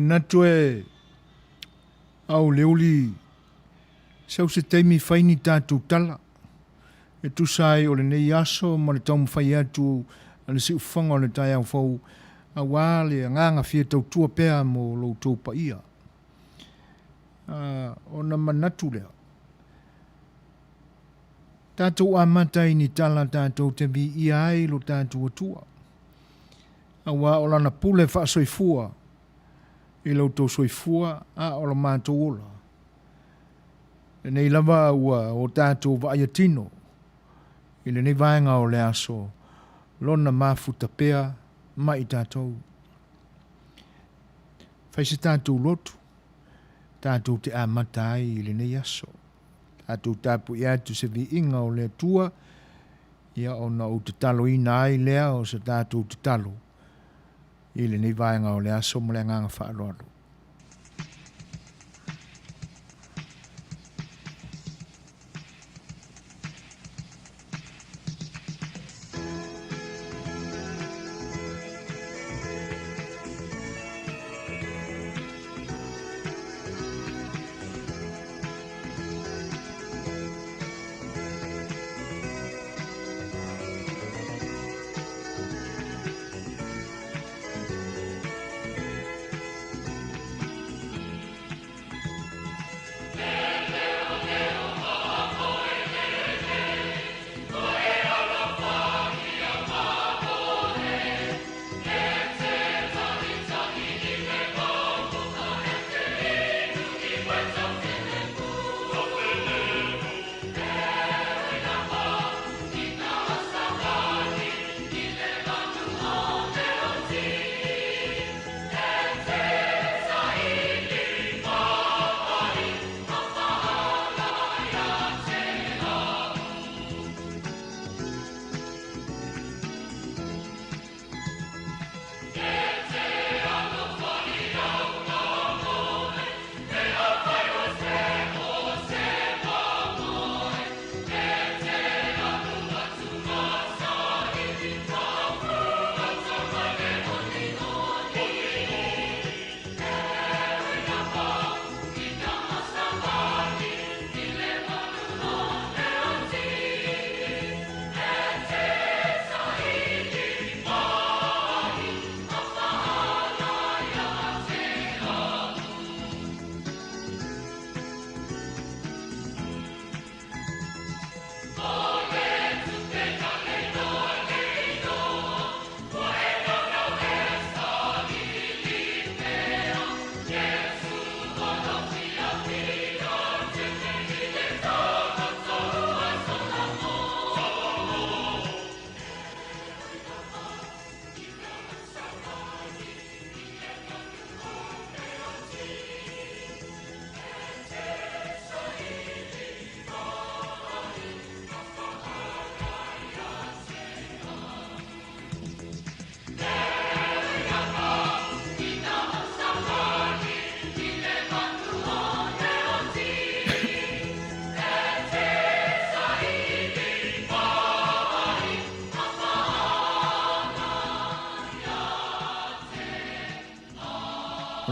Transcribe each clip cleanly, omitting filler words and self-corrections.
natue au leuli sau se teimi faini tātou tala. E tu sai o le nei aso ma le tau mwhai atu le si ufanga o le tai au fau a wale a nganga fia tau tua pea mo lo tau pa ia. O na manatu lea. Tātou amatai ni tala tātou te vi ia ai lo tātou atua. A wā o lana pule wha soifua i lo tau soifua a o la mātou ola. E nei lava ua o tātou wa aia tino i le nei vaenga o le aso lona mafuta pea mai tātou. Whaise tātou lotu, tātou te amatai i le nei aso. Tātou tāpu i atu se vi inga o le tua, ia o na o te talo ina ai lea o se tātou te talo. I le nei vaenga o le aso mo le nganga whaaloalo.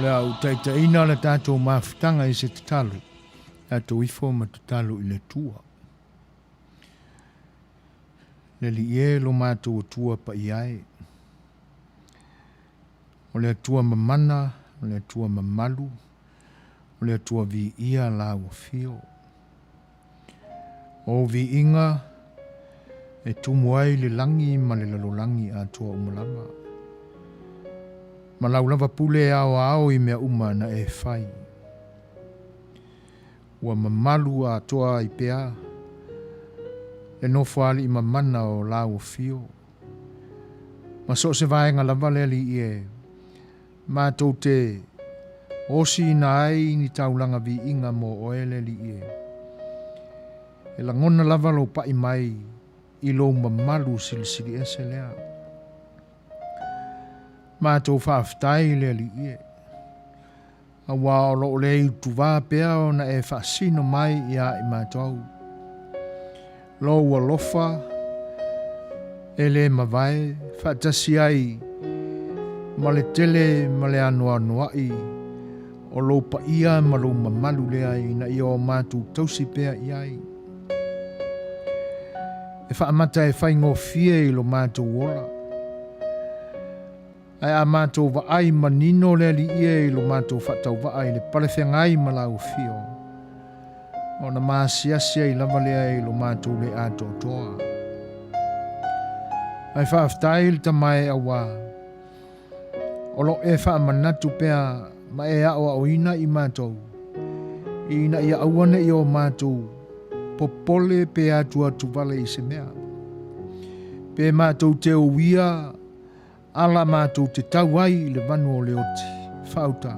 Lea u taita ina le tātou mafutanga i se te talu. Tātou ifo ma te talu i le tua. Le li e lo mātou tua pa i ai. O le tua mamana, o le tua mamalu, o le tua vi ia la ua fio. O vi inga e tumu ai le langi ma le lalolangi a tua umalama. Ma lau lava pule ao i mea uma na e whai. Ua mamalu a toa i pea. E no whaali i mamana o lau o fio. Ma so se vaenga lava leli i e. Ma tau te osi na ai ni taulanga vi inga mo oe leli i e. E la ngona lava lo pa i mai i lo mamalu silisili e se lea. Mātou whaaftai le li ie. A wā o lo le i tuwā pēa o na e whaasino mai i a i mātou. Lo ua lofa, e le mawai, whaatasi ai, ma le tele, ma le anua anuai, o lo pa ia ma lo mamalu lea ina ia o mātou tausi pea iai. E whaamata e whaingo fie i lo mātou ola. Ai a mātou wa ai manino lea li ia i lo mātou whatau wa ai le palewhengai ma lau fio. O na māsiasia i lava lea i lo mātou le ato toa. Ai whaaftai le tamai awa. O lo e whaamanatu pea ma e ao au ina i mātou. Ina ia auane i o mātou popole pe atua tu vale i se mea. Pe mātou te uia ala mātou te tau ai le vanu o leoti, whauta.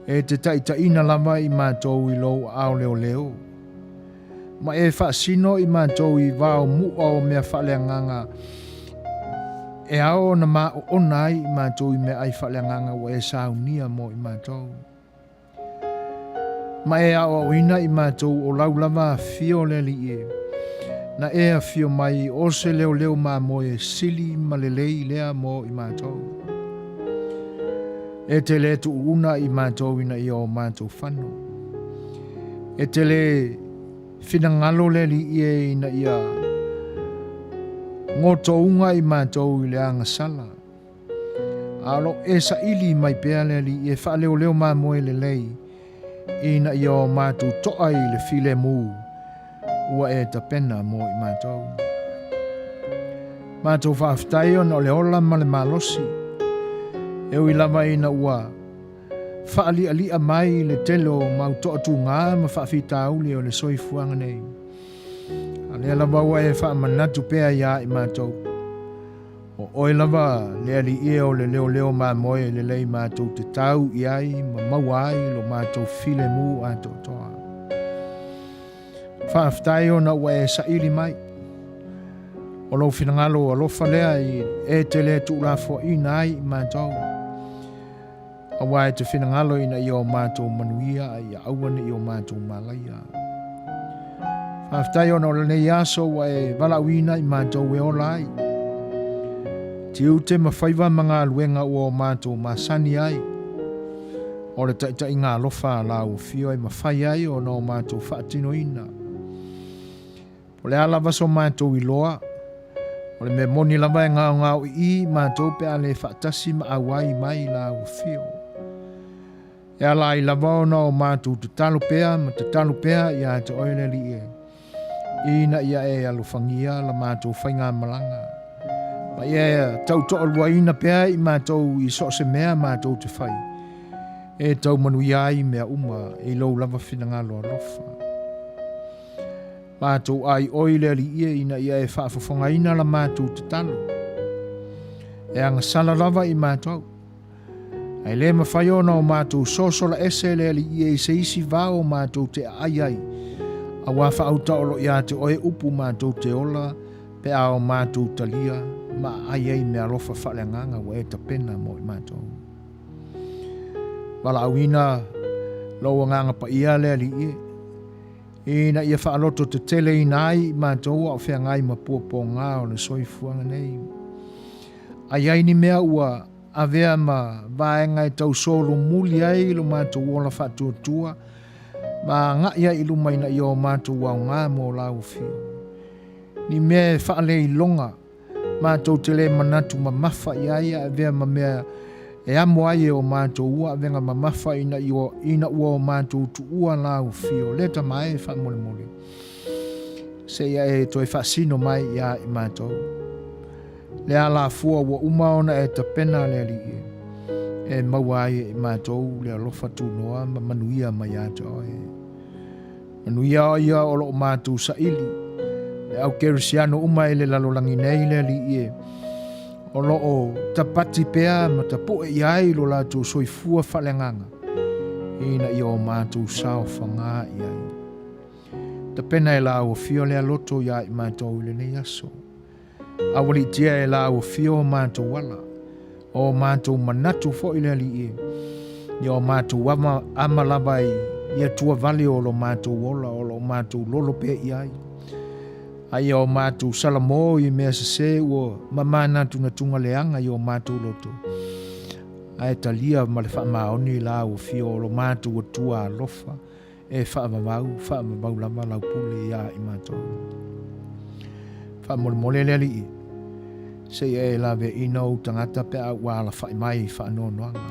E te taita ina lama i mātou i lou ao leo leo. Ma e whaasino i mātou i vāo mua o mea whaleanganga. E ao na mā o onai i mātou i mea ai whaleanganga o e saunia mo i mātou. Ma e ao au ina i mātou o lau lava fio le li e. Na e a fio mai o se leo leo mā mo e sili ma lelei lea mo i mātou. E te le tu una i mātou ina i o mātou whanu. E te le whinangalo le li e ina i a ngoto unga i mātou i le anga sala. Alo e sa ili mai pea le li e wha leo leo mā mo e lelei ina i o mātou toa i le file mū. Ua e ta pena mo i mātou. Mātou whaaftai o le ola ma le malosi. E ui lama ina ua whaali alia mai le telo mau toa tu ngā ma whaafita auli o le soifuanga nei. A lea lava ua e whaamanatu pea ia i mātou. O oi lava lea li ia o le leo leo mā moe le lei mātou te tau i ai ma mawai lo mātou file mu ato toa. Whaaftai o na ua e sa ili mai. O lo whinangalo a lofa lea i e te lea tu la fo i nai i mātou. A wai te whinangalo ina i o mātou Manuia i auane i o mātou Malaia. Whaaftai o na o lene iaso ua e walauina i mātou e o lai. Ti ute mawhaiva mga luenga o mātou masani ai. O le taita i ngā lofa la u fio ai mawhai ai o na o mātou whaatino ina. O le ala vaso mātou i loa. O le me moni lava e ngāo ngāo i mātou pe ale whaatasi ma awai mai la u fio. E ala i lava o na o mātou te talo pea ma te talo pea i a te oile li e. Ina ia e alufangia la mātou whainga malanga. Ma ia tau to alua ina pea i mātou i so se mea mātou te whai. E tau Manuia i mea uma e lou lava whinangalo alofa. Mātou ai oile li ia ina ia e whaafafonga ina la mātou te talo. E anga sala lava i mātou. Ai le mawhai ona o mātou sosola ese le li ia i se isi vāo mātou te ai ai. A wafa auta olo ia te oe upu mātou te ola pe ao mātou talia ma ai ai mea lofa whaleanganga wa e ta pena mo i mātou. Wala awina loa nganga pa ia le li ia. Ina ia whaaloto te tele ina ai mātou au whea ngai ma puapo ngā o le soifuanga nei. Ai ai ni mea ua avea ma vaenga e tau solo muli ai lo mātou ola whatua tua ma ngā ia ilu maina i o mātou au ngā mo lau fio. Ni mea e whaale i longa mātou tele manatu ma mafa i ai avea ma mea e amo ai e o mātou ua venga ma mafa ina ua o mātou tu ua lau fio. Leta mai e wha mole mole. Se ia e toi whaasino mai ia i mātou. Lea la fua ua umaona e ta pena lea li e. E maua ai e mātou lea lofa tu noa ma Manuia mai ata oe. Manuia o ia o lo mātou sa ili. Le au kerisiano uma e le lalolangi nei lea li e. O lo o tapati pea ma tapo e iai lo la tu soifua whalenganga. Ina i o mātou sao whanga iai. Ta pena e la o fio lea loto ia i mātou le nei aso. Awali tia e la o fio mātou wala. O mātou manatu fo i lea li e. I o mātou ama labai ia tua vale o lo mātou ola o lo mātou lolo pea iai. Ai o mātou salamo i mea se o mamana tuna tunga leanga i o mātou loto. ai talia ma le whaamaoni la o fio o lo mātu o tua alofa e whaamavau lama lau pule ia i mātou. Whaamole le li se e la ve ina o tangata pe a wala whai mai whaanonoanga.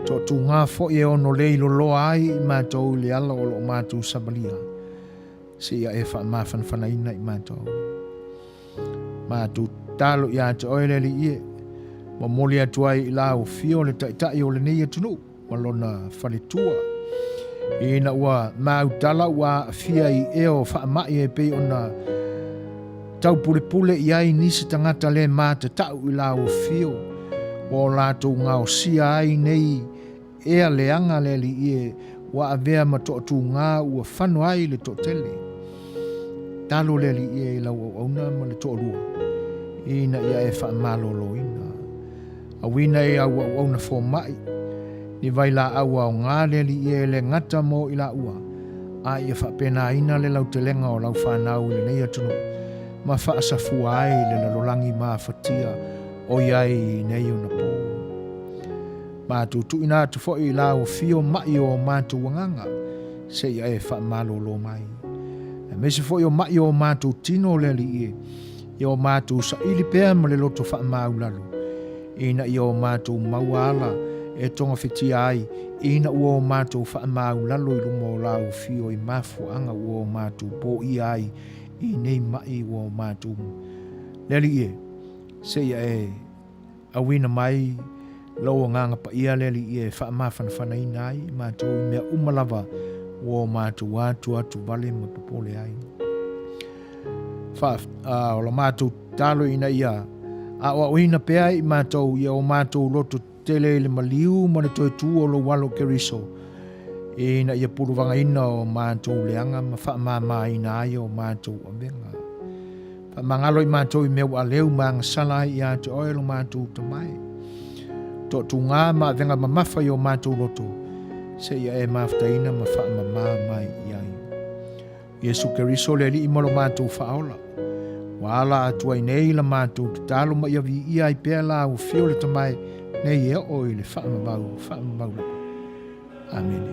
Tō tū ngā fo e ono lei lo loa ai i mātou le ala o lo mātou sabalia. Se ia e whaamawhanawhanaina i mātou. Mātou talo i ate oele li ie. Ma moli atu ai i la o fio le taitai o le nei atunu. Ma lona whaletua. Ina ua mautala ua fia i eo whaamai e pei ona tau pule i ai nisi tangata le māta tau i la o fio. O lātou ngā o sia ai nei ea leanga le li ie wa avea ma tō tū ngā ua whanu ai le tō tele. Talo le li ie i lau au auna ma le tō rua. Ina ia e whaamalo ina. A wina e au auna fō mai. Ni vai la aua o ngā le li ie le ngata mo i la ua. A ia whapena ina le lau te lenga o lau whanau le nei atunu. Ma whaasafua ai le lalolangi maa whatia o iai nei o na pō. Mātu tu ina tu fo i la o fio mai o mātu wanganga. Se ia e whaamalo lo mai. E mese fo i o mai o mātu tino le li ie. I o mātu sa ili pēr ma le loto whaamau lalu. Ina i o mātu mauala e tonga whitia ai. Ina ua o mātu whaamau lalu i lumo la o fio i mafu anga ua o mātu po i ai. I nei mai ua o mātu. Le li ie. Se ia e awina mai lau nganga pa ia le li ie whaamawhanawhana ina ai. Mātu i mea umalava ua o mātu atu vale ma popole ai. O la mātou talo ina ia. A o ina pea i mātou ia o mātou loto tele le maliu ma le toe tū o lo walo keriso. Ina ia puruvanga ina o mātou leanga ma whaamama ina ai o mātou o venga. Mangalo i mātou i meu a leu maanga salai i ate oelo mātou tamai. Tō tū ngā ma venga ma mawhai o mātou loto. Se ia e mawhtaina ma whaamama mai i ai. Yesu keriso le li imalo mātou whaola. Wala atua i nei la mātou te talo ma iawi ia i pēr la o fio le tamai nei e o i le whaamabau. Amen.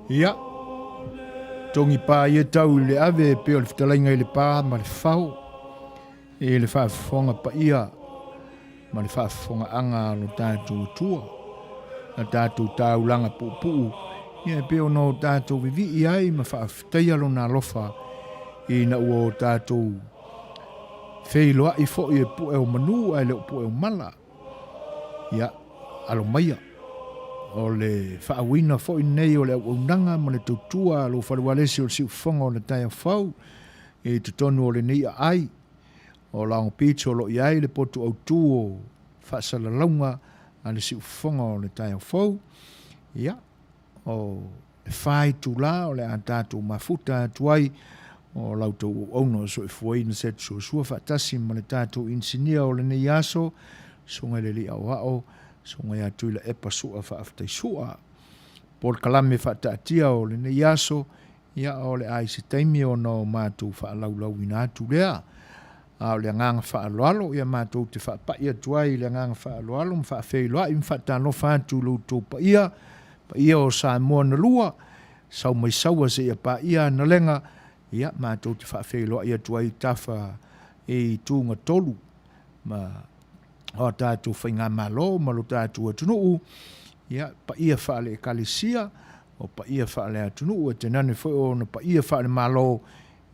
Ia, tongi pā ia tau le ave pe o le whtalainga i le pā ma le whau. E le whaafonga pa ia ma le whaafonga anga lo tātou tua. Na tātou tāulanga pūpū. Ia pe o no tātou vivi i ai ma whaaftaia lo nā lofa. I na ua o tātou wheiloa i fo i e pu e o manu ai leo pu e o mala. Ia, alo maia. O le whaawina fo i nei o le unanga ma le tautua lo whalualesi o le siufonga o le tai au whau e te tonu o le nei a ai o laongo pizza o lo i ai le potu au tū o whaasala launga a le siufonga o le tai au whau ia o le whai tu la o le antatu mafuta tuai o lautou ono so i fuai na Setu Suasua whaatasi ma le tātou insinia o le nei aso sunga le li au sunga ya tuila e pasua whaaftai sua. Por kalame whaatia o le ne yaso, ia o le ai se taimi o no mātou whaalau ina atu lea. O le nganga whaaloalo, ia mātou te whaapaia tuai le nganga whaaloalo, mwhaafeiloa, im whaatanofa atu loutou pa ia o Samoa na lua, sau mai saua se ia pa ia na lenga, ia mātou te whaafeiloa ia tuai tafa e tūnga tolu, ma o tātou whainga malo, malo tātou atunuu, ia pa ia whaale e kalisia, o pa ia whaale atunuu, te nane whao na pa ia whaale malo,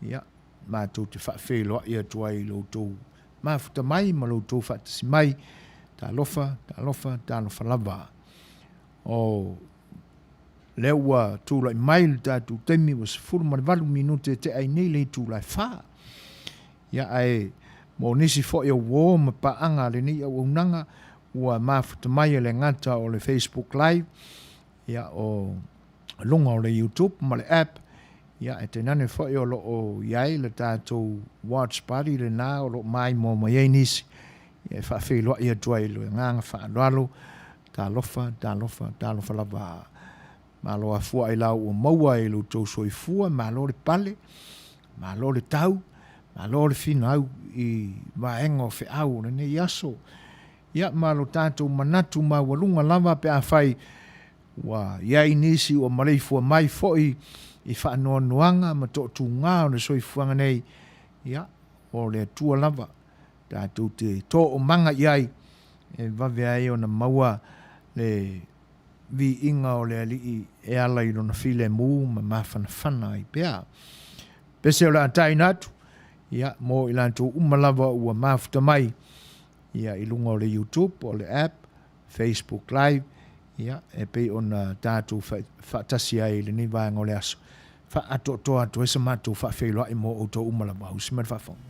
ia mātou te whaafeiloa ia tuai loutou mafuta mai, ma loutou whaatasi mai, tā lofa lava. O leua tūlai mai le tātou temi wa sifuru marivalu minute te ai nei le tūlai wha. Ia ai mo nisi fo ia wō ma paanga le ni au unanga ua mafuta mai le ngata o le Facebook Live, ia o lunga o le YouTube ma le app, ia e te nane fo ia lo o iai le tātou watch party le nā o lo mai mo mai ei nisi, ia e whaafeiloa ia tuai lo nganga whaaloalo, tā lofa lava. Malo a fua i lau o maua i lo tau soifua, malo le pale, malo le tau, malo le fina au i vaenga o fai'oa le nei aso. Ia malo tātou manatu ma walunga lava pe a whai wa iai nisi o marei fua mai foi i whaanoanuanga ma tō tū ngā o le soifuanga nei. Ia o le tua lava tātou te tō o manga iai e vavea e o na maua le vi inga o le alii e ala i lona file mu ma mawhanawhana i pēa. Pese o la atai natu, ia mo i lantou umalawa ua mafuta mai, ia i lunga o le YouTube, o le app, Facebook Live, ia e pei o na tātou whaatasi ai le ni vāenga o le aso. Wha ato toa to esa mātou whaafeiloa i mo o tō umalawa, usimar whafong.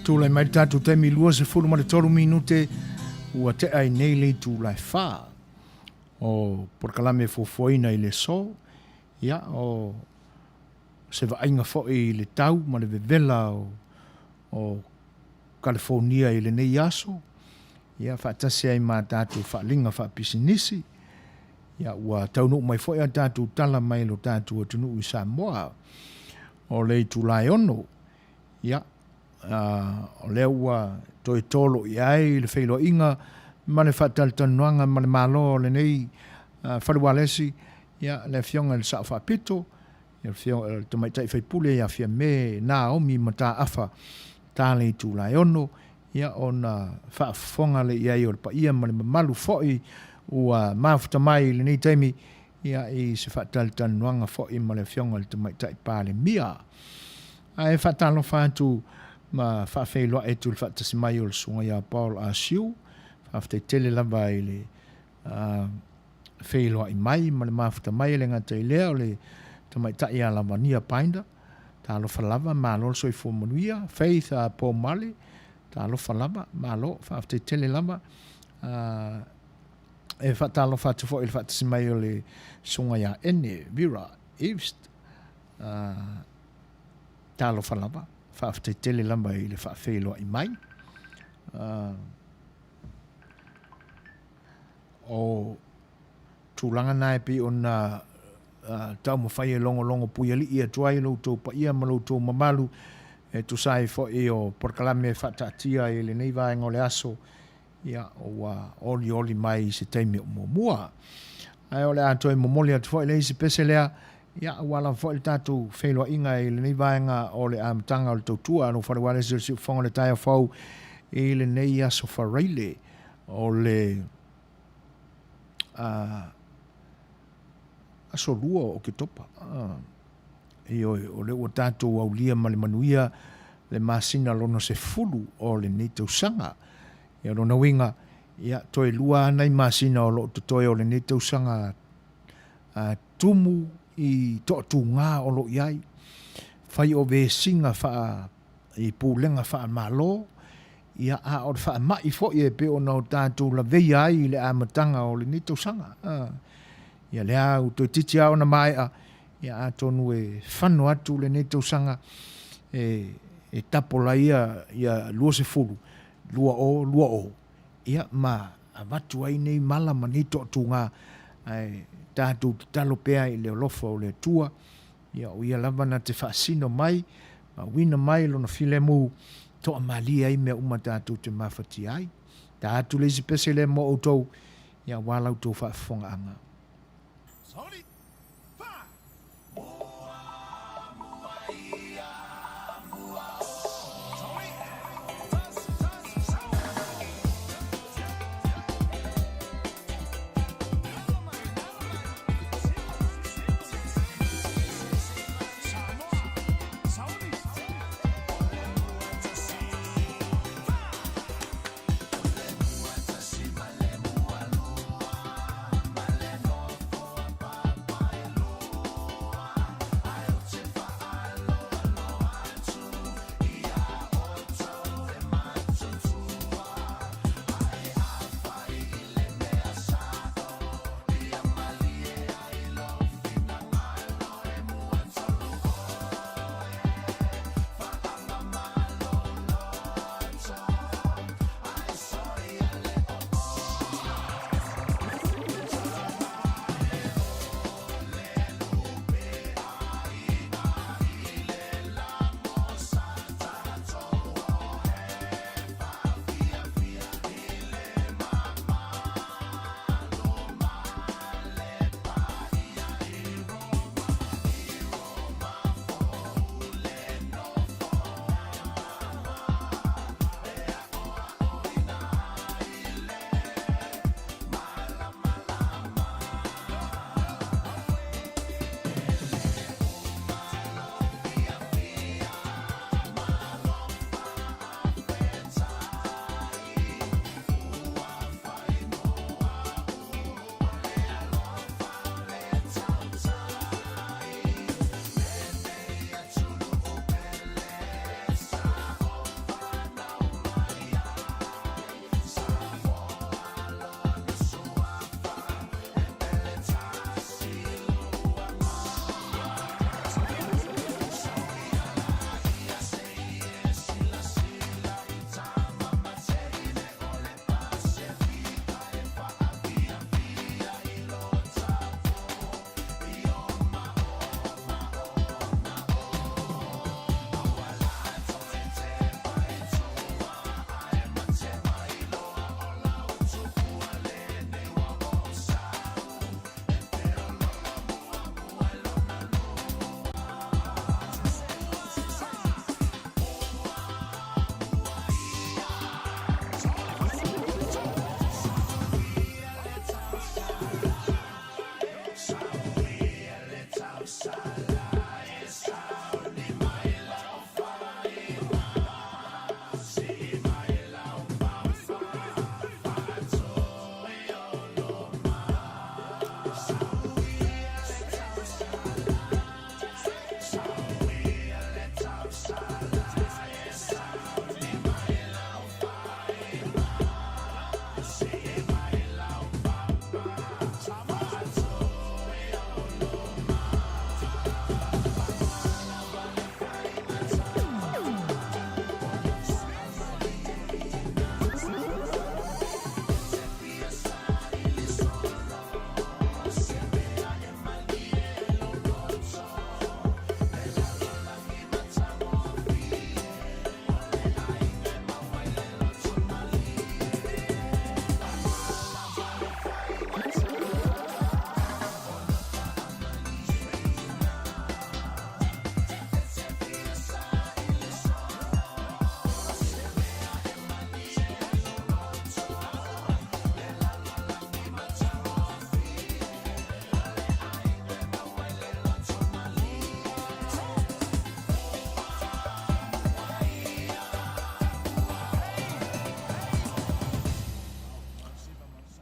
Tūlai mai tātou temi lua se fulu ma le tolu minute ua te ai nei le tūlai whā. O porkalame fofoina i le so, ia o se vainga fo i le tau ma le vevela o California i le nei aso. Ia whaatasi ai mā tātou whaalinga whaapisinisi. Ia ua taunu mai fo ia tātou tala mai lo tātou atunu i Samoa. O le tūlai ono. Ia o lea ua toi tolo i ai le whailo inga ma le whaatalanoaga ma le malo le nei wharualesi ia le Afioga le sao whaapito ia le Afioga le tamaitai whaipule ia Fiame Naomi ma tā afa tā le tūlai ono ia ona whaafonga le iai o le paia ma le mamalu foi ua mafuta mai le nei taimi ia i se whaatalanoaga foi ma le Afioga le tamaitai pāle mia ai whaatalo whaatu ma whaafeiloa e tu le whaatasi mai o le sunga ia Paul a siu whaaftai tele lava i le feiloa i mai ma le mafuta mai le ngata i lea o le tamaitai a Manuia painda ta alofa lava ma alo so i fo Manuia Faith a Paul Mali ta alofa lava ma alo whaaftai tele lava e whaatalo whaatu fo i le whaatasi mai o le sunga ia ene Vira East ta alofa lava whaaftai tele lamba i le whaafeiloa i mai. O tūlanga nai pi o na tau mawhai e longo pui ali ia tuai loutou pa ia ma loutou mamalu e tu sai fo i o porkalame whaatatia i le nei vaenga o le aso ia o oli mai se teimi o mua. Ai o le ato e momoli atu fo i le isi pese lea ia wala fo il tatu whailua inga i le nei vaenga o le amtanga o le tautua no wharawale si whonga le taia whau i le nei aso whareile o le aso lua o ke topa i o le ua tatu au lia ma le Manuia le masina lono se fulu o le nei tausanga ia lona winga ia toi lua nei masina o lo toi o le nei tausanga tumu i to'atu ngā o lo iai whai o ve singa wha i pūlenga wha malo ia a o wha mai fo i e pe o nau tātou la vei ai le amatanga o le nito sanga ia le au toi titi au na mai a ia a tonu e whanu atu le nito sanga e tapola ia lua se fulu lua o ia ma a watu ai nei mala ma nito atu ngā ai tātou talo pea i le olofa o le tua ia o ia lava na te whaasino mai ma wina mai lona filemu toa malia ai mea uma tātou te mawhati ai tātou le isi pese le mo outou ia walau tō whaafonga anga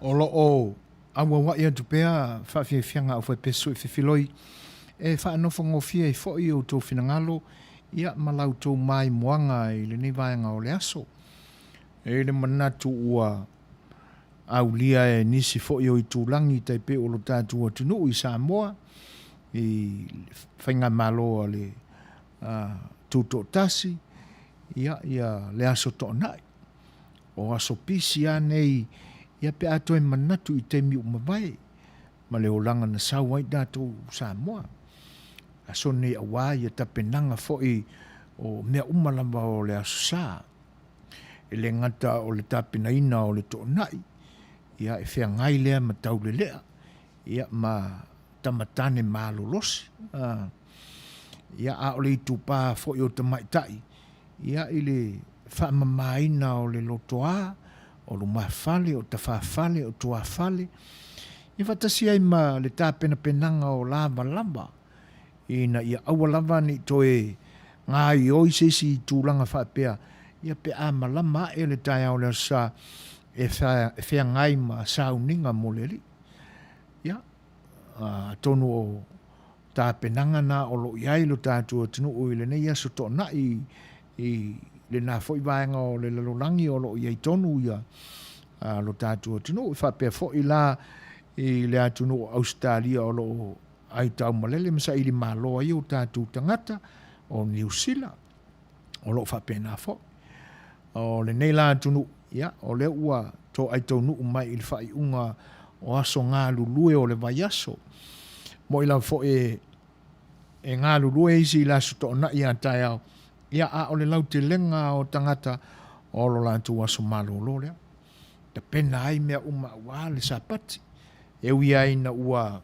o lo o awa wa ia tu pea whawhiawhianga o whaipesu e whiwhiloi e whaanofo ngofia i fo i o tō whinangalo ia malau tō mai moanga i le nei vaenga o le aso. E le manatu ua au lia e nisi fo i o i tūlangi tai pe o lo tātua tunu i Samoa i whainga malo le tūtō tasi ia le aso tō nai. O aso pisi a nei ia pe ato e manatu i te miu mawai ma le olanga na sau ai dato Samoa. Aso nei awa ia tapenanga foi o mea umalamba o le aso sa. E le ngata o le tapenaina o le tō nai. Ia e whea ngai lea ma tau le lea. Ia ma tamatane malolosi. Ia a o le itupā foi o te maitai. Ia i le whaamamaina o le lotoa, o lo mawhale, o ta whawhale, o tua whale. Ia whatasi ai ma le tāpena penanga o lava lava. Ina ia awalava ni toe ngā i oi sesi tūlanga whapea. Ia pe a malama e le tai au lea sa e whea ngai ma sauninga mo le li. Ia, tonu o tāpenanga na o lo iai lo tātua tunu o ile nei aso tō na i le nā fo i vaenga o le lalolangi o lo iai tonu ia lo tātua tunu. I whapea fo i la i le atunu o Australia o lo ai tau malele masa ili maloa i o tātou tangata o New Zealand o lo whapea nā fo. O le nei la tunu, ia, o le ua tō ai tau nuu mai ili whai unga o aso ngā lulue o le vai aso. Mo ila fo e ngā lulue isi ila su tō na ia tai au. Ia a o le lau te lenga o tangata o lo la tu aso malo lo lea. Te pena ai mea uma ua le sapati. E ui ai na ua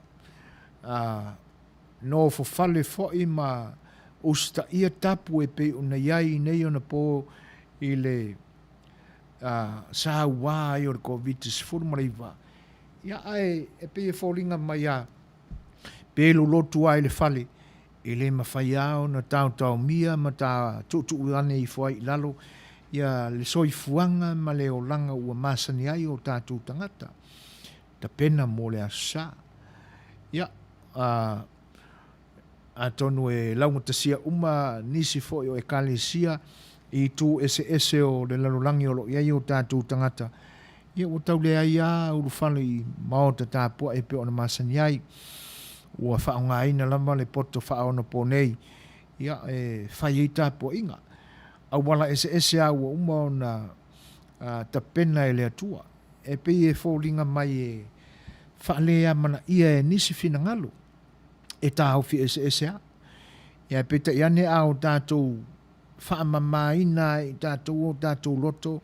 no fo fale fo i ma usta ia tapu e pe una iai nei ona po i le sa ua i o le COVID-19 maraiva. Ia ai e pe e fōlinga mai a pe lo lotu ai le fale i le mawhai au na tau mia ma ta tutu uane i fuai lalo ia le soi fuanga ma le o langa ua masani ai o tātou tangata. Ta pena mo le asa. Ia, a tonu e launga tasia uma nisi foi o e kalesia i tu ese o le lalolangi o lo iai o tātou tangata. Ia o tau le ai a uru whale i maota tāpua e pe o na masani ai. Ua whaonga ina lama le poto whaona po nei. Ia e whai i tāpua inga. A wala ese a ua uma o na tapena e le atua. E pe e fōlinga mai e whaalea mana ia e nisi fina ngalo. E tā hauwhi ese a. Ia pe ta iane a o tātou whaamamaina i tātou loto.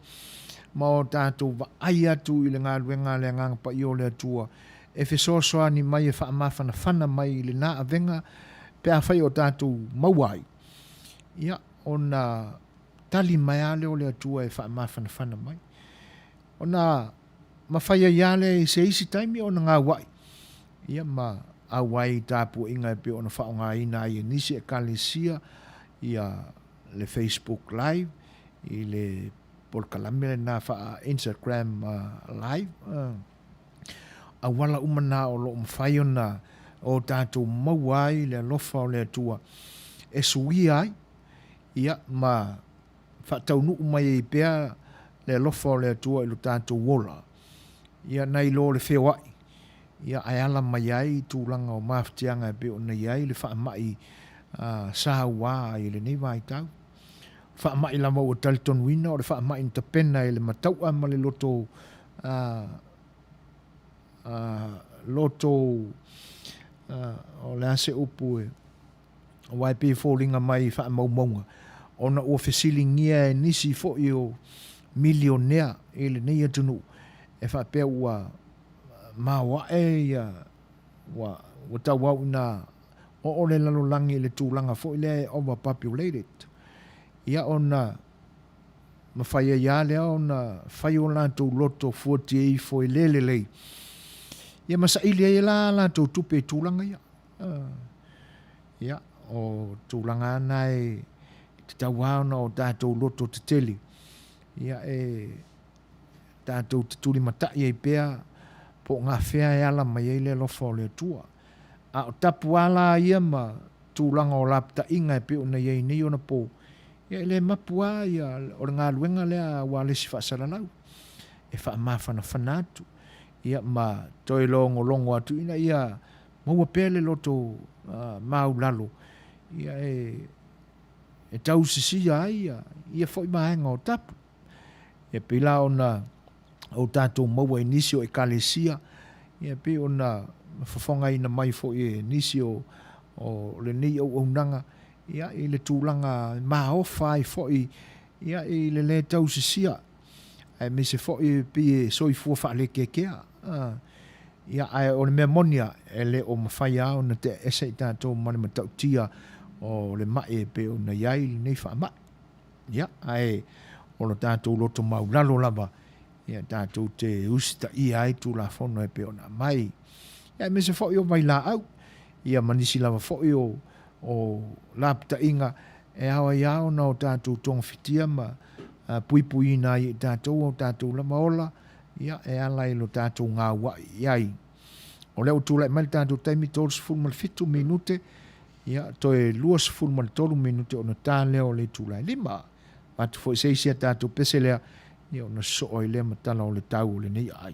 Ma o tātou wa ai atu i le ngā luenga le ngangpa i o le atua. E whesoasoa ni mai e whaamawhana mai le nā avenga. Pe a whai o tātou mauai. Ia o na tali mai ale o le atua e whaamawhana mai. O na mawhaia iale i se isi taimi o na ngā wai. Ia ma a wai tāpu inga e pe o na whaonga ina i nisi e kalesia ia le Facebook Live i le polkalame na wha Instagram Live. A wala umana o lo mwhaiona o tātou mauai le alofa o le atua. E sui ai, ia ma whataunu umai e pea le alofa o le atua i lo tātou wola. Ia nei lo le fai'oa. Ia ai ala mai ai tūlanga o mawhtianga e pe o nei ai le whaamai sāua i le nei vai tau. Whaamai lama o Talton Wina o le whaamai nta pena i le mataua ma le loto o le ase upu e wai pe fōlinga mai whaamaumaunga. Ona o whesilingia e nisi fo i o milionea i le nei atunu. E whapea ua mawa e ia wa tau au na o le lalolangi le tūlanga fo i le overpopulated. Ia ona mawhaia ia lea ona whai o lātou loto 48 fo i lelelei. Ia masa ili e la lātou tupe tūlanga ia. Ia o tūlanga ana e te tau na o tātou loto te tele. Ia e tātou te tuli matai e pea po ngā whea e ala mai e le lofa o le tua. A o tapu ala ia ma tūlanga o lapta inga e pe o na iei nei o na po. Ia le mapua ia o ngā luenga lea wa le si whaasaralau. E wha mawhana whanatu. Ia ma toi longo atu ina ia maua pele loto mau lalo. Ia e tau sisia ia foi mahenga o tapu. Ia pila ona o tātou maua inisio e kalesia. Ia pe ona whawhonga ina mai foi e inisio o le nei au nanga. Ia i le tūlanga maofa i foi. Ia i le tau sisia. Ai me se foi pi e soifua wha le kekea. Ia ai o le mea monia e le o mawhai au na te esa i tātou mani matau tia o le mae pe o na iai nei wha mai. Ia ai o lo tātou loto mau lalo lava. Ia tātou te usita i ai tū la whono e pe o na mai. Ia me se foi o mai la au. Ia manisi lava foi o lapta inga e awa iao na o tātou tonga fitia ma pui na i tātou o tātou lama ola. Ia e ala i lo tātou ngā wai iai. O leo tūlai mai tātou taimi tōru sifuru mal fitu minute. Ia toe lua sifuru mal tōru minute o na tā leo le tūlai lima. Matu fo seisia tātou pese lea. Ia o na soo i lea matala o le tau o le nei ai.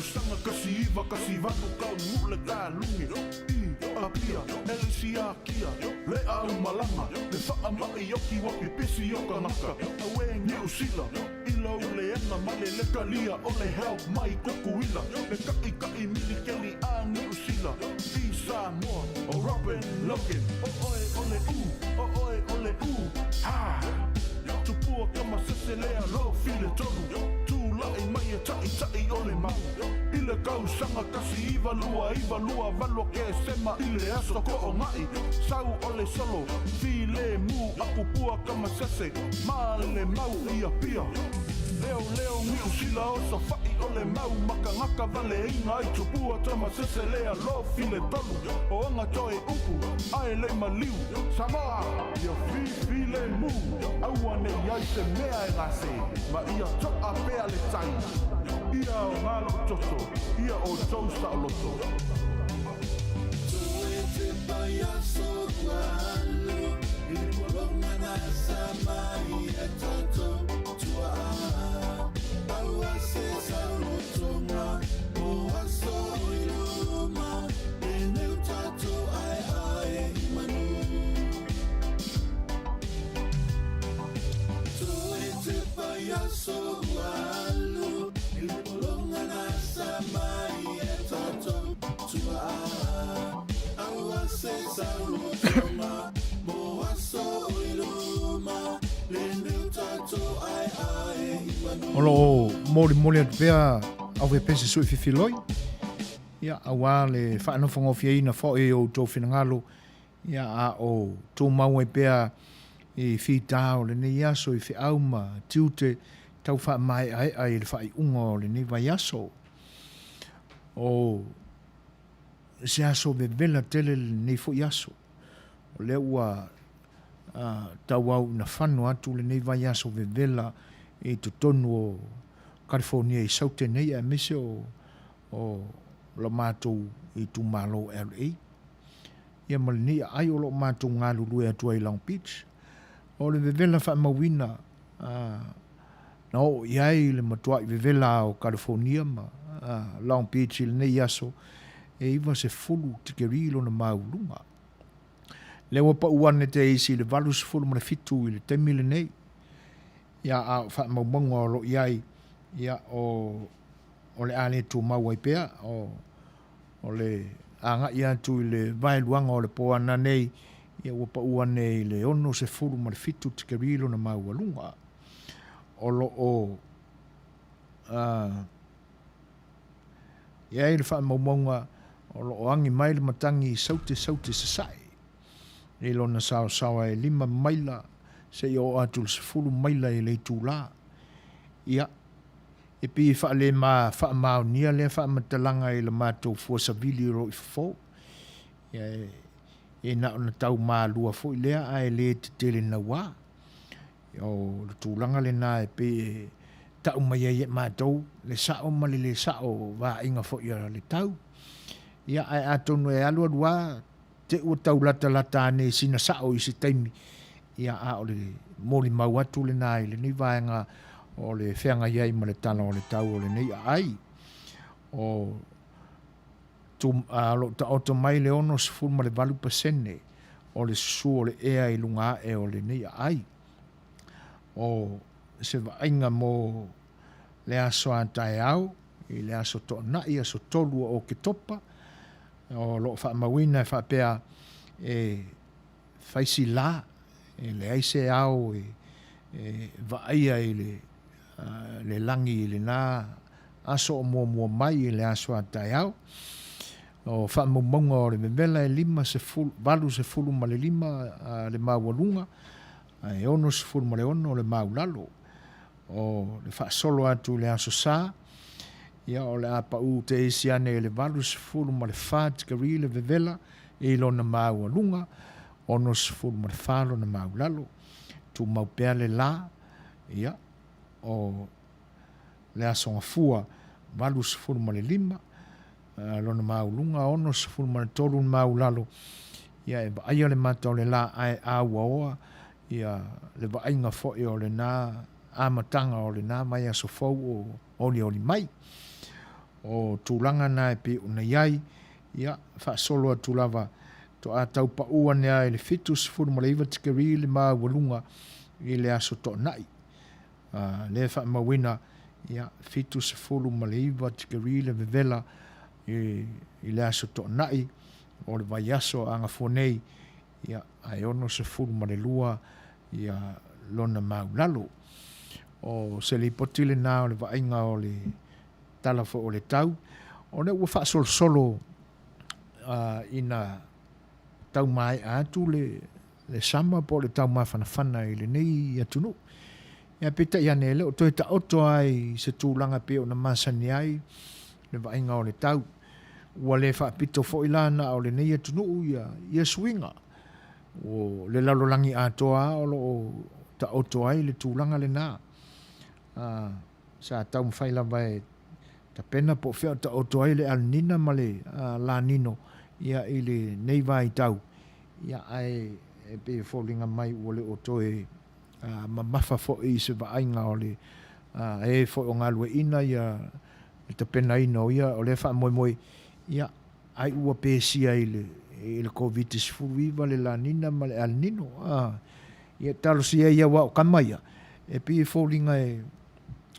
Sanga kasi iwa kasi vatu kau ngule ka lungi apia elisia kia le au malanga le faa mai yoki wapi pisi yoka naka awe ngi usila ilo le ena male le kalia ole help mai kukuila le kai mili keli a ngi usila isa mo o Robin Logan oe ole ha tupua kama seselea lo file tonu lai mai tai ole mau ile kau sanga kasi iwa lua valo ke sema ile aso ko o mai sau ole solo file mu aku pua kama sese male mau ia pia leo mi usila o safai ole mau maka vale inga ai tupua tama sese lea lo file tolu o anga toe upu ai le maliu Samoa ia file mu awane iai se mea e ngase ma ia toa pea le tai ia o ngalo toto ia o tausa o loto Tuete paya so gualo il polonga na samai etato tua awa se salutonga o aso iluma enel tato ai manu Tuete paya so gualo il polonga na samai etato tua awa se salutonga mo aso iluma enel tato ai manu Olo mori at pea au ve pese sui fifiloi. Ia awa le whaanofongo fiaina fo e o tō whinangalo. Ia a o tō mau e pea e whitao le nei aso i whiauma tiute tau wha mai ai le whai ungo le nei vai aso. O se aso ve vela tele le nei fo aso. O le ua tau au na whanu atu le nei vai aso ve vela e to tonu o California i saute nei a mise o lo mātou i tu malo LA. Ia mali ni ai o lo mātou ngā lulu e atua i Long Beach. O le vevela wha mawina na o iai le matua i vevela o California ma Long Beach i le nei aso e iwa se fulu te kerilo na maulunga. Le wapa uane te isi le valus fulu ma le fitu i le temile nei. Ia a wha mawanga o lo iai ia o le ale tu mawai pea o le anga ia tu le vai luanga o le poana nei ia wapa uane i le ono se fulu ma le fitu te kerilo na maualunga o lo o ia i le wha mawanga o lo o angi mai le matangi saute sasai e lo na sawa e 5 maila se i o atu se fulu maila i le tūla ia e pi wha le wha maunia le wha matalanga i le mātou fuasavili ro i fo ia e na ona tau mālua fo i lea ai le te tele na wā o le tūlanga le nā e pe tau mai e mātou le sao mali le sao wā inga fo i le tau ia ai atonu e alua lua te ua tau lata ane sina sao i se taimi ia a o le moli mau atu le nā i le ni vāenga o le whenga iai ma le tala o le tau o le nei ai o lo ta auto mai le ono se fulma le 8% o le su o le ea i lunga e o le nei ai o se vainga mo le aso antai au i le aso to na i aso tolu o ke topa o lo fa mawina fa pea e faisi la e le aise au e vaia i le langi i le nā aso o mua mai i le aso antai au o fa maunga o le mevela e 5 se fulu ma le 5 le maualunga e ono se fulu ma le ono le maulalo o le fa solo atu le aso sa ia o le apa u te isi ane le 8 se fulu ma le 5 kari le mevela e lona maualunga ono se fulu ma le 5 na maulalo tu maupea le la ia o le aso ngafua 8 se fulu ma le 5 lona maulunga ono se fulma tolu maulalo ia e ai le mata le la ai a wa ia le va inga fo o le na a matanga o le na mai aso fo o le mai o tulanga na e pe una iai ia fa solo tu lava to a tau pa ua nea le fitus fulma le iwa tikeri le maulunga i le aso to nai le fa mawina ia fitus fulma le iwa tikeri le vevela i le aso to nai o le vai aso anga fonei ia ai ono se fulma le lua ia lona maulalo o se li potile na o le vainga o le tala fo o le tau o ne ua fa solo ina tau mai atu le sama po le tau mawhanawhana i le nei atunu ia pita ia nele o toi ta oto ai se tūlanga pe o na masani ai le vainga o le tau ua le whaapito fo ilana o le nei atunu ia swinga o le lalolangi atoa o lo ta oto ai le tūlanga le nā sa tau mwhaila vai ta pena po feo ta oto ai le alnina ma le la nino ia i le nei vai tau ia ai e pe fōlinga mai ua le oto e ma mafa fo i se vainga o le e fo o ngalue ina ia ta pena ino ia o le wha moi ia ai ua pēsia i le COVID-19 le la nina ma le al nino ia talo si ia wa o kamaia e pi fōlinga e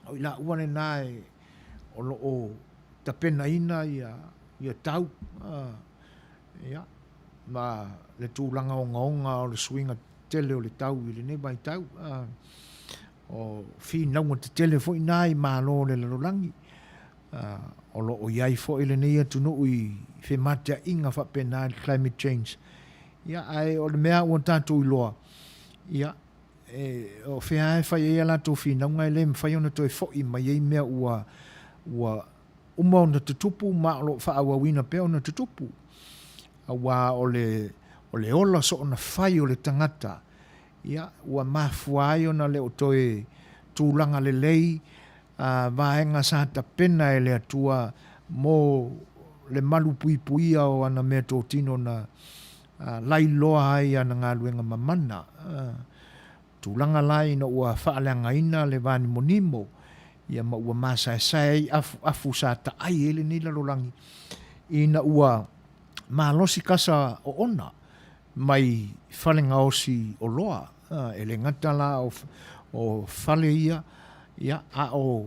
o ila ua ne nae o lo o ta pena ina ia tau ia ma le tūlanga o ngaonga o le swinga tele o le tau i le nebai tau o fi naunga te tele fo i nai malo le lalolangi o lo o iai fo i le nei atunu i fe matea inga fa pena climate change ia ai o le mea ua tātou i loa ia o fe ai fai e ala tō fi naunga i le mwhai ona toi fo i mai ei mea ua uma ona te tupu ma o lo fa awa wina pe ona te tupu awa o le ola so ona fai o le tangata ia ua mafua ai ona le o toe tūlanga le lei vaenga sa ta pena e le atua mo le malu pui puia o ana mea tō tino na lai loa ai ana ngā luenga mamana tūlanga lai na ua whaaleanga ina le vani monimo ia ma ua masaesai afu sa ta ai ele ni lalolangi ina ua malosi kasa o ona mai whalenga osi o loa ele ngatala o whale ia a o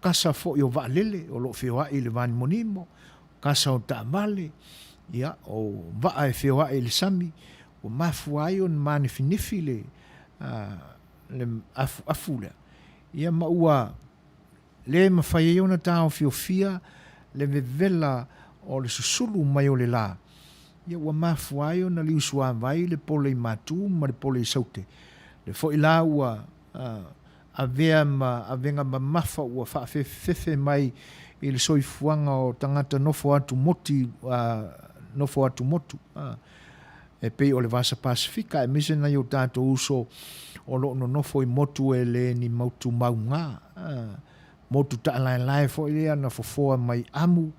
kasa fo i o vaalele o lo fai'oa i le vani monimo kasa o ta'amale ia o va'a e fai'oa i le sami o mafua ai o na manifinifi le afu lea ia ma ua le mawhai e ona tā o fiofia le vevela o le susulu mai o le la ia ua mafua ai ona li usua vai le pole i matu ma le pole i saute le fo i la ua avenga ma mafa ua whaafefe mai i le soifuanga o tangata nofo atu motu e pei o le Vasa Pasifika e mise na yo tātou uso o lo no nofo i motu e le ni mautu maunga motu ta lai fo i lea na fofoa mai amu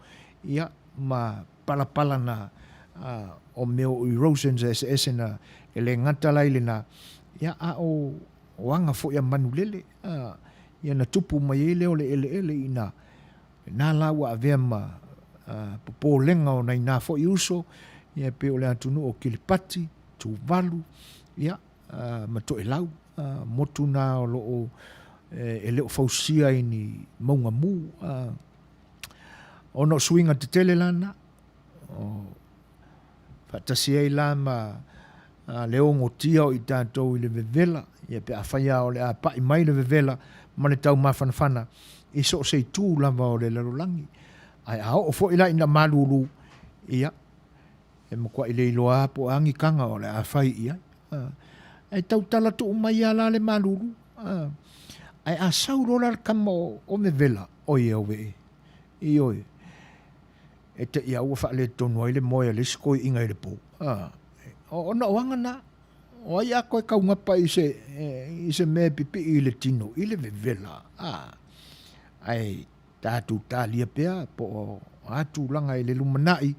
ia ma pala na o meo erosions ese na ele ngata lai le na ia a o anga fo ia manulele ia na tupu mai ele o le ele ina na la wa avea ma popo lenga o na ina fo i uso ia pe o le atunu o kilipati tu valu ia ma to e lau motu na o lo e leo fausia ini maunga mu o no swinga te tele lana o fatasi e la ma leo ngotia o i tātou i le vevela ia pe a whaia o le a pai mai le vevela ma le tau mawhanawhana i so sei tū lava o le lalolangi ai a o fo ila ina malulu ia e mokua i le iloa po angi kanga o le a whai ia ai tau tala tu mai ala le malulu ai a saurola kama o me vela o ia oe i oe e te ia ua whaale tonu ai le moe le skoi inga i le po o na wanga na o ai a koe kaungapa i se me pipi i le tino i le vela ai tātu tālia pea po tūlanga i le lumanai,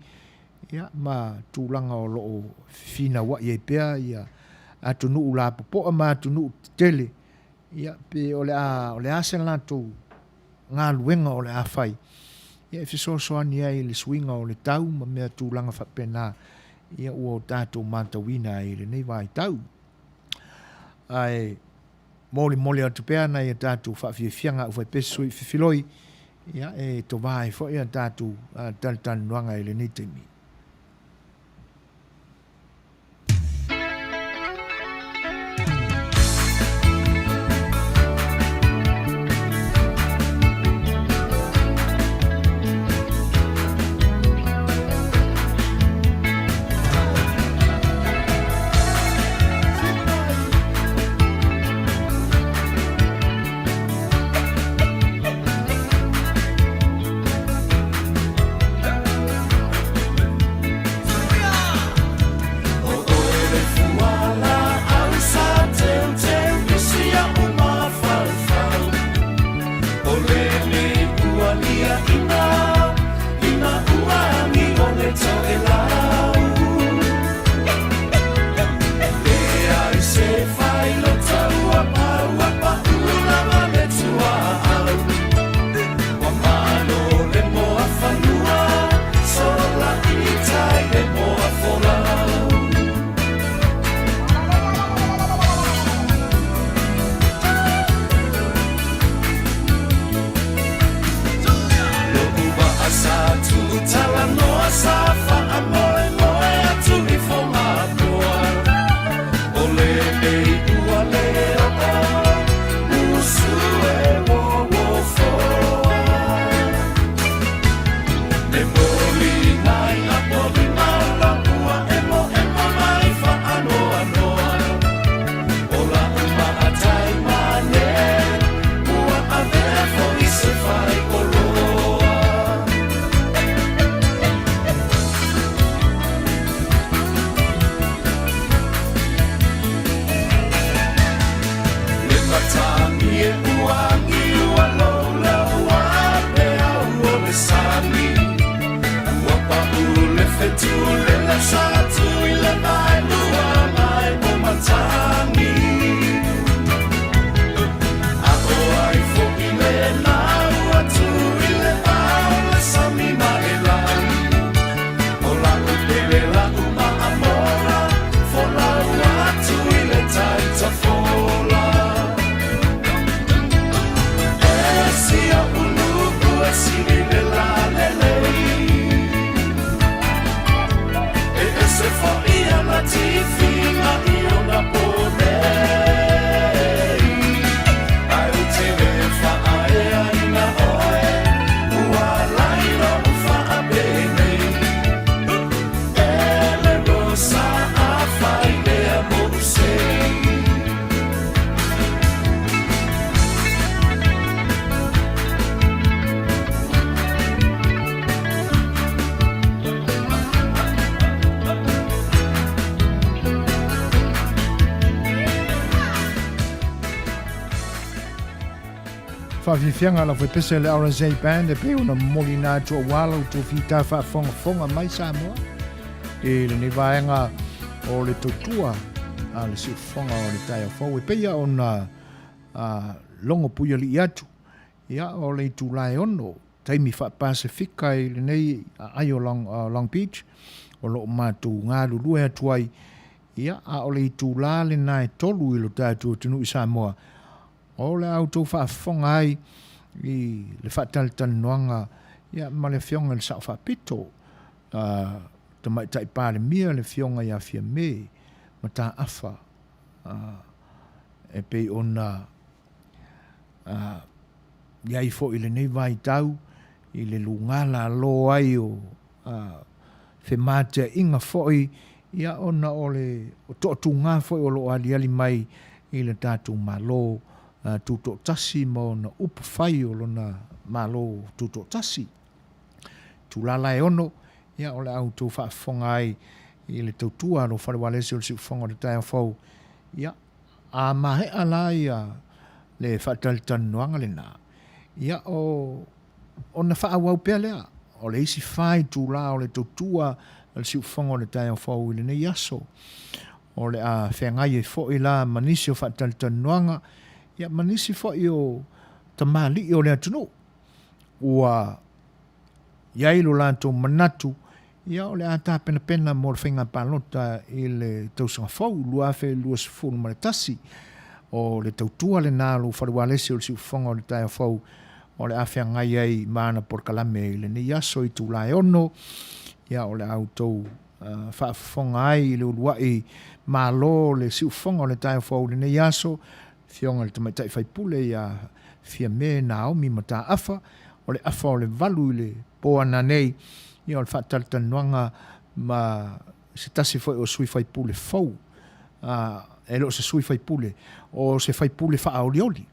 ia ma tūlanga o loo fina wa i pea, ia atunu ula popo ma atunu tele, ia pe ole a sen lato ngā luenga ole a fai. Ia e fisosoani ai le swinga o le tau, ma mea tūlanga whapena, ia ua o tātou mātawina i le nei vai tau. Ai, mole atu pea na ia tātou whawhiawhianga ufai pesu i whiwhiloi, ia e to vai fo ia tātou Talanoaga i le nei teimi. Whawhiwhianga la fwe pese le RSA Band e pe una molina tua wala u tōwhita whaafonga mai Samoa. E le ne vaenga o le totua a le siufonga o le taia whau. E peia o na longo puia li atu. Ia o le tūlae ono. Taimi wha Pasifika i le nei ai o Long Beach. O lo mātou ngā lulue atuai. Ia a o le tūla le nai tolu i lo tātou tunu i Samoa. O le au tau whaafonga ai i le Talanoaga ia ma le fionga le sa whaapito ta mai tai pāle mia le fionga ia Fiame ma tā awha e pei ona iai fo i le nei vai tau i le lungala lo ai o Thematic inga fo ia ona o le o to'atunga fo o lo ali mai i le tātou malo tuto tasi mo na upu fai o lona malo tuto tasi. Tūlala e ono, ia o le au tō whaafonga ai i le tautua no whalewalesi o le siufonga le taia whau. Ia, a mahe ala ia le Talanoaga le nā. Ia o na whaawau pia lea, o le isi fai tu la o le tautua o le siufonga o le tai o fau i le nei aso. O le a whengai e fo i la manisi o Talanoaga ia manisi fo i o tamali o le atunu. Ua iai lo lantou manatu ia o le ata pena mo le whainga palota i le tausanga fau lua fe lua sifuru ma le tasi o le tautua le nalo wharualesi o le siufonga o le tai o fau o le a whengai ai mana por kalame i le nei aso i tu lai ono ia o le autou whaafonga ai i le uruai malo le siufonga o le tai o fau le nei aso fionga le tamaitai whaipule ia Fiame Naomi mata afa o le afa o le valu i le poana nei ia o le Talanoaga ma se tasi foi o sui whaipule fau e lo se sui whaipule o se whaipule whaaolioli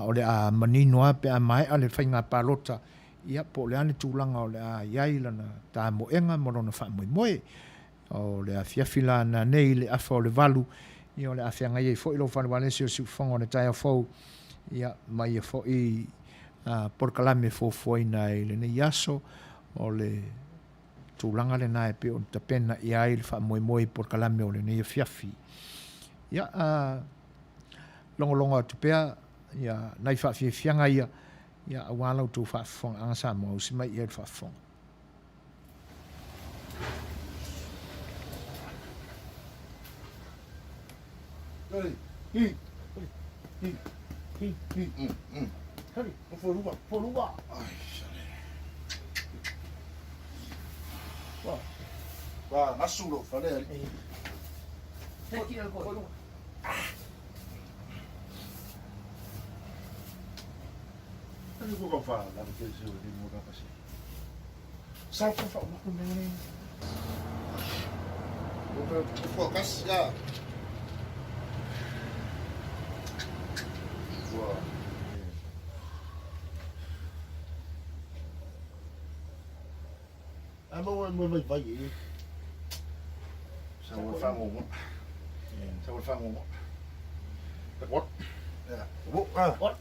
o le a maninoa pe a mai a le whainga palota ia po le ane tūlanga o le a iai lana tā moenga morona wha moe o le a fiafila na nei le afa o le valu ia o le a whianga iei fo ilo whanawalesi o siufonga o le tai a fau ia mai e fo i porkalame fo foina i le nei aso o le tūlanga le nae pe o ta pena i ai le wha moe porkalame o le nei fiafi ia longa tupea ia nai wha fianga ia awalau tu whaafonga anga sa mo si mai ia le whaafonga. Hei, forua. Ai, sale. Wa, nasulo, fale ali. Hei, forua. Ano ko ka fa, la ke se di mo ka pasi. Sa fa mo ko men. O focus ya. Wow. Amo mo vai. Sa mo fa mo. Sa mo fa mo. What? Yeah. What?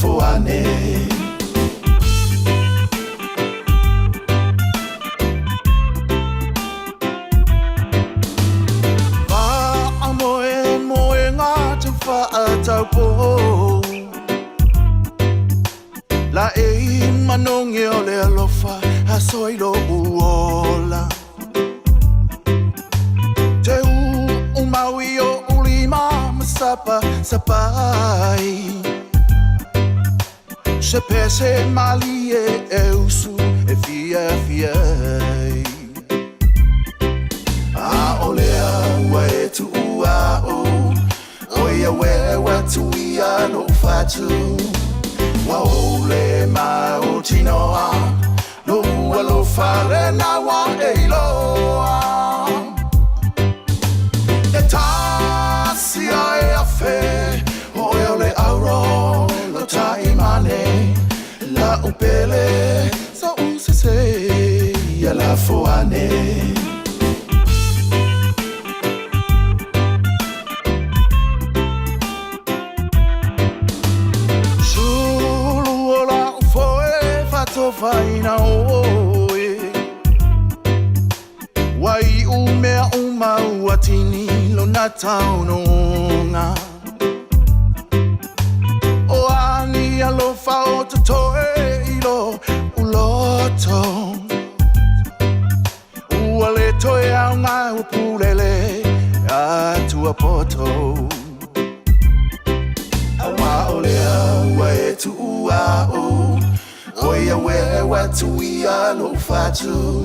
foane. Va moe moe ngā te whaatau po. La e manongi o le alofa a soiro uola. Te maui o ulima masapa sapai. Se pese mali e usu e fia fia. A olea wa e tu ua o. Oia we tu ia no fatu. Wa ole ma o tinoa. Lo alo fare na wa e loa. E tasi ai a fe. Oe ole auro. Lo tai mane. La upele. Sa usese. Ya la foane. Faina oe Wai umea uma uatini lo na taunonga O ani alofa o te toe ilo uloto Ua le toe au ngā upulele atua poto Awa olea ua e tu ua o Oia we tu ia no fatu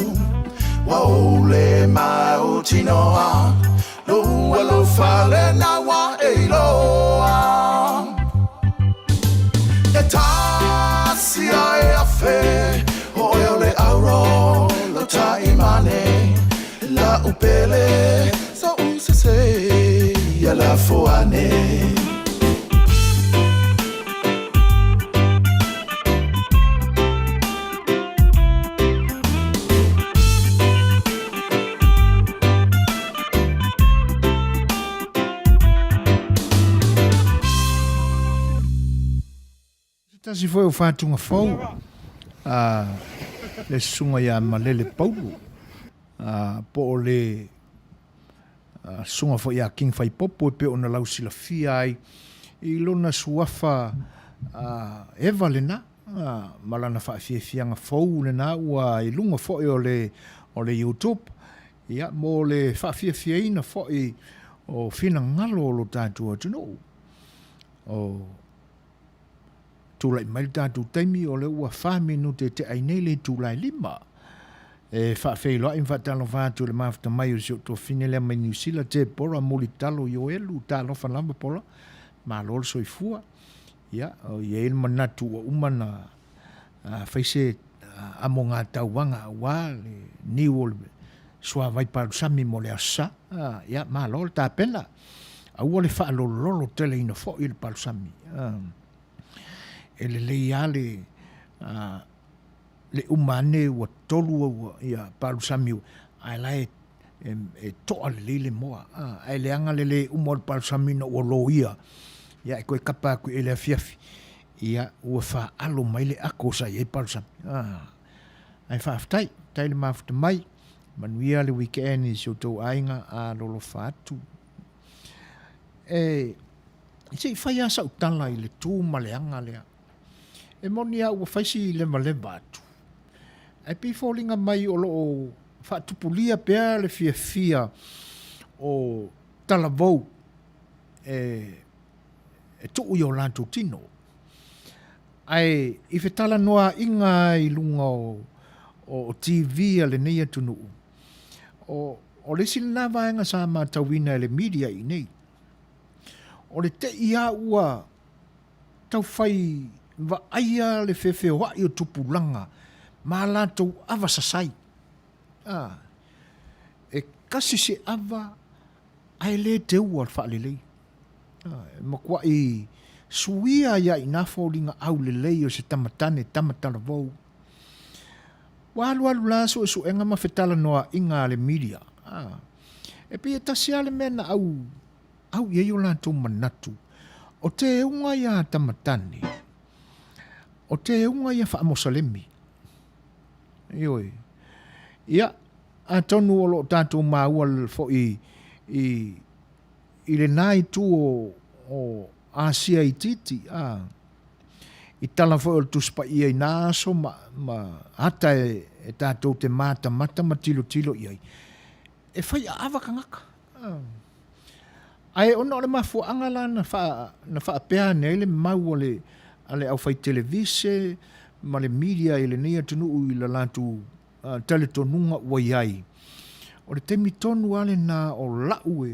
Wa ole ma o tinoa Lo ua lo fale na wa e loa E tasi ai a fe Oia ole auro Lo tai mane La upele Sa usese Ia la foane Tasi foi o whātunga whau, le sunga ia malele paulu, po o le sunga foi ia king whai popo e pe o na lau sila fia ai, i lona suafa eva le na, malana whaafiafianga whau le na, ua i lunga foi o le YouTube, ia mo le whaafiafiaina foi o whina ngalo o lo tātua tino, o tūlai mai tātou taimi o le ua whāminu te ainei le tūlai lima. E whaafeiloa in whaatalo whātu le mawhata mai o si o tō whinelea mai New Zealand te pora muli talo i o elu tālo whanamba pora. Mā lolo soi fua. Ia, o i e manatu o umana whaise amo ngā tauwanga wā le niu o le sua vai paru sami mo le asa. Ia, mā lolo tā pena. Aua le whaalolo lolo tele ina fo i le paru sami. Ele le ale le umane wa tolu ia paru samiu ai lai e to ale le moa ai le anga le umor paru samino o loia ia e koe kapa ku ele afiafi ia ua fa alo mai le ako sa e paru sami ai fa aftai tai le mafta mai Manuia le weekend i so to ainga a lolo fatu e se fai asa utala i le tu maleanga lea e moni au faisi le maleba atu. Ai pi fōlinga mai o loo whaatupulia pēr le fia o talavou e tuu i o lantou tino. Ai i fe talanoa inga i lunga o TV a le nei atunu. O le sila vaenga sa mātawina le media i nei. O le te ia ua tau whai va aia le fai'oa i o tupulanga ma latou ava sasai e kasi se ava ai le te ua whaalelei makua i suia ia i nga fōlinga au lelei o se tamatane tamatala vau walu alu la so enga ma fetala noa inga le media e pia tasi ale mena au ye yo latou manatu o te unga ia tamatane o te unga ia whaamosalemi. Ioi. Ia, a tonu o lo tātou maua fo i le nai tu o Asia i titi. I tala fo o tuspa ia i nāso ma hata e tātou te mata ma tilo iai. E whai a awa kangaka. Ai ona o le mafuanga la na wha apea nei le mau ale au whai televise, ma le media i le nea tunu i la latu teletonunga ua iai. O le temi tonu ale na o lau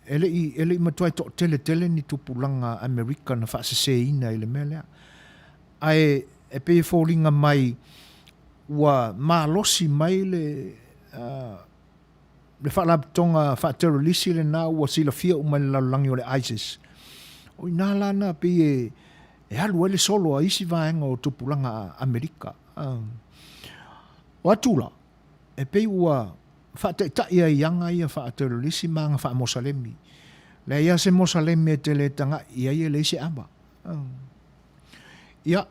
ele i matuai to tele ni tupulanga Amerika na wha seseina i le melea. Ai e pe fōringa mai ua malosi mai le whaalaptonga whaaterolisi le nā ua sila fia umai le laulangi o le ISIS. O i nā lana pe e halu ele solo a isi vaenga o tupulanga Amerika. O atula, e pe ua whaateitai a ianga ia whaaterolisi maanga wha mosalemi. Le ia se mosalemi e te le tanga ia ia le isi aba. Ia,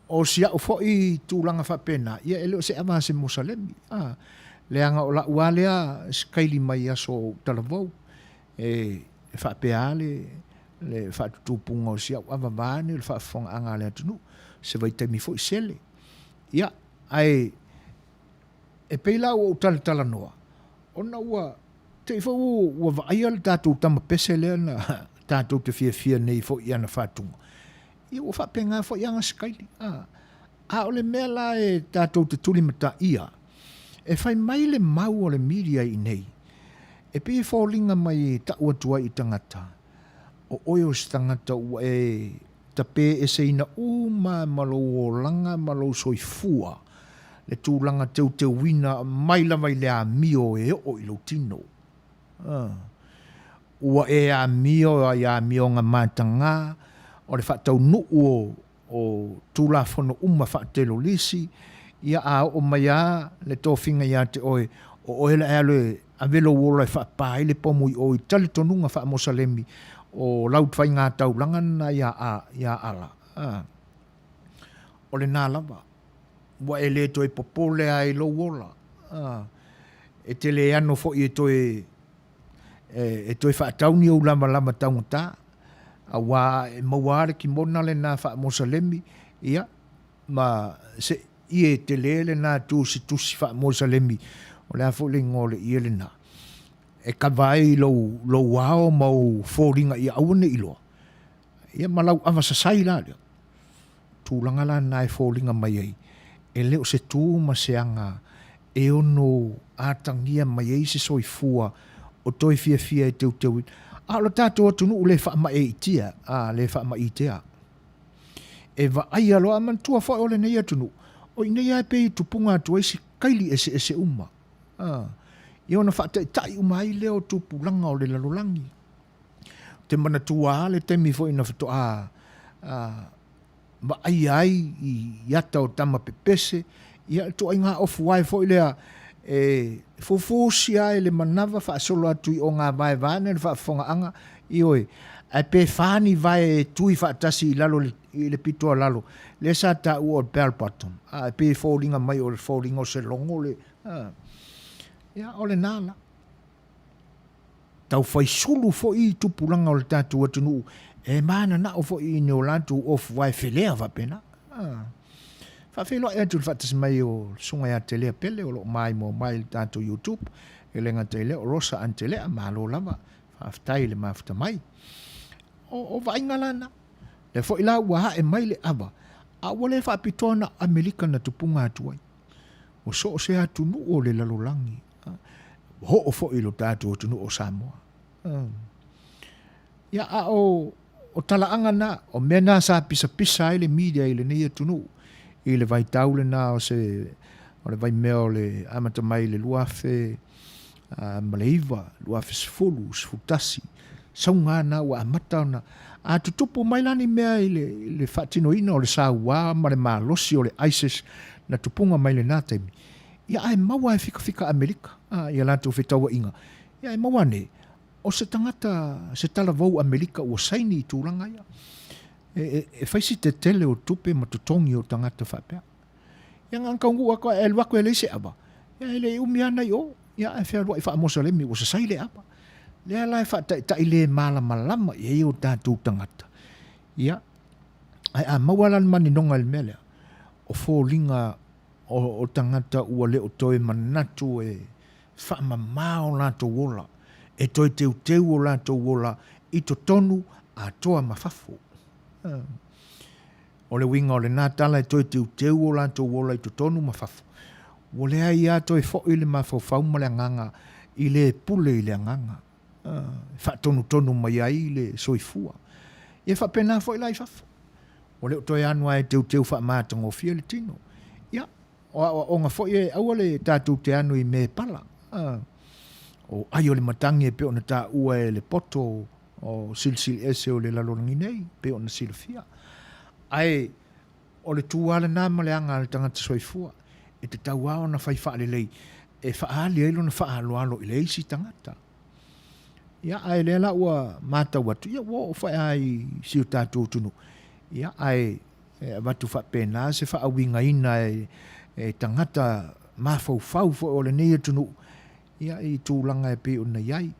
o sia o foi tūlanga whapena, ia ele o se aba se mosalemi. Le anga o la ualea skaili mai aso talavou. E whapea le whaatutupunga o sia ava vane, le whaafonga anga le atunu. Se vai taimi foi sele. Ia, ai, e peila o talanoa. Ona ua, te ifa ua vaia le tātou tama pese lea na tātou te fia nei fo i ana whaatunga. Ia ua whapenga fo i anga skaili. A o le mea la e tātou te tuli mata ia. E whai mai le mau o le media i nei. E pe fōlinga mai ta ua tua i tangata. O oio si tangata ua e tape e seina malo o langa malo soifua. Le tūlanga te wina mai lava i le a mio e o ilo tino. Ua e a mio ngā mātanga, o le whaatau nuu o tūla whono whaatelo lisi, ia a o mai a le tōwhinga ia te oe, o ele ale a velo wola e whaapai le pomu i oi tali tonunga whaamosalemi o lautwai ngā taulanga na ia ala. O le nā lava. Wa e le toi popole ai lo wola. E te le ano fo i e toi whaatauni o lama taungata. A wā e maware ki mona le nā whaamosalemi. Ia, ma se i e te le nā tusi whaamosalemi. O le a fo le ngole i le nā. E ka vai lo wao mau fōringa i awane iloa. Ia malau awasasai la leo. Tūlanga la nā e fōringa mai ei. E leo Setu ma seanga e ono atangia mai ei se soifua o toi fia e teu. A lo tātou atunu le wha ma e itia. Le wha ma itia. E wa ai alo a mantua wha o le nei atunu. O i nei ai pe i tupunga atu eisi kaili ese uma. I ona wha tai uma ai leo tupulanga o le lalolangi. Te mana tua le temi fo ina whato ma ai i yata o tama pepese, ia to ai ngā ofu wai fo ilea fufusia e le manawa wha solo atu i o ngā vai vane, le wha fonga anga, i oi, ai pe whani vai tui wha tasi i lalo, i le pitoa lalo, le sa ta u o bell bottom, ai pe fōringa mai o le fōringa o se longo le, ia o le nāla. Tau whai sulu fo i tupulanga o le tātou atunu, e mana na o fo i neo lantu ofu wai whelea wapena. Whawhelo e atu whatas mai o sunga ya te lea pele o lo mai mo mai tātou YouTube, e lenga te lea o rosa an te lea malo lava, whaftai le mafta mai. O vainga lana, le fo i la ua e mai le ava, a wale whapitona Amerika na tupunga atuai. O so o se atunu o le lalolangi. Ho o fo i lo tātou atunu o Samoa. Ia a o talaanga na, o mena sa pisa ele media ele nei atunu, ele vai taule na o le vai mea le amata mai le luafe maleiva, luafe sfulu, sfutasi, saunga na wa amata na, a tutupu mai lani mea le whatino ina o le saua, ma le malosi o le ISIS na tupunga mai le nātaimi. Ia ai maua e fika Amerika, ia lantou whetaua inga. Ia ai maua ne, o se tangata, se talavou Amerika ua saini i tūranga ia. e faisi te tele o tupe ma tutongi o tangata whapea. Ia ngā kaungu ako e lwako e leise aba. Ia ele umiana i o. Ia e whea lua i wha amosalemi o sa saile aba. Lea lai wha ta ile mala malama i e o tātou tangata. Ia. Ai a mawalan mani nonga il mele. O fōlinga o tangata ua le o toe manatu e wha mamao lātou wola. E toi teu o lātou wola i to tonu a toa mawhafo. O le winga o le nātala e toi teu o lātou wola i to tonu mawhafo. O le ai a toi fo i le mawhau ma le nganga i le pule i le nganga. Wha tonu mai ai i le soifua. E wha pena fo i lai fafo. O le toi anua e teu wha mātango fia le tino. Ia, o ngā fo i e aua le tātou te anu i me pala. O ai o le matangi e pe ona tā ua e le poto o silsil ese o le lalonangi nei, pe ona silfia. Ai, o le tuala nā maleanga le tangata soifua, e te tau ao na whai wha lei, e wha ali eilo na wha alo i le isi tangata. Ia, ai le la ua mata watu, ia wo o whai ai siu tātou tunu. Ia, ai, watu wha pēnā, se wha awinga ina e tangata mawhau fo o le nei tunu. Ia, i tūlanga e pe ona iai,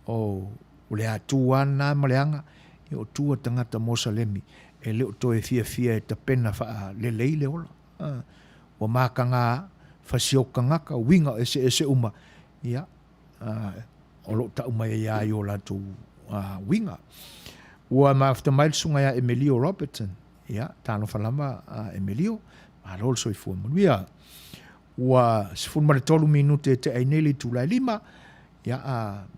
o le atuana maleanga, i o tua tangata Mosalemi, e leo toe fia e ta pena wha le leile ola. O mākanga, whasioka ngaka, winga ese uma. Ia, o lo ta uma e ai o latu winga. Ua maafta mailsunga ya Emilio Robertson. Ia, tāno whalama Emilio, marol soi fua Manuia. Ua sifun mare tolu minute te aineli tulai 5. Ia,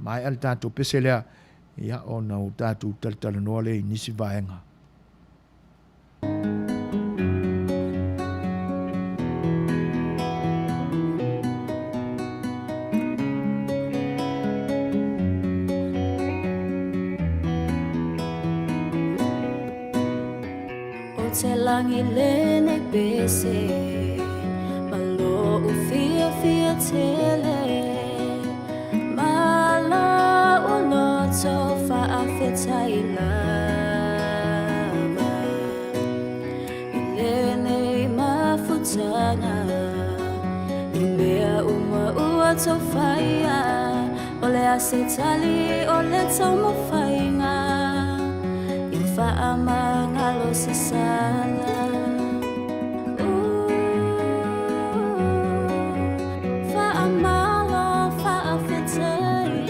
mai al tātou peselea. Ia, o nau tātou talanoa le nisi vaenga. Te langi lene bese Malo u fia tele Mala u loto fa afeta ilama Ilene mafutana Imea ua to faya Ole asetali ole tomo fainga Faama ngalo sesala Faama lo faafetai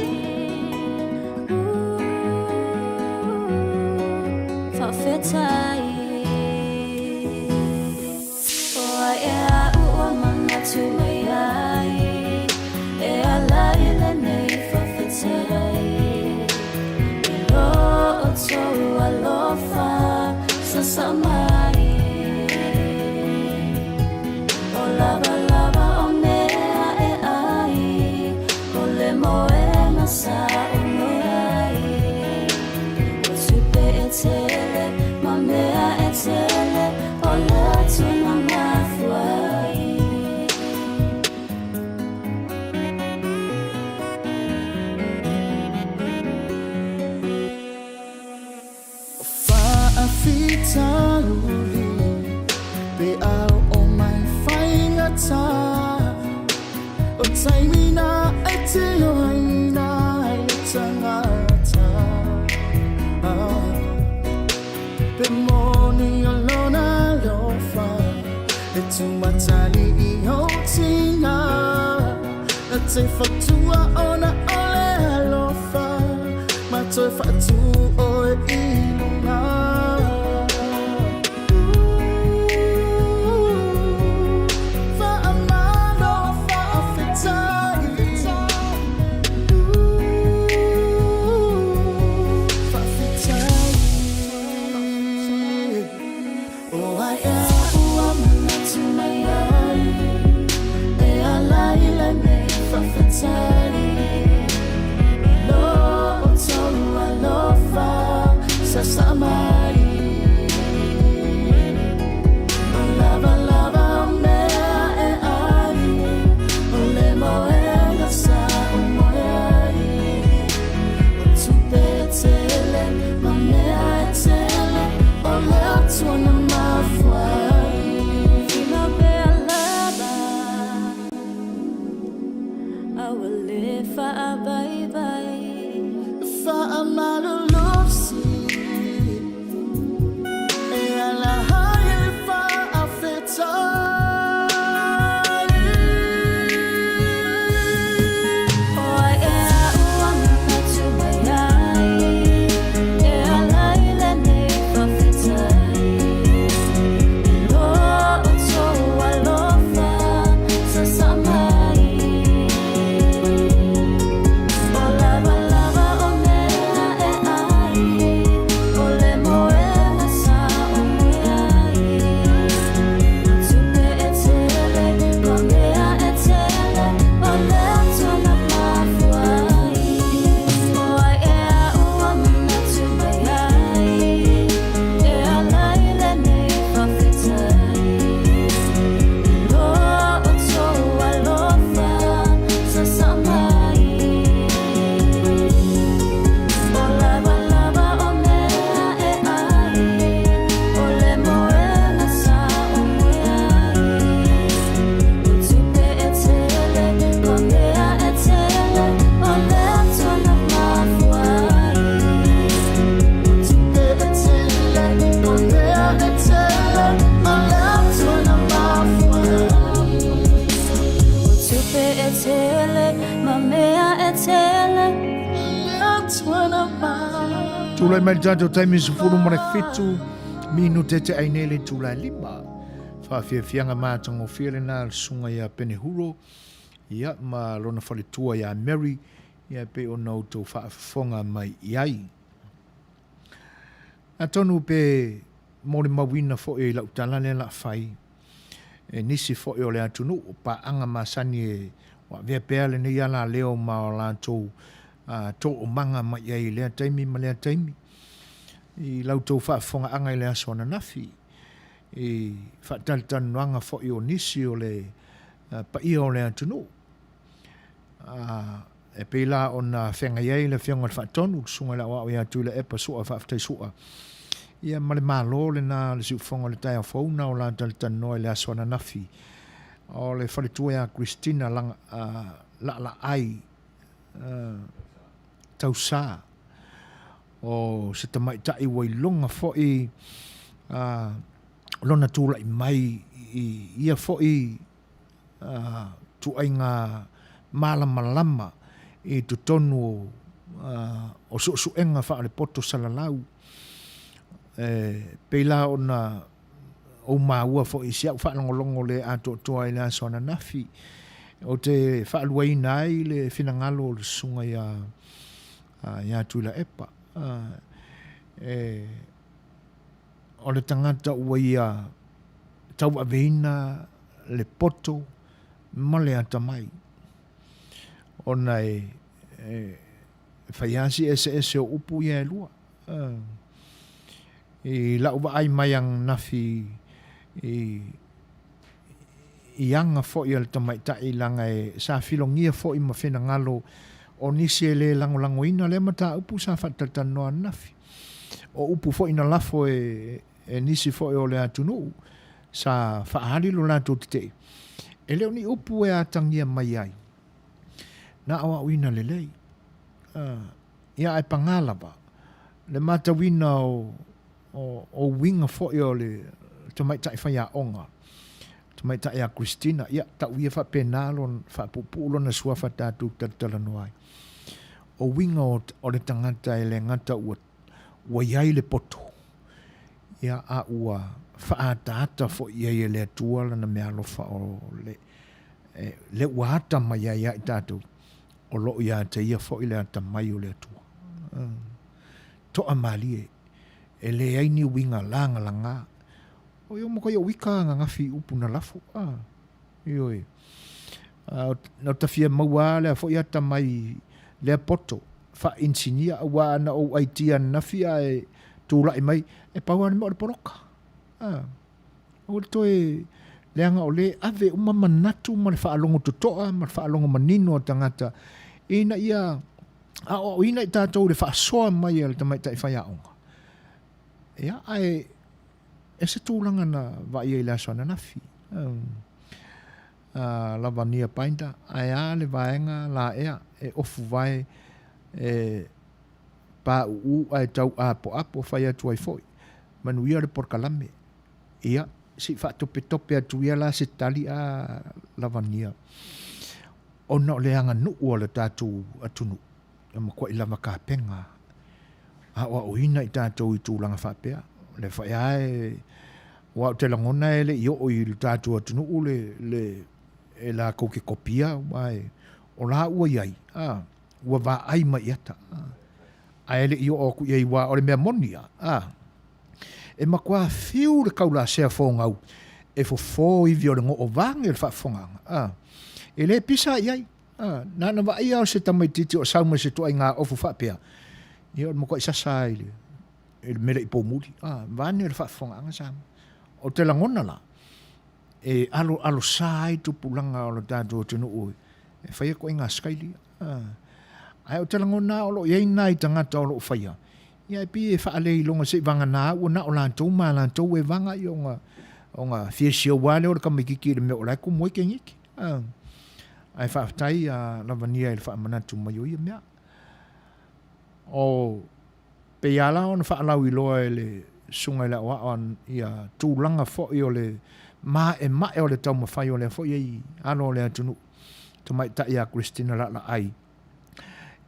Faafetai Oa ea ua mangatu mai ai Ea lai lenei faafetai So alofa sasamai O lava o mea e ai O le moe sa o meai O tupe e tele ma mea e tele O le tuna mafuai Taluri Be au o mai whaingata O taimina e te loina e tangata Be moni o lona lofa E tu matali I hotina E te fatua ona ole alofa Ma toi fatu o e ilunga Tūlai mai tātou taimi sufuru mara fitu, minu te te ainele tūlai lima. Whawhiawhianga mātango whiere nā sunga ia penehuro, ia ma lona whalitua ia Mary, ia pe o nau tau whaafonga mai iai. A tonu pe mori mawina fo e lau talane la whai, e nisi fo e o lea tunu, o pa anga masani e wa vea peale ni ala leo ma o la tau tō o manga mai ai lea taimi ma lea taimi. I lau tau whaafonga anga i lea sona nafi. I whaatalitanoanga fo i o nisi o le pa ia o lea tunu. E pēla o na whenga iai le whionga le whaatonu, sunga la wao ia tui le epa sua whaaftai sua. Ia ma le malo le na le siufonga le tai a fauna o la talitanoa i lea sona nafi. O le whalitua ia Christina la ai tausa o se tamai tai wai longa fo i lona tūla i mai ia fo i tu ainga malama i tu tonu o suenga wha le poto salalau peila o na o maua fo i siau wha longo le ato toa i le asona nafi o te wha aluai nai le finangalo le sunga ia tuila epa o le tangata ua ia tau aveina le poto ma le atamai o nei whaiasi ese o upu ia e lua i lau wa ai mai ang nafi i anga fo i al tamai tai langa e sa filongia fo i ma whina ngalo o nisi e le lango ina le mata upu sa whatatanoa nafi. O upu fo ina lafo e nisi fo e o le atunu sa whaharilo lato te. E leo ni upu e atangia mai ai. Na awa uina le lei. Ia ai pangalaba. Le mata wina o winga fo e o le tamai tai whaia onga. Tamai tai a Christina. Ia ta uia wha penalo wha pupulo na sua wha tatu Talanoaga. O winga o le tangata e le ngata ua iai le poto. Ia a ua whaatata fo iai e le atua lana mea alofa o le ua ata mai ai ai tātou. O lo ia te ia fo i le ata mai o le atua. Toa malie e le aini winga langa langa. O yo moko yo wika nga ngafi upu na lafu. Ioi. Nau tawhia maua le fo i ata mai le poto fa insinia wa na o aitia nafia e tula mai e paua ni mo le poroka o to e le anga o le ave uma manatu ma le fa alongo totoa ma fa alongo manino tangata ina ia o ina ta to le fa soa mai le tamai tai fa onga ia ai e se tulanga na va ia la sona nafi la vania painta ai le vaenga la ea e ofu vai pa u ai tau apo fai atu ai foi. Manuia le porkalame. Ia, si fa tope atu ia la se tali a lavania. Ona o le anga nu o le tatu atunu. E makua i lava kāpenga. A oa oina i tātou i tūlanga whapea. Le whai ae, wa o te langona e le i o i le tātou atunu u le e la kouke kopia, wai, o la ua iai. Ua wā ai mai ata. A ele i o ku iai wā o le mea monia. E makua fiu le kaula sea fōngau. E fo i vio le ngo o vange le whafonganga. E le pisa iai. Nana wa ia o se tamaititi o sauma se tua i ngā ofu whapea. Ia o makua i sasa i le mele i pōmuri. Vane le whafonganga sama. O te langona la. E alo sai tu pulanga o le tātou tunu ui. E whaia ko i ngā skaili. Ai o te langona o lo iei nai tangata o lo whaia. Ia e pi e whaale i longa se vanga nā ua na o lantou ma lantou e vanga i o ngā fiesio wale o le kamikiki le me o lai ku moe ke ngiki. Ai whaatai a lavania i le whaamanatu mai o ia mea. O pe ala o na whaalau i loa e le sunga i la oa on ia tūlanga fo i o le ma e o le tau mawhai o le fo i alo o le atunu. Tamai ta ia Christina la ai.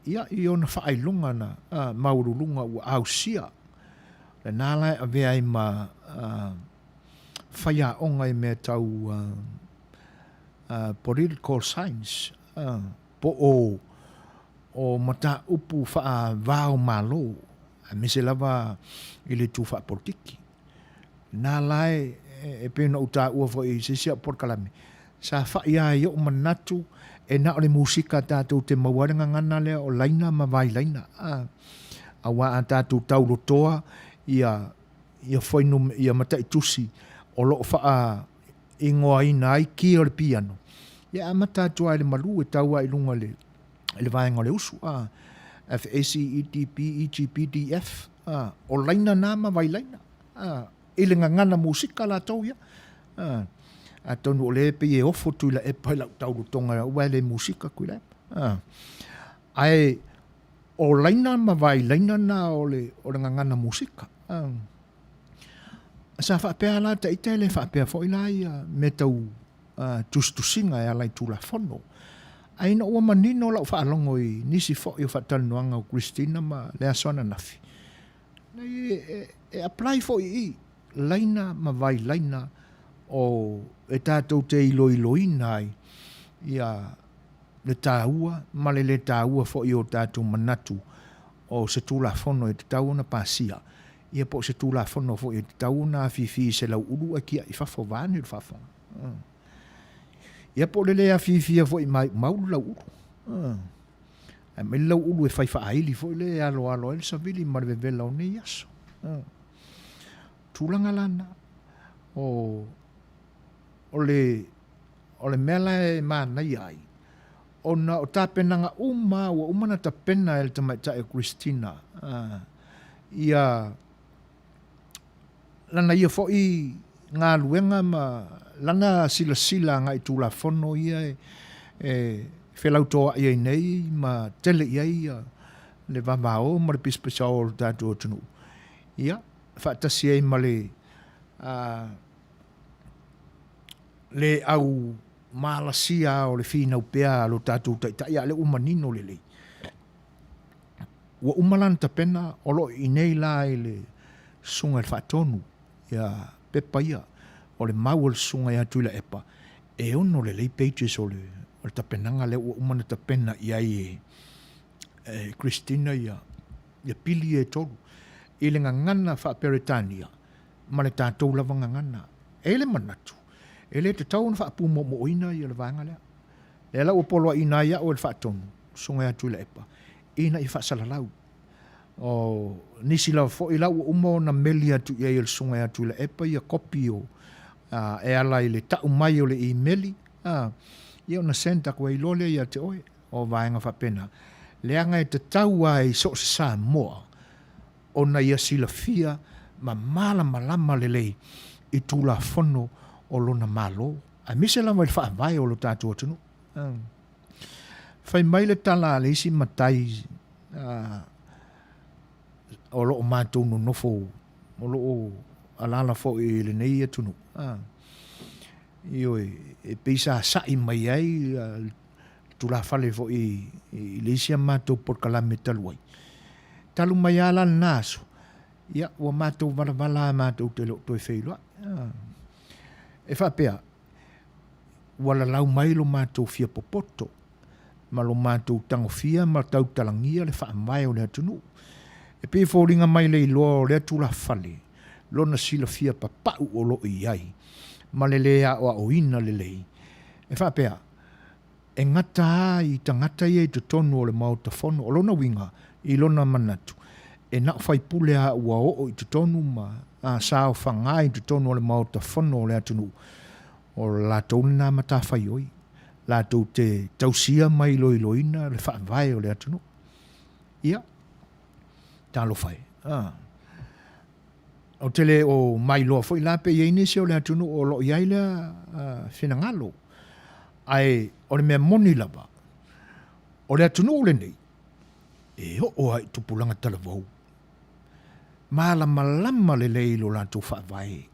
Ia i ona whaailunga na maurulunga ua ausia. Le nālai a vea i ma whaia onga i mea tau political science. Po o mata upu wha vāo malo. A mise lava i le tū wha politiki. Nālai e pēna uta ua fo i se sia porkalame. Sa whaia i o manatu e na o le musika tātou te mawarenga ngana lea o laina ma vai laina. A wā a tātou taulo toa ia whainu ia mata i tusi o lo wha ingoa ina ai ki o le piano. Ia a mata toa le malu e taua i lunga le vaenga le usu. FACETP, o laina nā ma vai laina. Ile ngana musika la tau ia. A tonu o le pe e ofo tu la e pai lau tau tonga ua le musika kui le. Ai o laina ma vai laina na o le ngana musika. Sa whapea la ta ite le whapea fo ila ia me tau tustusinga e alai tula fono. Ai na ua manino lau whaalongo i nisi fo i o Talanoaga o Christina ma le asona nafi. E apply fo i laina ma vai laina o e tātou te iloina ai ia le tāua, ma le tāua fo i o tātou manatu o se tūlafono e te tāuna pāsia. Ia po se tūlafono fo i te tāuna fifi se lau uru a kia i whafo vāne le whafo. Ia po le lea fifia fo i maulu lau uru. Me lau uru e whaifa aili fo i le alo e le savili marwe vela o ne yaso. Tūlanga lana o le mela e mānai ai. O tāpenanga uma o umana tāpena e le tamaita e Christina. Ia lana ia fo i ngā luenga ma lana sila ngai tūlafono ia e whelau toa ia nei ma tele ia le vamao ma le pispesa o tātou tunu. Ia, whaatasi ei ma le au malasia o le whina upea lo tātou taita ia le umanino le lei. Ua umalan tapena o lo i nei la i le sunga le whaatonu ia pepa ia o le mau le sunga ia tuila epa e ono le lei pages o le tapenanga le ua umana tapena ia i Christina ia pili e tolu i le ngangana whaaperetania ma le tātou lava ngangana e le manatu e le te tau na whaapu mo ina i le vanga lea le la upolo ina ia o le whaatonu sunga ia tuila epa ina i whaasalalau o nisi lau fo i lau umo na meli atu ia i le sunga ia tuila epa ia kopi o e ala i le tau mai o le e-maili ia na senta kua i lole ia te oe o vaenga whapena leanga e te tau ai so se sa moa o na ia sila fia ma malama le lei i tūla fono o lona malo a mise lama i whaavai o lo tātua tunu whai mai le tala le isi matai o lo mātou no nofo o lo alala fo i le nei atunu io e peisa sai mai ai tu la fale fo i le sia mātou por kalame taluai talu mai ala naso ia o mātou vala mātou te lo toi feiloa e fa pea wala lau mai lo mātou fia popoto ma lo mātou tango fia ma tau talangia le fa mai o le atunu e pe fōringa mai le iloa o le atu la fale lona sila fia papau o lo iai ma le lea o a oina le lei e fa pea e ngata i tangata ia i te tonu o le mauta fono o lona winga i lona manatu e na fai pule a ua o i te tonu ma a sao whangai i te tonu o le mauta fono o le atunu o la tonu na mata fai oi la tau te tausia mai loiloina le whaavai o le atunu ia talo fai o tele o mai loa foi la pe ye ni se o le atunu o lo ia ile finangalo ai o le mea moni lava o le atunu le nei e o ai tupulanga talavou malama le leilo la tu whaavai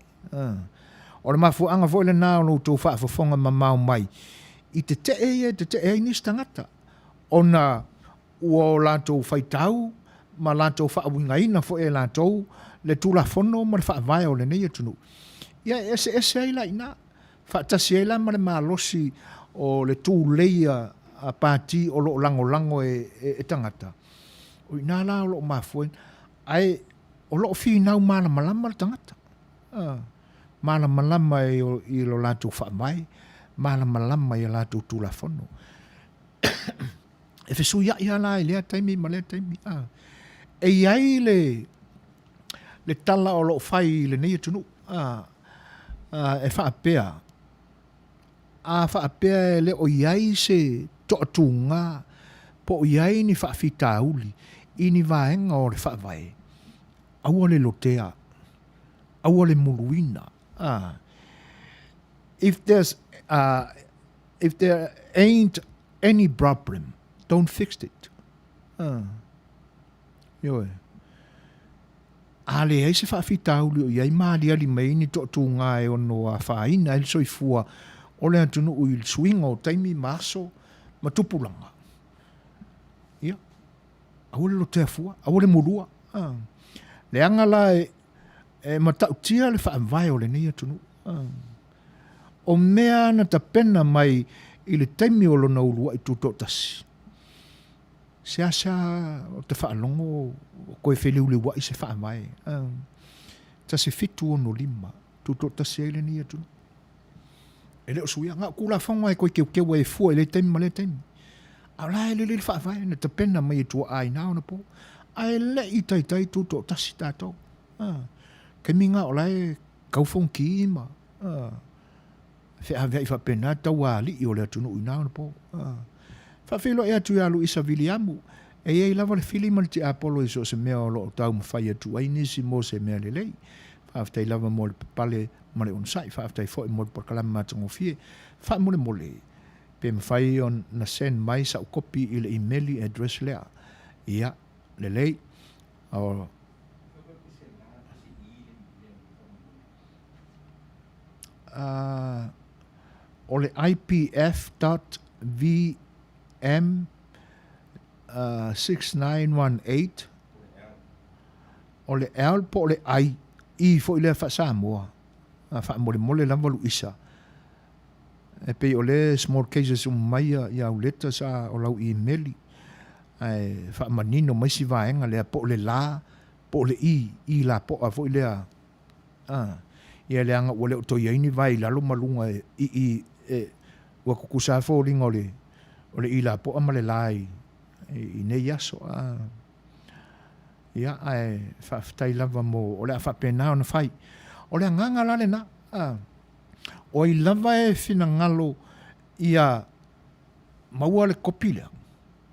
o le mafuanga foi le nao no tu whaafafonga mamau mai i te te ni stangata ona o la tu whaitau ma la tu whaawingaina foi e la tu le tula fono ma le whaavai o le nei atunu ia ese ai la ina whaatasi ai la ma le malosi o le tū leia a pāti o lo lango e tangata o ina la o lo mafuen ai o lo finau malama le tangata malama i lo la tu whaamai malama i la tu tula fono e fesu ia la i lea taimi ma lea taimi e iai le tala o lo fai le nei atunu e whaapea whaapea le o iai se toatunga po iai ni whaafitauli i ni vaenga o le whaavai aua le lotea aua le muluina if there ain't any problem don't fix it yoe ale ai se whaafitauli o iai maali ali mai ni toatunga e ono a whaina il soifua o le atunu ui swinga o taimi maso ma tupulanga ia awole lo te afua awole murua le angala e matautia le whaamvai o le nei atunu o mea na tapena mai i le taimi o lona urua i tuto tasi se asa o te whaalongo koe wheliu le wa i se whaamvai tasi fitu o no lima tuto tasi e le nei atunu e leo suia ngā kula whonga e koe keu e fua e le taimi ma le taimi a lai le whaafai na te pena mai e tua ai nao na po ai le i tai tuto tasi tātou ke minga o lai kaufong ki ima whaavai whapena tau a li i o le atunu i nao na po whawhilo e atu alu isa viliamu e ei lava le fili ma le te apolo i so se mea o lo tau mawhai atu ai nisi mo se mea le lei whaaftai lava mo le papale ma le onsai whaaftai fo i mo le porkalama matango fie wha mo le pe mawhai on na send mai sa ukopi i le emaili address lea ia le lei o le IPF.VM 6918 o le L po le I i fo i le fa Samoa fa mole lava lu isa e pe o le small cases mai ia uleta sa o lau emaili ai fa manino mai si vaenga le po le la po le i la po a fo i le ia le anga ole to ia ni vai la lo malunga i wa kukusa fo ringo le ole i la po amale lai i ne yaso ia ai fa tai lava mo ole fa pena ona fai ole nganga la le na o i lava e fina ngalo ia maua le kopila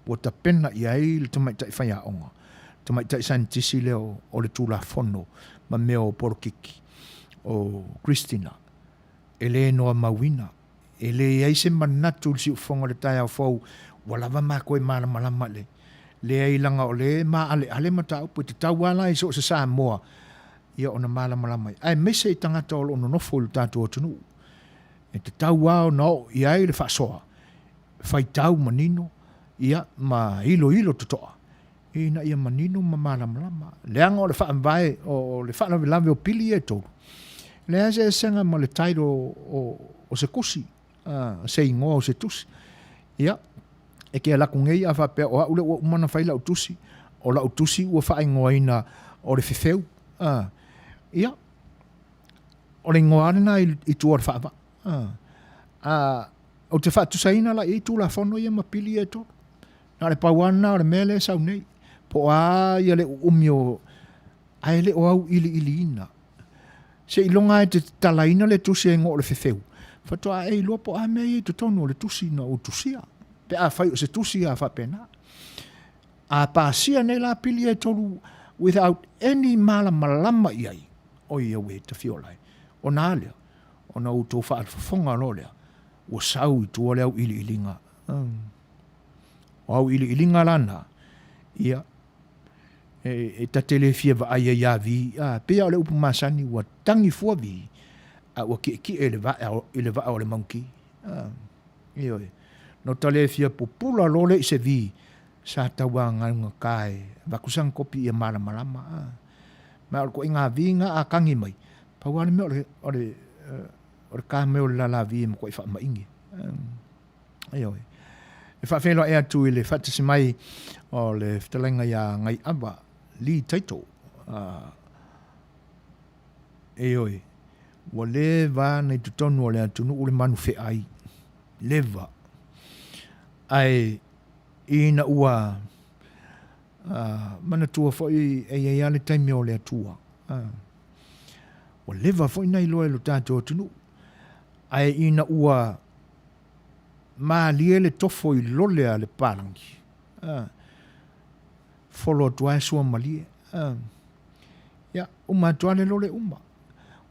o ta pena ia i le tamai tai fai a onga tamai tai santisi leo o le tula fono ma meo porkiki o Christina ele no mawina ele ai se manatu si fonga le tai au fou wala va ma koe mala mala male le ilanga o le ma ale mata upu te tauala i so se Samoa ia ona malama ai mese i tangata o ono nofo i tātou atunu e te tauao no ia i le whaasoa whai tau manino ia ma ilo totoa ina ia manino ma malama leanga o le whaambae o le whaanawilawe o pili e tolu lea se senga ma le tairo o se kusi se ingoa o se tusi ia e ke la kungei a fa pe o ule o mana faila o tusi o la o tusi o fa ingoina o le fefeu ia o le ngoana i tu fa o te fa tu saina la i tu la fono ia mapili e to na le pawana o le mele sa nei po ia le umio ai le o au ili ina se ilonga e te talaina le tusi e ngo le fefeu fa to ai lo po a me i to tono le tusi na o tusia pe a fai se tusi a fa pena a pasia nei la pili e tolu without any malama iai o ia we te fiolai o nālea o na uto fa alfafonga lolea o sau i tu olea ili ilinga o au ili ilinga lana ia e ta telefia va ai ia vi pe o le upu masani wa tangi fua vi a o ki ele va o le monkey io no telefia popula lole se vi sa tawa nga kai va kusang kopi e malama ma ko inga vinga a kangi mai pa wan me o ka me o la vi mo ko fa ma ingi io e fa felo e tu ile fa te mai o le ftelenga ya ngai aba li taito oi wa leva nei tu tonu le atu no le manu fe ai leva ai ina ua mana tua foi e ale taimi o le atua o leva foi nei loe lo tato tunu ai ina ua ma liele tofo i lole a le palangi folo tua sua malie ya uma tuale lole uma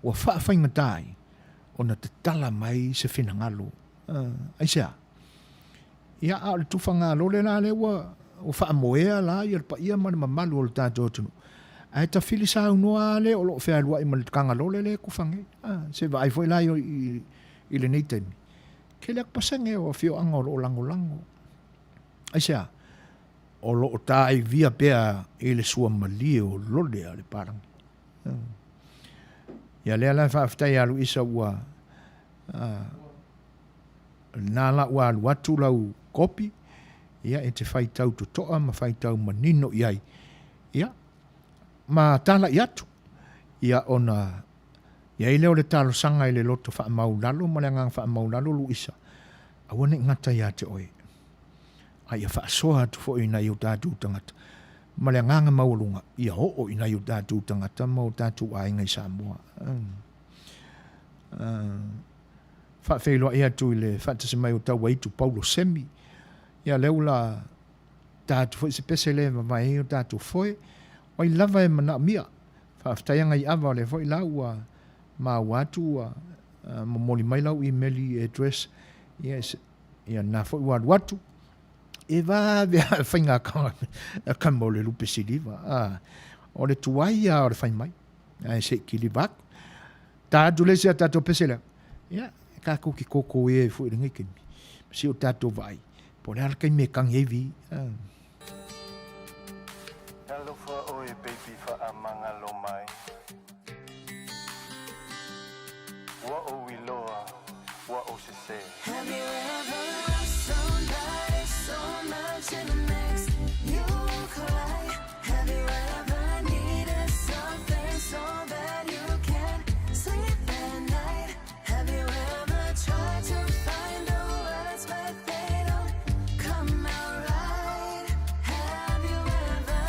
o fa fainga tai ona te tala mai se fina ngalo ai sea ia a le tufanga lole la le o fa moea la ia pa ia ma malu o tato tunu ai ta filisa unoa le o lo fe alua i mal kanga lole le ku fange se vai foi la i le neitemi ke le pasange o fio anga o lango ai sea o lo tai via pea e le sua mali o lole ale parang ia le ala fa ftai alu isa ua nala ua alu atu lau kopi ia e te fai tau totoa ma fai tau manino iai ia ma tala i atu ia ona ia i leo le talo sanga i le loto wha maulalo ma le ngang wha maulalo lu isa awane ngata ia te oe ai a wha soa atu fo ina i o tātu tangata ma le nganga maulunga ia ho ina i o tātu tangata ma o tātu ainga i Samoa wha wheloa ia tu i le whatase mai o tau waitu Paulo Semi ia leo la tātu fo i se pese le ma mai o tātu foe o i lava e mana mia whaafutaianga i awa le fo i lau ma watu ma moli mai lau email address yes ia na fo i watu e va vea whainga ka mo le lupe siliva o le tuai o le whain mai se kili vak tātu le se a tātu pese le ia ka kuki koko e fo i ringa kimi si o tātu vai po le alkai me kang hevi Hello for oi baby for amanga lo mai What o we loa what o she say Have you ever loved somebody so much in the next you cry? Have you ever needed something so that you can't sleep at night? Have you ever tried to find the words but they don't come out right? Have you ever?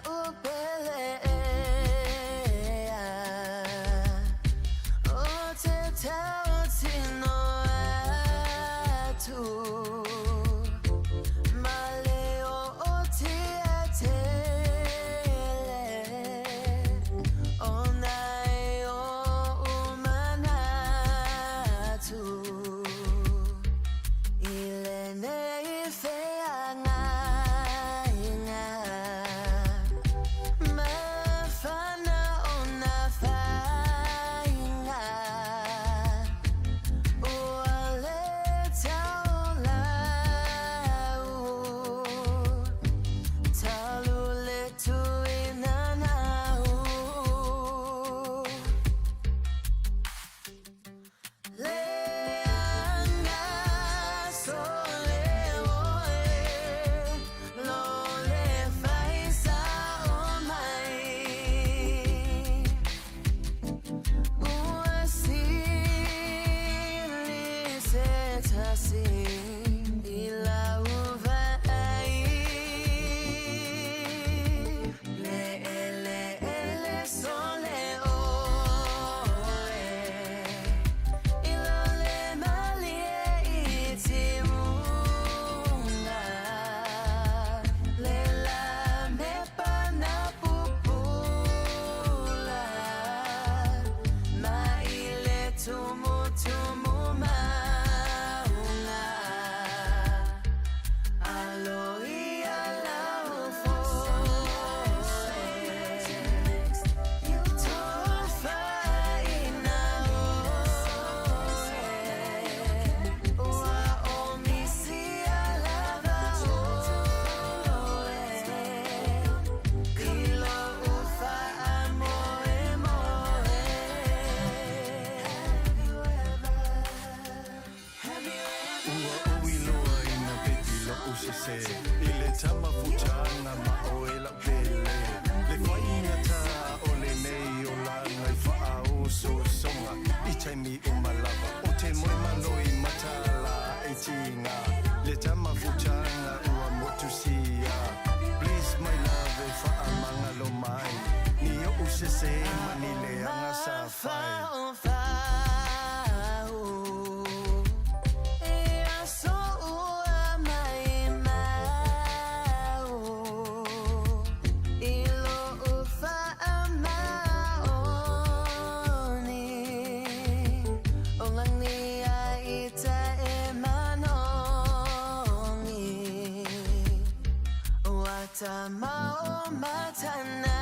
Oh, se se I le tama futanga ma o e la pele Le whainga ta o le nei o la ngai wha o so songa I taimi o malava o te moe maloi matala e tinga Le tama futanga ua motu sia Please my love e wha amanga lo mai Ni o se se mani le anga sa fai Mao matana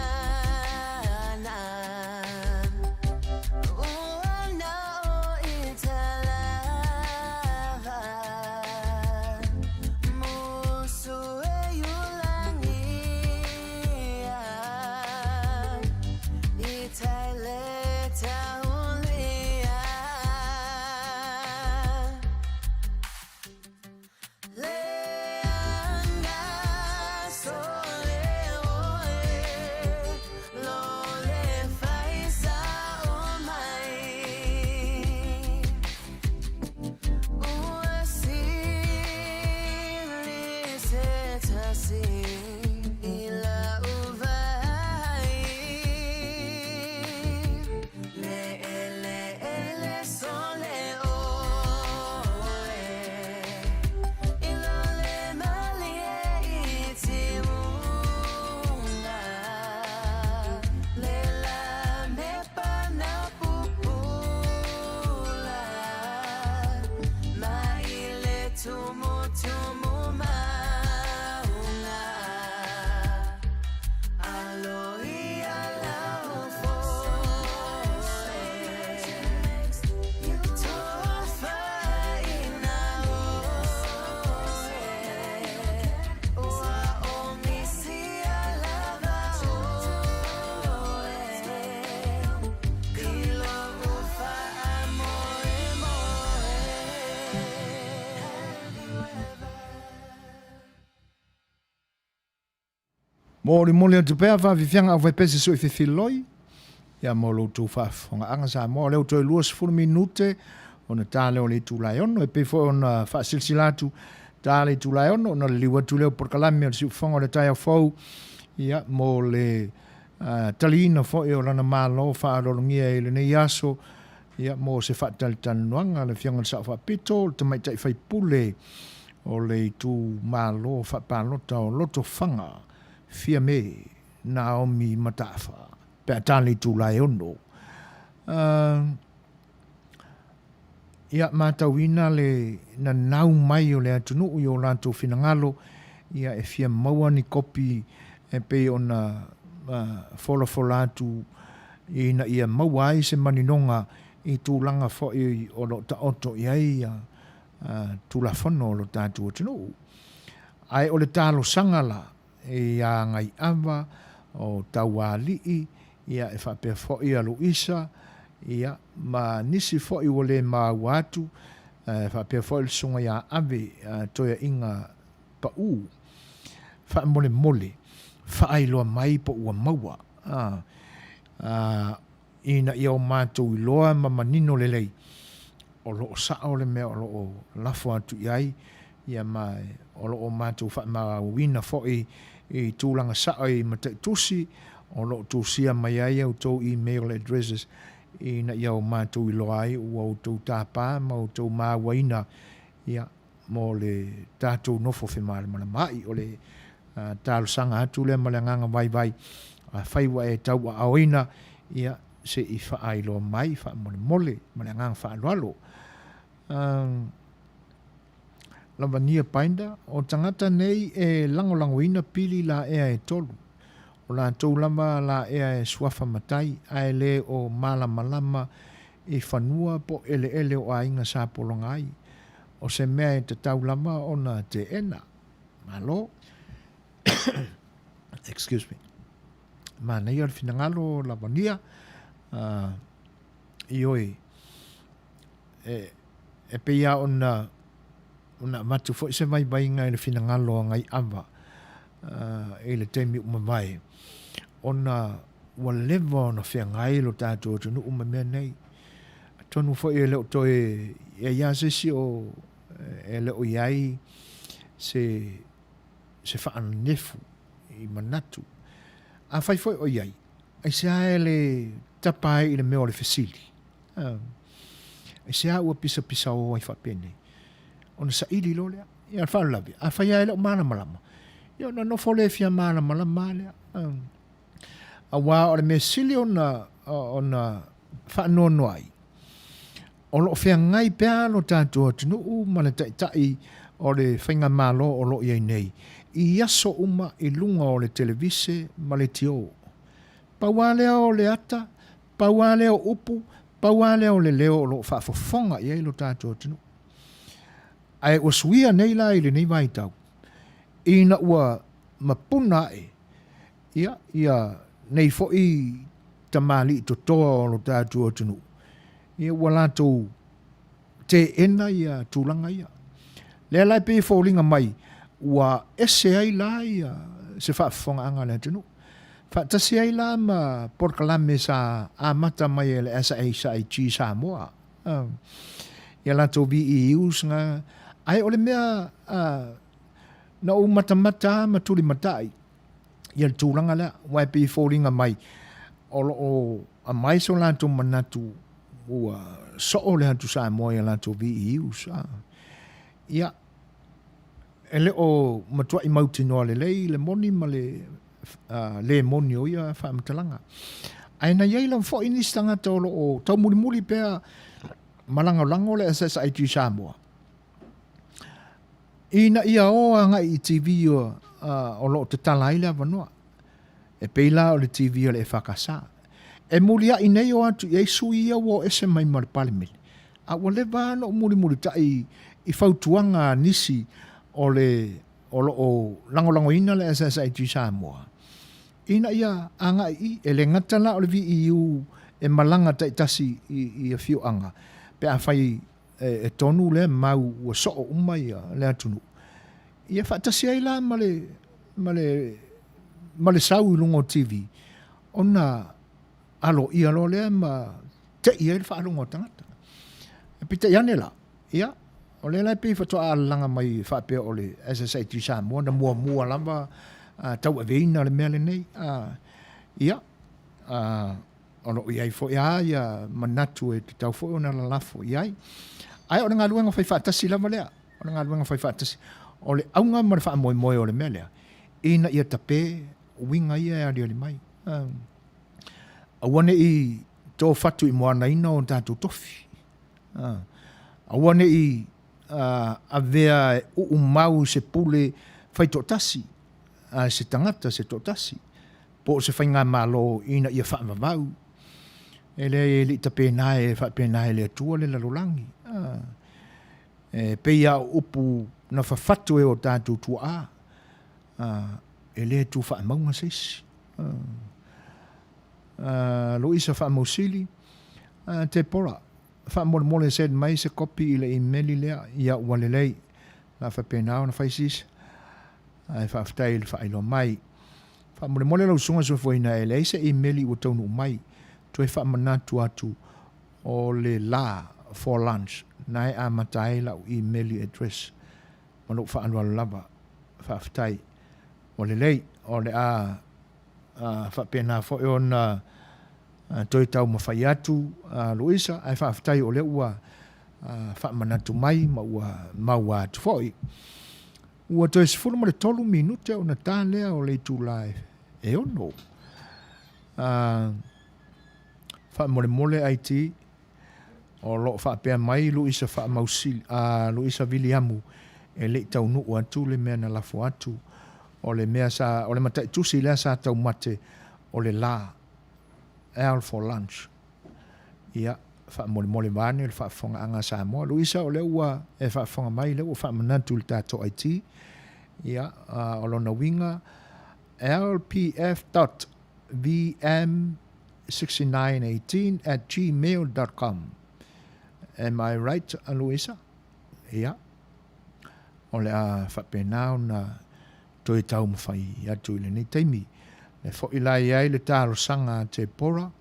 Mori mole o te pea wha vivianga awai pese so I whiwhiloi. Ia mo lo tū whaafonga anga sa mo leo toi luas 4 minute o na tā leo le tūlai ono. E pe fo o na whaasilsilatu tā le tūlai ono. O na le liwa tū leo porkalame o le siufonga o le tai au fau. Ia mo le talina fo e o lana mālo whaarolongia e le nei aso. Ia mo se whaatali Talanoaga le fianga le sa whaapito. Le tamaitai whaipule o le tū mālo whaapalota o loto whanga. Fiame, Naomi matafa. Pe atali tūlai ono. Ia mātauina le na nau mai o le atunu I o lanto finangalo. Ia e fia maua ni kopi e pe o na folatu I na ia maua ai se maninonga I tūlanga fo I o lo ta oto iai tūlafono o lo tātu atunu. Ai o le tālo sangala e a ngai awa o tauali'i ia e whapea fo'i a Luisa ia ma nisi fo'i o le mau atu whapea fo'i le sunga ia ave toia inga pa u wha mole mole whaailoa mai po ua maua ina ia o mātou I loa ma manino lelei o loo saa o le mea o loo lafo atu iai ia mai o loo mātou wha maa wina fo'i I tūlanga saa I matai tusi o loo tusia mai ai au tau email addresses ina ia o mātou I loa ai ua o tau tāpā ma o tau māwaina ia mo le tātou nofo whemale mana mai o le tālo sanga atu le malanganga vai vai whaiwa e tau a aoina ia se I whaailo mai wha mole mole malanganga whaaloalo Lavania painda o tangata nei e langolangoina pili la ea e tolu. O la tau lama la ea e suafa matai ai le o malama e whanua po ele o ainga sa polongai. O se mea e te tau lama o na te ena. Malo. Excuse me. Ma nei ar finangalo Lavania I oi e peia o na una matu fo se mai bai ngai le fina ngalo ngai ava e le temi uma vai ona wa levo na fia ngai lo tato tunu uma me nei tonu fo e le to e ya se si o e le o yai se fa an nefu i manatu a fai fo o yai ai se le tapai i le meo le fesili ai se ua pisa o ai fa pene ona sa ili lo lea ia fa lavi a fa ia le mana malama ia no fole fia mana malama lea a wa o le mesili ona fa no ai o lo fia ngai pea lo tato tunu u mana tai o le whainga malo o lo iai nei i aso uma i lunga o le televise ma le tio paualea o le ata paualea o upu paualea o le leo o lo whaafofonga iai lo tato tunu ai o suia nei la i le nei vai tau ina ua mapuna ia nei fo i tamali to toa o lo tato tunu ia ua latou te ena ia tūlanga ia. Lea lai pe fōlinga mai, ua ese ai la ia se whaafonga anga le tunu. Whaatasi ai la ma porkalame sa amata mai ele asa ei sa i chi sa moa. Ia latou vi i ius nga, ai ole mea na o matamata matuli matai. Ia tūlanga lea, wai pe fōlinga mai, o a mai so latou manatu ua so le hantu sa moa ia latou vi i ius. Ia, ele o matua i mauti noa le lei, le moni ma le moni o ia whaamatalanga. Aina iei lam fo inis tangata o tau muli pea malanga lango le asa sa iti Samoa. Ina ia o anga i TV o lo te talai le avanua. E peila o le TV o le e whakasa. E mulia i nei o atu, e sui ia wo ese mai mara palimili. A wale vana o muli ta i whautuanga nisi o lango ina le asa i Samoa. Ina ia anga i, e le ngatala o le vi i u e malanga ta tasi i a Afioga. Pe a whai e tonu le mau ua so o umai le atunu. Ia whaatasi ai la male sau i lungo TV. Ona alo ia lo le ma te ia il fa lungo tangata. E pita iane la. Ia. O le lai pe fatoa alanga mai whape o le SSIT Samoa na mua lamba tau a veina le mea le nei. Ia. Ono iai fo ia manatu e te tau fo o na lalafo iai. Ai o nga luenga fai whaatasi lava lea. O nga luenga fai whaatasi. O le aunga mara wha moe o le mea lea. Ina ia tape winga ia e ali mai. Awane i tō whatu i moana ina o tātou tofi. Awane i a vea u mau se pule whai tō tasi. Se tangata se tō tasi. Po se whainga malo ina ia whaamavau. E le li tape nae, whapenae le atua le lalolangi. Pe ia upu na whawhatu e o tātou tua e le tu whaamaunga sesi. Loisa whaamausili. Te pora. Whaamole said mai se kopi i le emaili lea ia wale lei. La whapenao na whaisis. Ai whaftai le whailo mai. Whaamole lau sunga so fwina e le se emaili ua taunu mai. Toi whaamanatu atu o le la for lunch. Nai a matai lau emaili address. Mano whaanua lava. Whaftai. O le lei. O le whapena fo e ona toi tau mawhai atu Luisa. Ai whaftai o le ua whaamanatu mai ma ua maua atu foi. Ua toi sifuru ma le 3 minute o na tā lea o le tu live. E ono. Whaamole IT. O lo whaapea mai Luisa whaamausili. Luisa Viliamu. E le tau nuu atu le mea na lafo atu. O le mea sa, o le matai tusi lea sa tau mate o le la. Al for lunch. Ia, whaamole vane, le whaafonga anga sa moa. Luisa o le ua, e whaafonga mai le ua whaamanatu le tātou IT. Ia, o lona winga. lpf.vm6918@gmail.com. Am I right, Luisa? Ia. o le a whapena na toi tau mawhai atu i le nei teimi. Le fo ilai ai le tāro sanga te pora.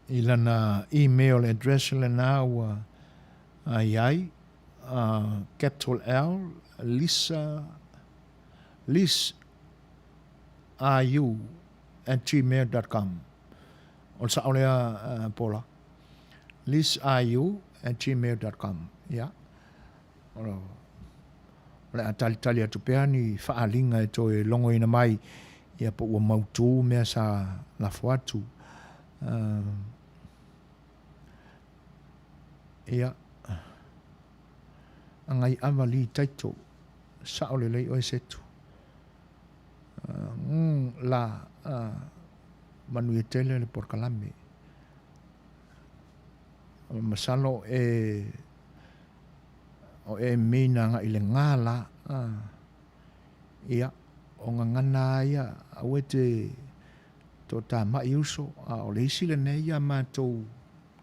I lana email address le nā ua ai capital L Lisa lisaru@gmail.com. O sa olea pola. lisaru@gmail.com. Ya. Ora. Ole atali atu pea ni whaalinga e toi longo ina mai ia po ua mautu mea sa lafo atu. Ia. Angai amali taito. Sa ole lei o Setu. La Manuia tele le porkalame. Masalo o mina nga ile ngala. Ia. O ngana ia awete to ta mai uso o le isi le nei ia mātou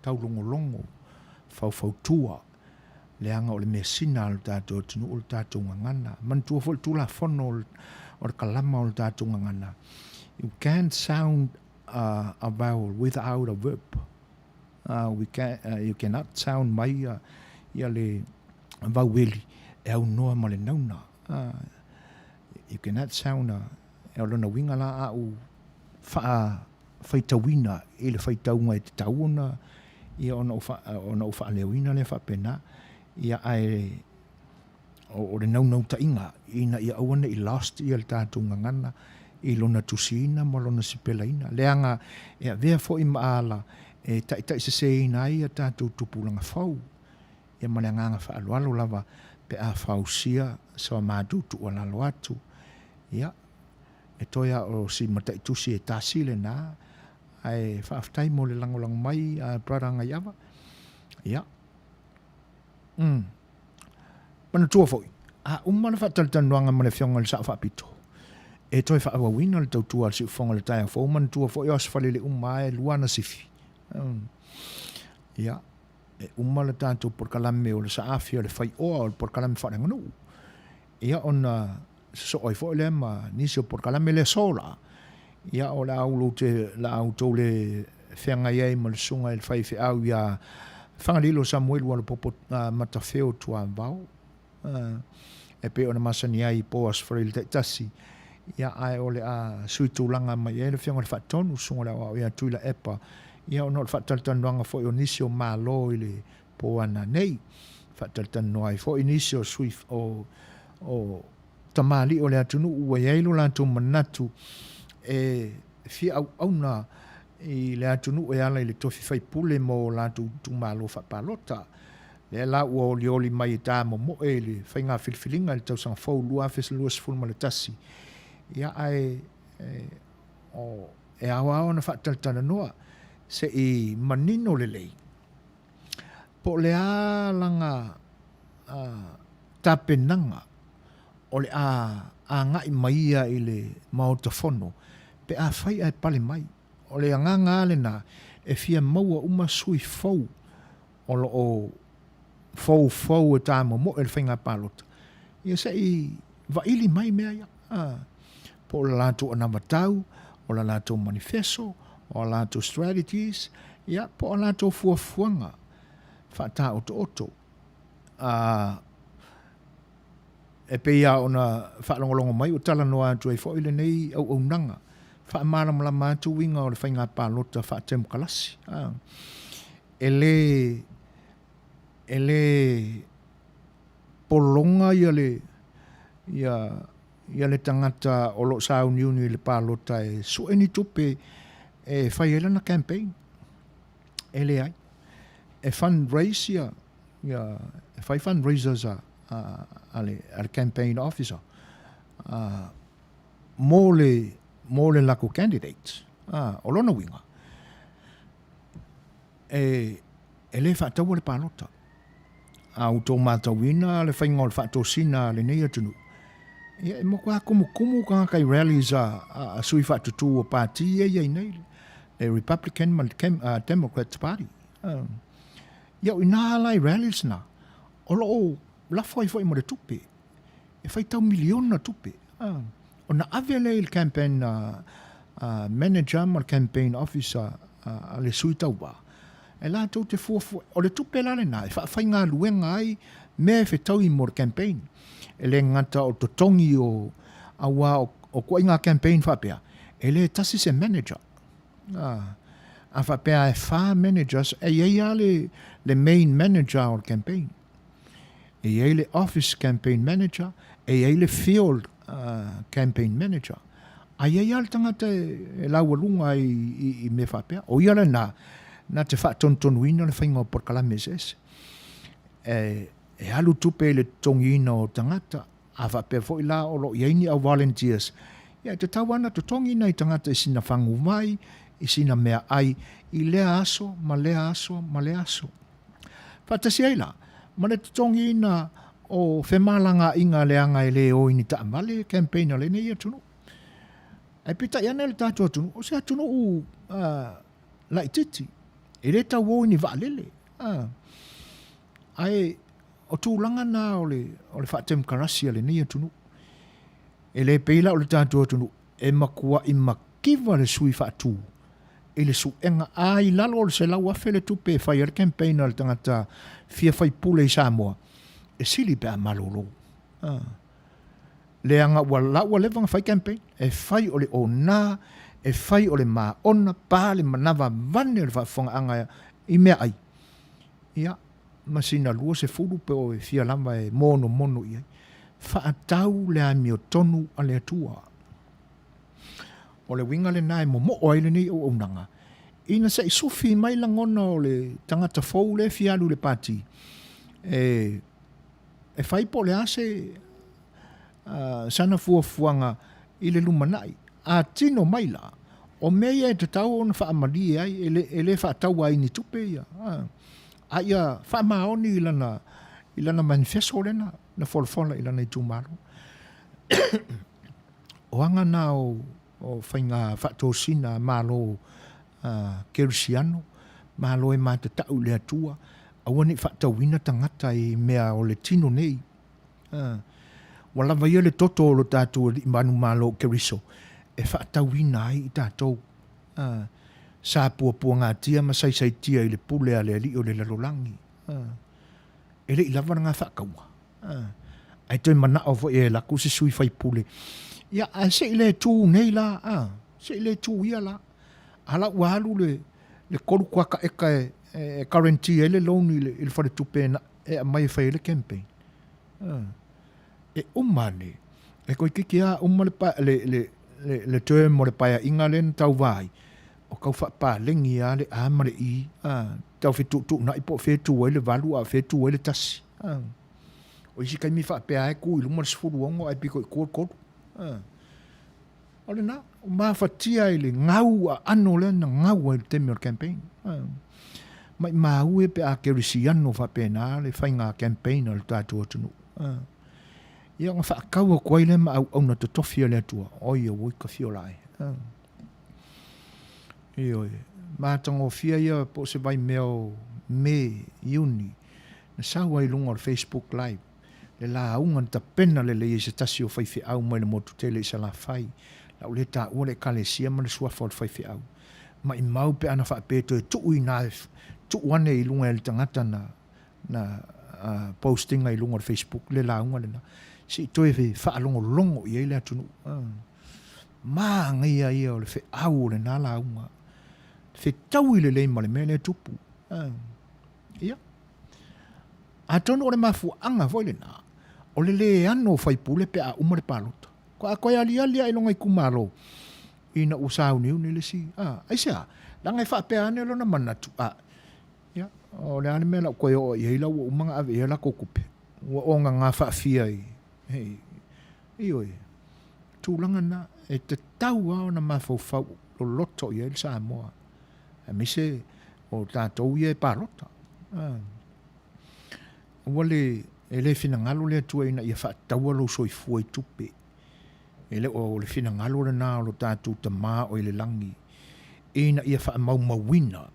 tau longo fau tua le anga o le mesina o le tātou tunu o le tātou ngangana mantua fo le tula fono o le kalama o le tātou ngangana. You can't sound a vowel without a verb. You cannot sound mai ia le vaueli e au noa ma le nauna. You cannot sound e o lona winga la au faitawina i le faitaunga e te tauona ia ona ufa lewina le whapena ia ai o le naunau ta inga ina ia awana i last ia le tātou ngangana i lona tusina ma lona sipelaina leanga ia vea fo i maala e tai se se ina ia tātou tupulanga fau ia maleanganga whaalualo lava pe a fausia sa mātutu o lalo atu ia e toia o si matai tusi e tāsile nā ai whaaftai mo le langolang mai a praranga iawa ia mana tua foi umana whataltanuanga mana whionga le sa whaapito e toi whaawawina le tautua le si ufonga le taia fo mana tua foi o asfale le e luana sifi ia e le tātou porkalame o le sa afio le fai'oa o le porkalame whananganu ia ona so oi fo le ma nisi o porkalame le sola ia o la aulo te la auto le whenga iei ma le sunga il fai'au ia whangalilo Samuel wala popo matawheo tua vau e pe ona masani ai po asfaril te tasi ia ai o le a suitulanga mai e le whenga le whatonu sunga le au ia tuila epa ia ona le whataltanuanga fo i o nisi o malo i le po ana nei whataltanuanga i fo i nisi o suif o tamali o le atunu ua iailu lantu manatu e fi au na i le atunu e ala i le tofi fai pule mo lantu tumalo whapalota le la ua oli mai e tā mo e le fai ngā filfilinga le tau sanga fau lua fes lua sifulma le tasi ia ai e awa na whataltana noa se i manino le lei po le a langa tapenanga o le a ngai maia i le maotafono pe a fai ai pale mai o le anganga le na e fia maua uma sui fau o lo o fau e tāma mo e le whainga palota ia se i vaili mai mea ia po la lato o namatau o la lato manifesto o la lato strategies ia po la lato fuafuanga whata oto e pe ia ona whaalongolongo mai o talanoaga atu ai fo'i lenei au nanga whaamālamala mātou winga o le whainga pālota whaatemu kalasi e le polonga ia le tangata o lo sa uniuni le pālota e sueni tupe e whaiela na campaign e le ai e fundraiser ia e whai fundraisers ale campaign officer mo le lako candidates o lona winga e le whaatau le pālota au tō mātauina le whainga o le whaatosina le nei atunu Ia, mo kwa kumu ka kai rallies a sui whatutu o party e iei nei, le Republican ma Democrats Party. Ia, i nā lai rallies na, o lo la foi mo le tupe, e whai tau miliona tupe. O na ave le il campaign manager ma campaign officer a le sui tau ba. E la tau te fuafua, o le tupe la le nā, e whai ngā luenga ai, me fe tau i mo le campaign. E le ngata o totongi o awa o kua inga campaign whapea. E le tasi se manager. A whapea e wha managers, e iei le main manager o campaign. E iei le office campaign manager, e iei le field campaign manager. A iei ale tangata e laualunga i me whapea. O iara na te whatontonuina le whainga o porkalame sese. E alu tupe le tongina o tangata, a whapea fo i la o lo iaini au volunteers. Ia te tawana to tongina i tangata i sina whangu mai, i sina mea ai, i lea aso, ma lea aso, ma lea aso. Whatasi ai la, ma le tongina o whemalanga inga leanga e le o ini ta amale, campaigna le nei atunu. Ai pita iana le tātua atunu, o se atunu u lai titi, e le tau o ini vaalele. Ai, o tūlanga nā o le whaatem karasia le nei atunu. E le peila o le tātua atunu, e makua i makiwa le sui whaatū. E le su enga ai lalo o le se lau afe le tupe whai ar campaigna le tangata fia whai pule i Samoa. E sili pe a malolo. Le anga ua lewanga whai campaign, e whai o le o nā, e whai o le maa ona, pā le manawa vane o le whaafonga anga i mea ai. Ia, masina lua se fulu pe o e fia lama e mono i ai. Whaatau le ami o tonu a le atua. O le winga le nai mo o aile nei o unanga. Ina sa isufi mai langona o le tangata fau le fialu le pati. E whai po le ase sana fuafuanga i le lumanai. A tino mai la. O mea e te tau ona whaamali ai, e le whaatau ai ni tupe ia. Aia whaamaoni i lana manifesto lena, na wholawhola i lana i tūmaro. O anga nā o whainga whaatosina malo kerisiano, malo e mata tau le atua, awane whaatawina tangata i mea o le tino nei. Walawa ia le toto o lo tātua i manu malo keriso, e whaatawina ai i tātou. Sa pua ngā tia masai tia i le pule a le ali o le lalolangi. E le i lava ngā whakaua. Ai toi mana o fo e laku se sui whai pule. Ia, se i le tū nei la, se i le tū ia la. Ala ualu le koru kuaka eka e currency e le loan i le whare tupe e a mai whai le campaign. E umane, e koi kiki a umane pa le term o le paia inga le tau vai. O kau whapa lengi a le amare i, tau whetu na ipo whetu e le valu a whetu e le tasi. O isi kai mi whapea e ku i lumar sifuru ongo ai piko i kōr. O le nā, o maa whatia i le ngau a ano le na ngau e le temi o le campaign. Mai maa ue pe a kerisi ano whapea nā le whainga campaign o le tātua tunu. Ia ngā whaakau a koe le ma au na te tofia le atua. Oi a woika fiolai. Ioi, mātango fia ia po se vai meo me iuni. Na sawa i lunga o Facebook Live. Le la aunga ta pena le se tasi o whaifi au mai le motu tele i sa la whai. La ule ta ua le kalesia ma le suafa o le whaifi au. Ma i mau pe ana whaapeto e tuu i nā tuu ane i lunga e le tangata na postinga i lunga o Facebook. Le la aunga le na. Si toi fe whaalongo longo i eile atunu. Maa ngia ia o le whi au le nā la aunga. Fe tau i le lei ma le mele tupu. Ia. A tono o le mafu anga foi le nā. O le le ano fai pule pe a umare palota. Ko a koe ali ai longa i kumaro. Ina usau niu ni le si. Ai sea. Langa i whape ane lo na manatu. Ia. O le ane mela koe o i heila ua umanga ave i heila kokupe. Ua onga ngā whaafia i. Hei. Ioi. Tūlanga na. E te tau au na mafau fau. Lo loto i heila Samoa. A mise o tātou i e palota. Wale e le fina ngalo le atua ina ia whaataua lo soi fuai tupe. Ele o le fina ngalo le na lo tātou ta mā o le langi. Ina ia wha mau mawina.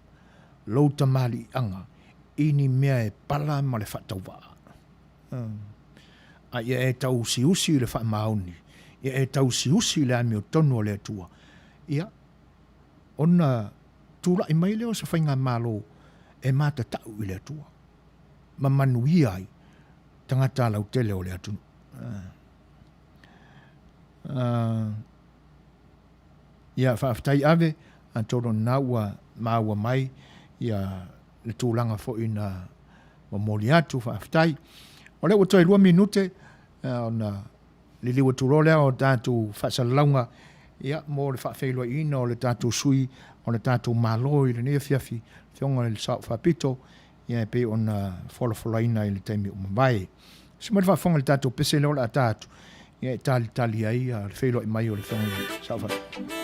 Lau ta mali anga. Ini mea e pala ma le wha tau waa. A ia e tau siusi le wha mauni. Ia e tau siusi le ame o tonu o le atua. Ia. Ona tūla i mai leo sa whainga malo e mata tau i le atua. Ma Manuia ai. Tangata lau tele o le atu. Ia whaaftai ave, a toro naua maua mai, ia le tūlanga fo ina mamoli atu whaaftai. O le watoi 2 minute, ona liliwa tūrolea o tātou whaasalaunga, ia mo le whaafeilua ina o le tātou sui, o le tātou malo i le nea fiafi, whionga le sao whaapito, ia pe ona wholawholaina i le teimi o mawai. Sima le whaafonga le tātou pese leo la tātou, ia tali ai, le whailua i mai o le whionga le sao whaapito.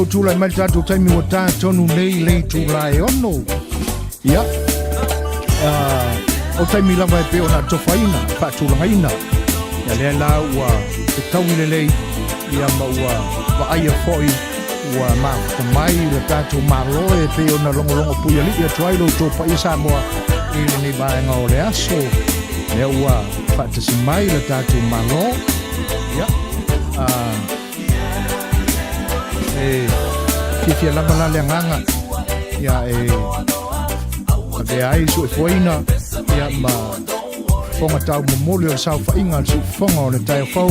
Tula mai tātou taimi o tā tonu nei lei tūla e ono. Ia. O taimi lava e peo na tofaina, whaatula haina. Ia lea la ua e tauile lei, ia ma ua waaia foi, ua maafta mai, le tātou maroe e peo na longolongo puia li, ia tuailo topa i Samoa, i le nei vaenga o le aso. Lea ua whaatasi mai, le tātou maro. Ia. Fia lama la le nganga ia ave ai su e foina ia ma fonga tau momoli o sau whainga su fonga o le tai fau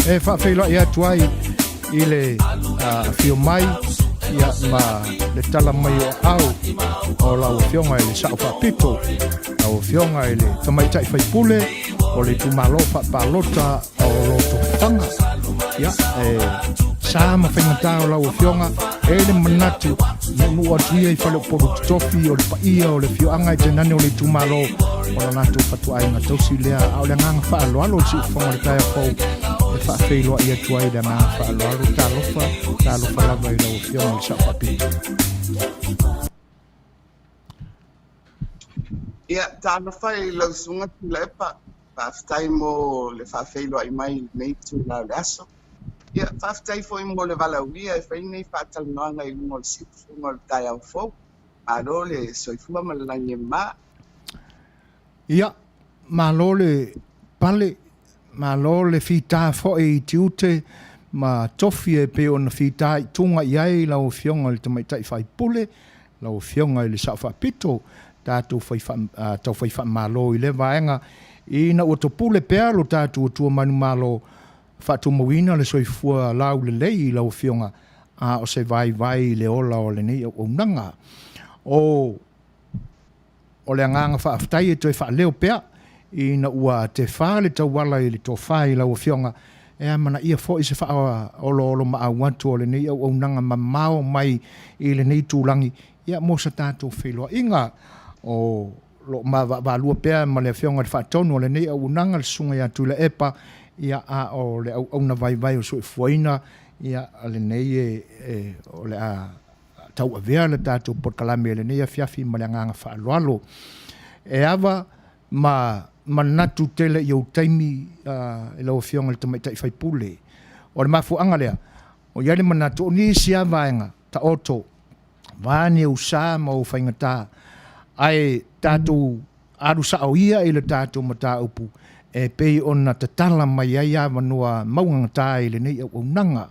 e whawhela ia tuai i le fio mai ia ma le tala mai o au o lau fionga i le sau whapito lau fionga i le tamaitai whaipule o le tumalo whapalota o loto whanga ia sa ma whainga lau fionga ele manatu nunu atuia i whale poru tofi o le paia o le fioanga i te nane o le tumalo o la natu fatu ai ngā tausi lea au le nganga whaaloalo si ufonga le taia fau e whaafeiloa i atua i le nganga whaaloalo tā lofa lava i lau fionga i sa whapi. Ia, tā lofa i lau sunga tula epa whaaftai mo le whaafeiloa i mai nei tula le aso. Ia, whaftai fo i mo le walauia e whainei Talanoaga i lungo le sipu lungo le tai au fau. Aro le soifua ma le langi e mā. Ia, malo le pale, malo le fita fo e tiute, ma tofi e pe ona fita i tunga i ai lau fionga le tamaitai whai pule, lau fionga i le sa whapito, tātou whai malo i le vaenga, i na ua topule pea lo tātou tua manu malo, Fatu mawina le soifua lau le lei lau fionga o se vai le ola o le nei o nanga. O le anganga whaaftai e toi wha leo pea i na ua te wha le tau wala i le tō whai lau fionga e mana ia fo i se wha olo maa wantu o le nei o nanga ma mao mai i le nei tūlangi ia mo sa tātou wheloa inga o lo ma valua pea ma le fionga le whaatonu o le nei o nanga le sunga ia tu le epa ia a o le au na vai o so fuina ia le nei o le a tau avea le tātou porkalame le nei a fiafi ma le nganga whaaloalo e ava ma natu tele i au taimi e lau fionga le tamaitai whaipule o le mafu anga lea o iale ma natu o ni sia vaenga ta oto vane usa ma o whaingata ai tātou arusa o ia i le tātou mata upu e pei ona tatala mai ai a manua maungangata i le nei au nanga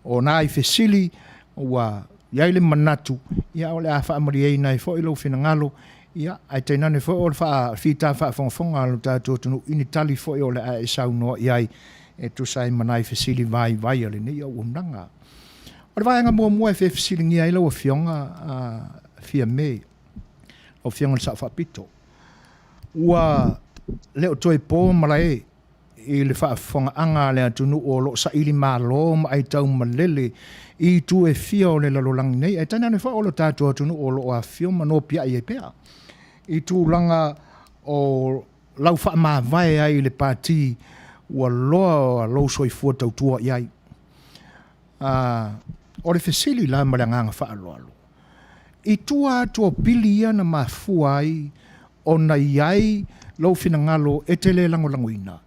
o nā i fesili ua iai le manatu ia o le a whaamari ei nei fo i lo whina ngalo ia ai teinane fo o le wha whita wha whongafonga alo tātou tunu ini tali fo i o le a e sau noa iai e tu sai manai fesili vai le nei au nanga o le vaenga mua e fesili ngia i lo o fionga Fiame o fionga le sa whapito ua leo toi po malai i le whaafonga anga le atunu o lo sa ili malo ma ai tau malele i tu e fia o le lalolangi nei e tana ne wha o lo tātua atunu o lo a fio mano pia i e pea i tu langa o lau wha maa vai ai le pāti ua loa lo soi fua tau tua i ai o le fesili la malanganga wha alo alo i tua tua pili ia na mafua ai o na iai lo fina ngalo e te le langolangoina.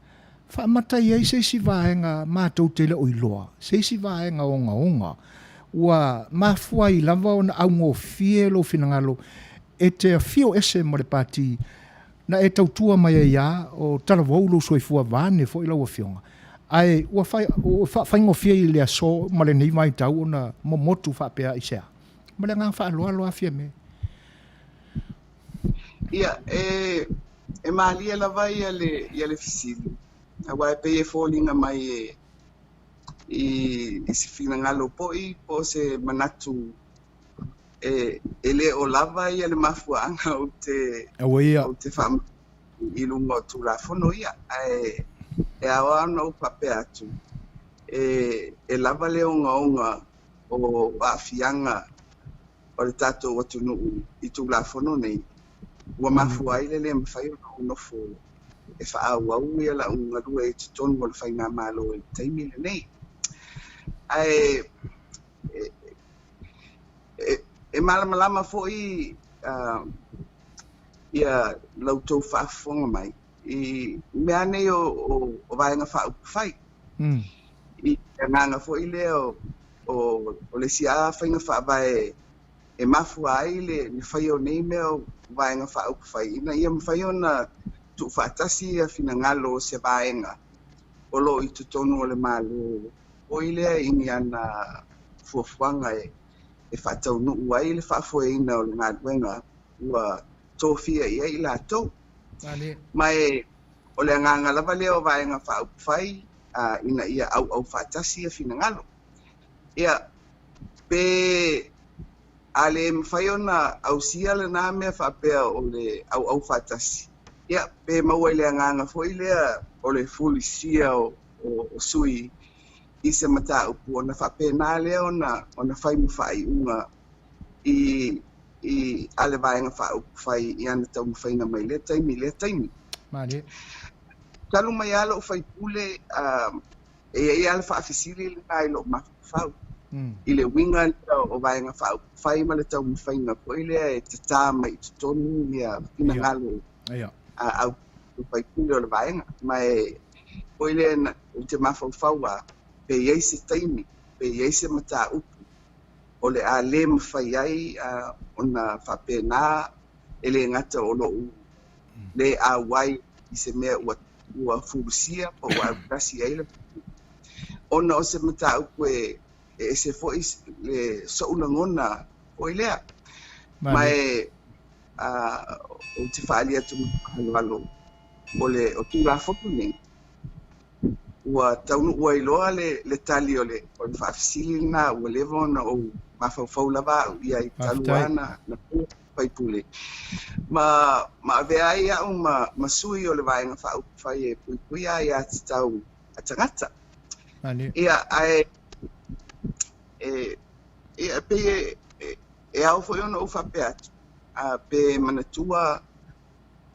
Wha mata iai seisi vaenga mātou te le oiloa, seisi vaenga onga. Ua mafua i lava o na aungo fie lo fina ngalo e te fio ese mo le pāti na e tautua mai ia o talavou lo soifua vane fo i lau a fionga. Ai, ua whaingo fie i le aso ma le nei mai tau o na momotu whapea i sea. Ma le ngang whaaloa Fiame. Ia, e malia lava ia le fisili. Awa e pei e fōlinga mai i si whina ngalo poi, po se manatu e le o lava ia le mafuanga o te wham i lunga o tūra whono ia. E awa ana o pape atu. E lava le onga o Afianga o le tātou watu nuu i tūra whono nei. Ua mafua ile le mwhai o nofo e whaau ia la unga rua e tutonu o le whai ngā malo e taimi le nei. Ai, e malamalama fo i ia lautou whaafonga mai. I mea nei o vaenga whaau whai. I nganga fo i leo o le sia whainga whaavae e mafua ai le whai o nei mea vaenga whaau whai. Ina ia mwhai ona tu whaatasi a whina ngalo se vaenga. O lo i tutonu o le malo. O ilea ini ana fuafuanga e whaatau nuu ai le whaafua ina o le ngāduenga. Ua tōwhia ia i la tau. Mai o le nganga lava leo vaenga whaau whai. Ina ia au whaatasi a whina ngalo. Ia pe ale mwhai ona au sia le nā mea whapea o le au whatasi. Ia, pe maua i lea nganga fo i lea o le fuli sia o sui i se mata upu. Ona whapea nā lea ona whai mwhai unga i ale vaenga whai i ana tau mwhainga mai le taimi. Mare. Talu mai ala o whai pule e ala whaafisiri le nai lo mawhau. I le winga o vaenga whai ma le tau mwhainga po i lea e te tā mai tutonu ia pina ngalo au whai pule o le vaenga. Mai po i lea te mawhau pe iei se taimi, pe iei se mata upu. O le a le mwhai ai ona whape nā e le ngata o lo u. Le a wai i se mea ua furusia po ua kasi ai le. Ona o se mata upu e se foi le soulangona o ilea. Mai o te whaalia tu halo o le o tūra whopu nei. Ua taunu ua iloa le tali o le whaafisili na ua lewa ona o mawhauwhau lava au ia i taluana na paipule. Ma avea ai au ma sui o le vaenga whai e pui ai a te tau a tangata. Ia ai pe au foi ona o whape atu. Pe manatua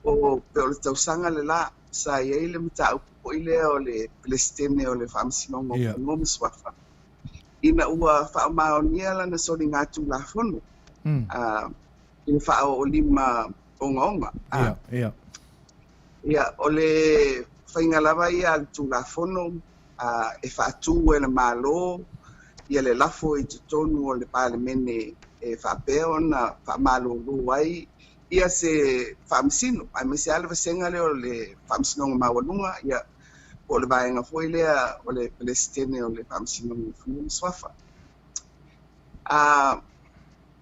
o pe o le tausanga le la sa iei le mata au po i lea o le pelestene o le whaamisinongo ngomi swafa. Ina ua whaamaonia la na sori ngātu la whono. Ina whao o lima onga. Ia o le whaingalava ia al tu la whono e whaatu e le malo ia le lafo i tutonu o le palemene whapea ona whamalolo ai ia se whamsino. Ai me se ala vasenga leo le whamsinonga mawalunga ia o le vaenga foi lea o le Palestine o le whamsinonga funu swafa.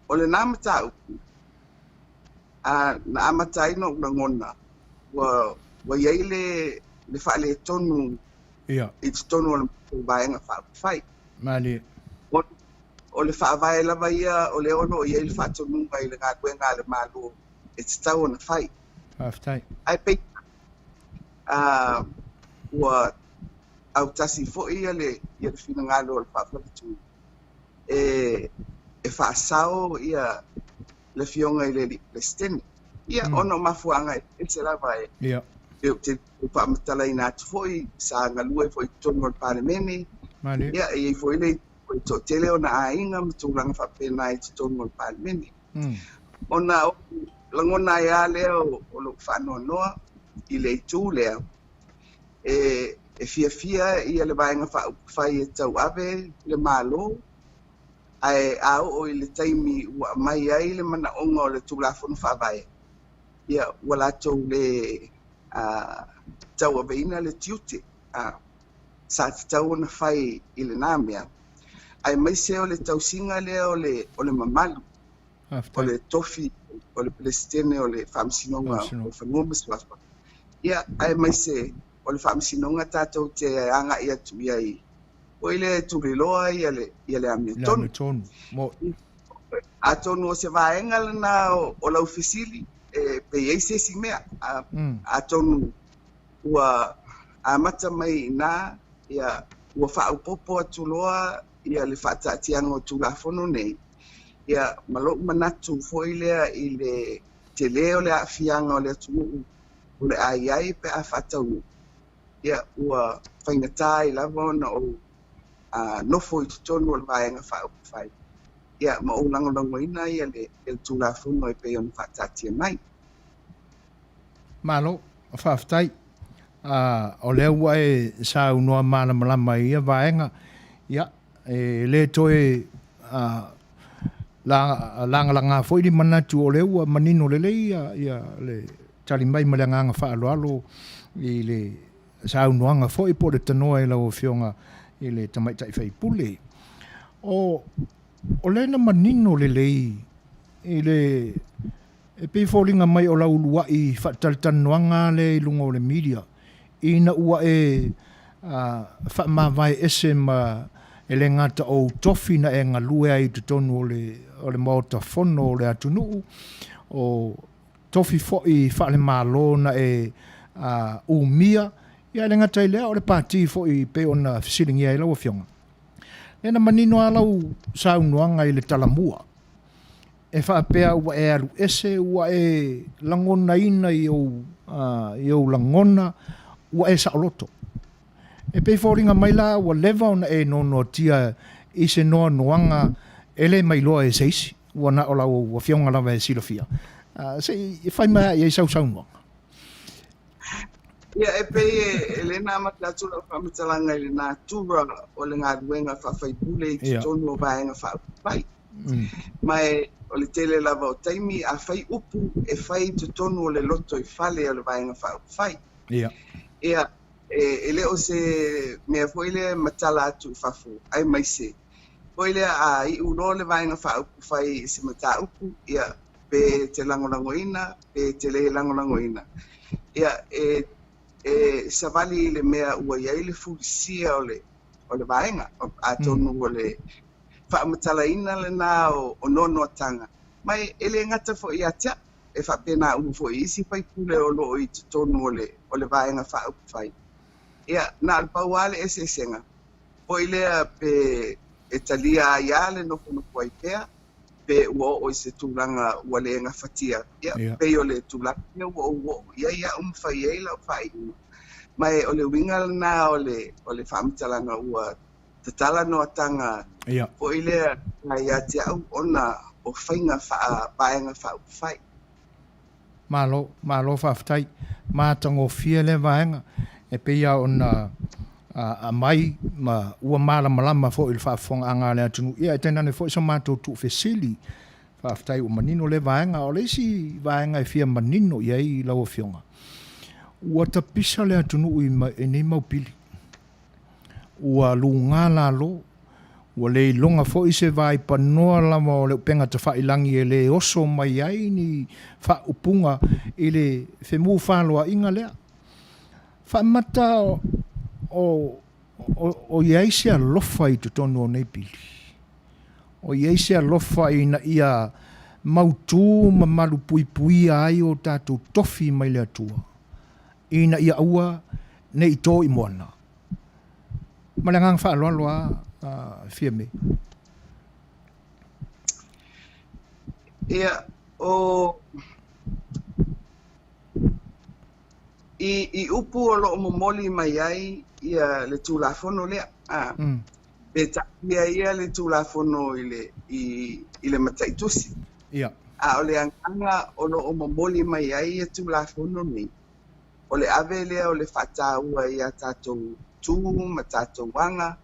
O le namata uku na amata ino na ngona wa iai le whaale tonu ia i tonu o le vaenga whai. mali O le whaavae lava ia o le ono iai le whatonunga i le ngā kuenga le malo e te tau na whai. aftai Ai pei ua au tasi fo ia le whina ngalo o le whaaflatu e whaasao ia le fionga i le Palestine. Ia ono mafuanga e se lava ia te whaamatala i nā tu foi sa ngalua i foi tonu o le palemene. mali Ia e foi le to tele ona ainga mtulanga whapena i te tonu o le palemene. Ona langona ia leo o lo whanoa noa i le itu leo. E fia ia le vaenga whai e tau ave le malo. Ai au o i le taimi ua mai ai le mana onga o le tūlafonu whaavae. Ia wala tau le tau aveina le tiute. Sa te tau ona whai i le nāmea. Ai mai se o le tausinga lea o le mamalu. O aftai le tofi, o le Palestine, o le whamsinonga, o whanua Suasua. Ia, ai mai se, o le whamsinonga tātou te anga ia tu ia i. O ile turiloa ia le amia tonu. tonu mo A tonu o se vaenga lana o lau fisili, pe iei se si mea. A tonu ua amata mai nā, ia ua whaupopo atu loa, ia le whaatatianga o tūlafono nei. Ia malo manatu foi lea i le te leo le afianga o le atu o le ai pe a whatau. Ia ua whaingatā i lava ona o nofo i tutonu o le vaenga whai. Ia ma o langolango ina ia le tūlafono i pe on whaatatia mai. malo aftai o le ua e sa unua malama ia vaenga ia le toe langa foi di manatu o le ua manino le ia le tali mai malanga whaaloalo i le saunoanga foi po le tanoa i lau fionga i le tamaitai whai pule. O le na manino le i le e pei fōlinga mai o lau lua i whataltanoanga le lunga o le media. I na ua e whaamawai ese ma e le ngata o tofi na e ngalue ai te tonu o le maota fono o le atunuu o tofi fo i whaale malo na e umia ia le ngata i lea o le pāti fo i pe ona fisiringi ai lau a fionga. Lena manino a lau saunuanga i le talamua. E whaapea ua e alu ese ua e langona ina i au langona ua e saoloto. E pei fōringa mai la ua lewa ona e nono tia i se noa noanga ele mai loa e seisi ua na ola ua fionga lawa e silofia. Se i whai mai e sau noanga. Ia e pei e le nā matlatura whamatalanga i le nā tura o le ngā ruenga whawhai pule i te tonu o vaenga whawhai. Mai o le tele lava o taimi a whai upu e whai te tonu o le loto i whale o le vaenga whawhai. Ia e leo se mea foile matala atu whafu ai mai se. Foile a i uno le vaenga whawhai se mata upu ia pe te langolangoina, pe te le langolangoina. Ia savali le mea ua iai le fulisia o le vaenga a tonu o le whaamatalaina le nā o nono atanga. Mai ele ngata fo i atia e whapena umu fo i isi pai pule o lo i te tonu o le vaenga whaaupwhai. Ia nā alpau ale e se senga. Po i lea pe e talia a iale no kono kuai pea pe ua o i se tūlanga ua le nga whatia. Ia pe o le tūlanga ua o ia umwhai eila o whai. Mai o le wingal nā o le whaamitalanga ua te talanoatanga. Po i lea ia te au ona o whainga vaenga whai. Malo whawhai. Mātango fia le vaenga. E peia ona a mai ma ua malama fo il whaafonga anga le atunu. Ia e tenane fo i sa mātou tu whesili whaaftai o manino le vaenga, o le si vaenga e fia manino iai lau Afioga. Ua tapisa le atunu i nei maupili. Ua lunga la lo, ua le longa fo i se vai panoa lama o le upenga te whailangi e le oso mai ai ni wha upunga i le whemu whaloa inga lea. Whamata o iai se alofa i tutonu o nei pili. O iai se alofa i na ia mautu ma malu pui pui ai o tātou tofi mai le atua. I na ia aua ne i tō i moana. Malangang wha aloa loa Fiame. Ia, o... I upu o lo momoli mai ai ia le tulafono lea. Pe ia le tulafono i le mataitusi. Ia. O le anganga o lo momoli mai ai e tulafono ni. O le ave lea o le whataua ia tātou tū ma tātou wanga.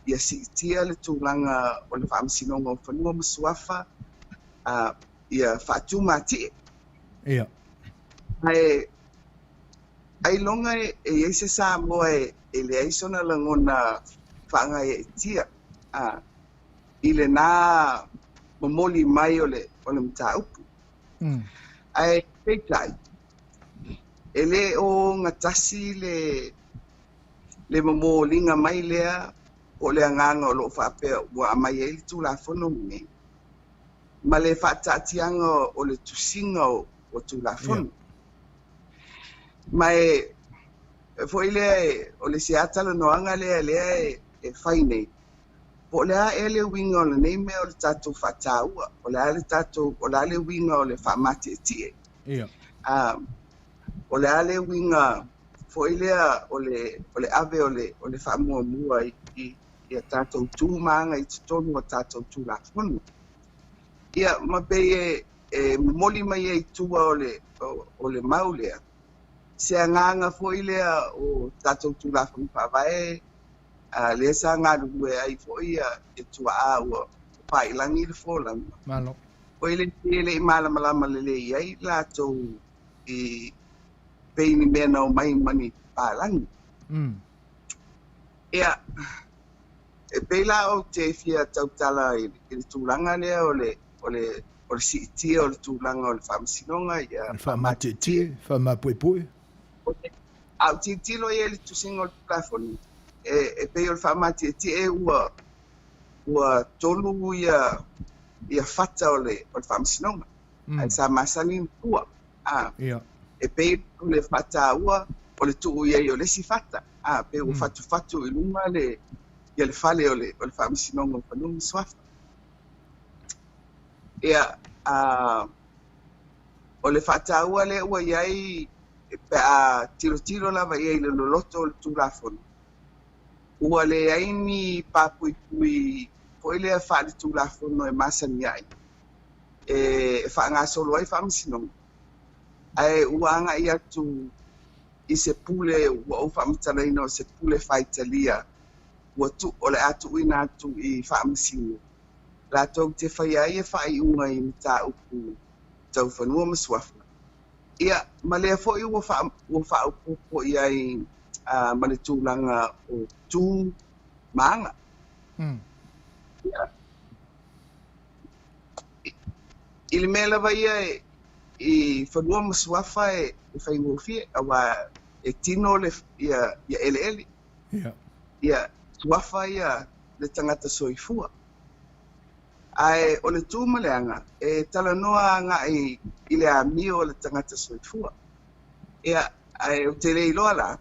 Ia sitia le tūlanga o le whaamsinonga o whanua ma Suafa. Ia whatu mati. Ia. Ai longa e se sa moa e le aisona langona whanga e tia. I le nā momoli mai o le mta upu. Ai peitai. E le o ngatasi le momolinga mai lea o le anganga o lo whapea ua amai e li tūlafono me. Ma le whaatatianga o le tusinga o tūlafono. Mai foi le o le sia Talanoaga le e fai nei. Po le ele winga o le nei me o le tatou whataua. O le tatou o le winga o le whamate e tie. Ia. O le winga foi le o le ave o le whamua mua i a tatou tūmanga i tonu o tatou tūlafono. Ia mape e moli mai e tua o le maulea. Se anganga foi lea o tatou tūlafono whawae, le sa ngā rue ai foi e tua a ua pailangi le fōlanga. Malo. Foi le i malamalama le iai lātou i peini mena o mai mani pailangi. Ia, e peila o te fia tautala i le tūlanga lea o le siitia o le tūlanga o le whamasinonga. Le whamate tie, whamapuepue. Au titilo e le tusinga o le tūlafoni. E pei o le whamate tie ua tolu ia whata o le whamasinonga. Ai sa masani ua. Ia. E pei o le whata ua o le tuu ia i o le si whata. Pei o fatu i lunga ia le whale o le whamasinonga o whanunga Suafa. Ia, o le whata ua le ua iai pe a tiro lava iai le loloto o le tūlafoni. Ua le aini papui foi le whaale tūlafono e masani ai. E whaangasolo ai whamasinonga. Ai ua anga i atu i se pule ua o whamatalaina o se pule whaitalia. Ua tu o le atu uina atu i whamasino. La tau te whai ai e whai unga i mta upu tau whanua ma Suafa. Ia, ma lea fo i ua wha upupo i ai ma le tūlanga o tū maanga. Ia. I le mea lava ia i whanua ma Suafa e whai ngofie, awa e tino le ia ele. Ia. Ia, Suafa ia le tangata soifua. Ai o le tūmaleanga e talanoaga i le amio o le tangata soifua. Ia ai o te leiloa la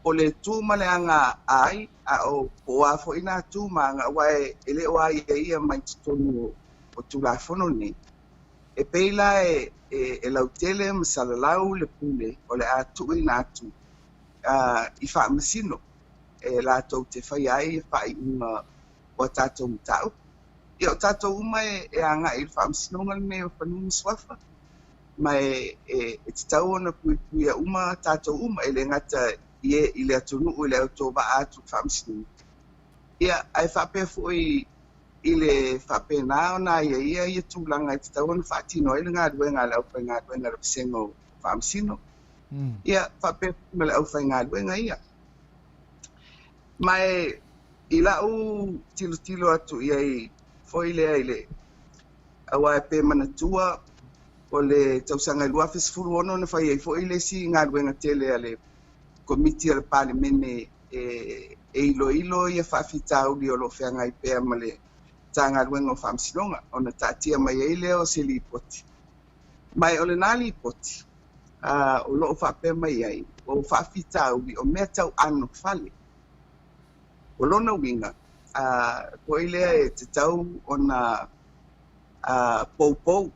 o le tūmaleanga ai a o poa fo ina tūmanga wae ele o ai ia mai tonu o tūlafono ni. E peila e lautele masalalau le pule o le atu ina atu i whaamasino e la tau te whai ai e whai unga o tātou mtau. Ia o tātou uma e anga i whaamsinonga me o whanunga Suafa. Ma e te tau ona pui a uma, tātou uma e le ngata i le atunu i le auto wa atu whaamsinonga. Ia ai whapea fwoi i le whapena o na ia tūlanga i te tau ana whaatino i le ngā ruenga le au whai ngā ruenga le pisengo whaamsino. Ia whape me le au whai ngā ruenga ia. Mai i lau tilo atu ia i foi lea i le awa e pe manatua o le tausanga i lua fesifuru ono na whai ai foi le si ngā ruenga tele a le komiti a le palimene e ilo ia whaafitau li o lo whianga i pēr ma le tanga ruenga o whaamsinonga o na tātia mai ei leo se li poti. Mai o le nā li poti, o loo whape mai ai, o whaafitau li o mea tau ano whale. O lona winga, ko i lea e te tau o na pou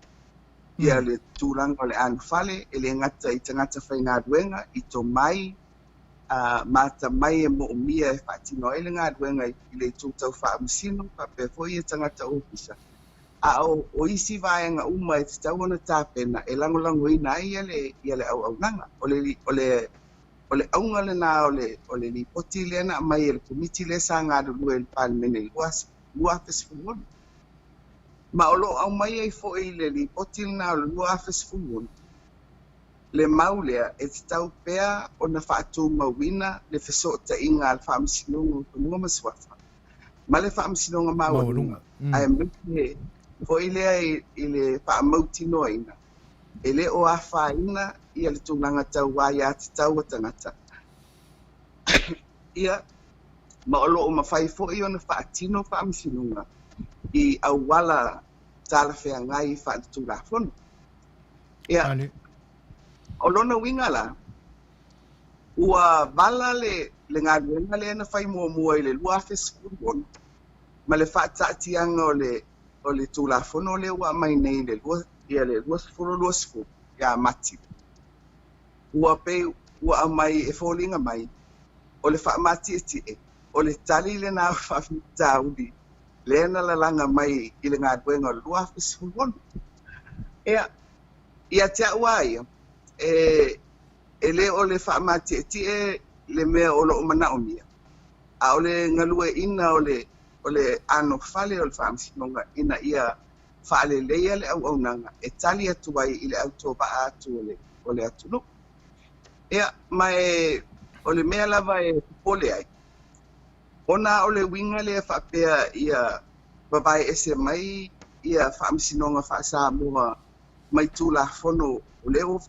ia le tūranga o le ano whale, e le ngata i tangata whai ngā ruenga, i tō mai, mata mai e mo mia e whaatino ele ngā ruenga i le tūtau whaamusino, pape foi e tangata ofisa. O isi vaenga uma e te tau ona tāpena, e langolango ina ia le au nanga. O le aunga le nā o le li poti le na mai e le komiti le sa ngā rulu e le palimene lua fesifuluonu. Ma o lo au mai e foi le li poti le nā o le lua fesifuluonu. Le maulea e te tau pea o na whaatu mawina le wheso ta inga al whaamisinonga o nunga masuafa. Ma le whaamisinonga maurunga. Ai mwite fo ilea i le whaamautino ina. E le o a whaina ia le tūnanga tau wai a te tau atangata. Ia ma o loo mawhai fo i o na whaatino whaamisinonga i au wala tala whea ngai whaatu la fono. Ia o lona winga la, ua vala le ngā ruenga le na whai mua i le lua fesifuru ono. Ma le whaatatianga o le tūlafono le ua mai nei le lua sifuru, ia mati. Ua ua mai e fōlinga mai, o le whaamati e tie, o le tali le nā whawhitauli, le na lalanga mai i le ngā ruenga o le lua fesifuru ono. Ia te aua ia, e le o le whaamati e tie le mea o lo Naomi. A o le ngalue ina o le ano whale o le whaamsinonga ina ia whaale leia le au nanga e tali atu ai i le auto ba atu o le atunu. Ia, mai o le mea lava e pole ai. Ona o le winga le whapea ia babai ese mai ia whaamsinonga whaasa mua mai tūla fono o leo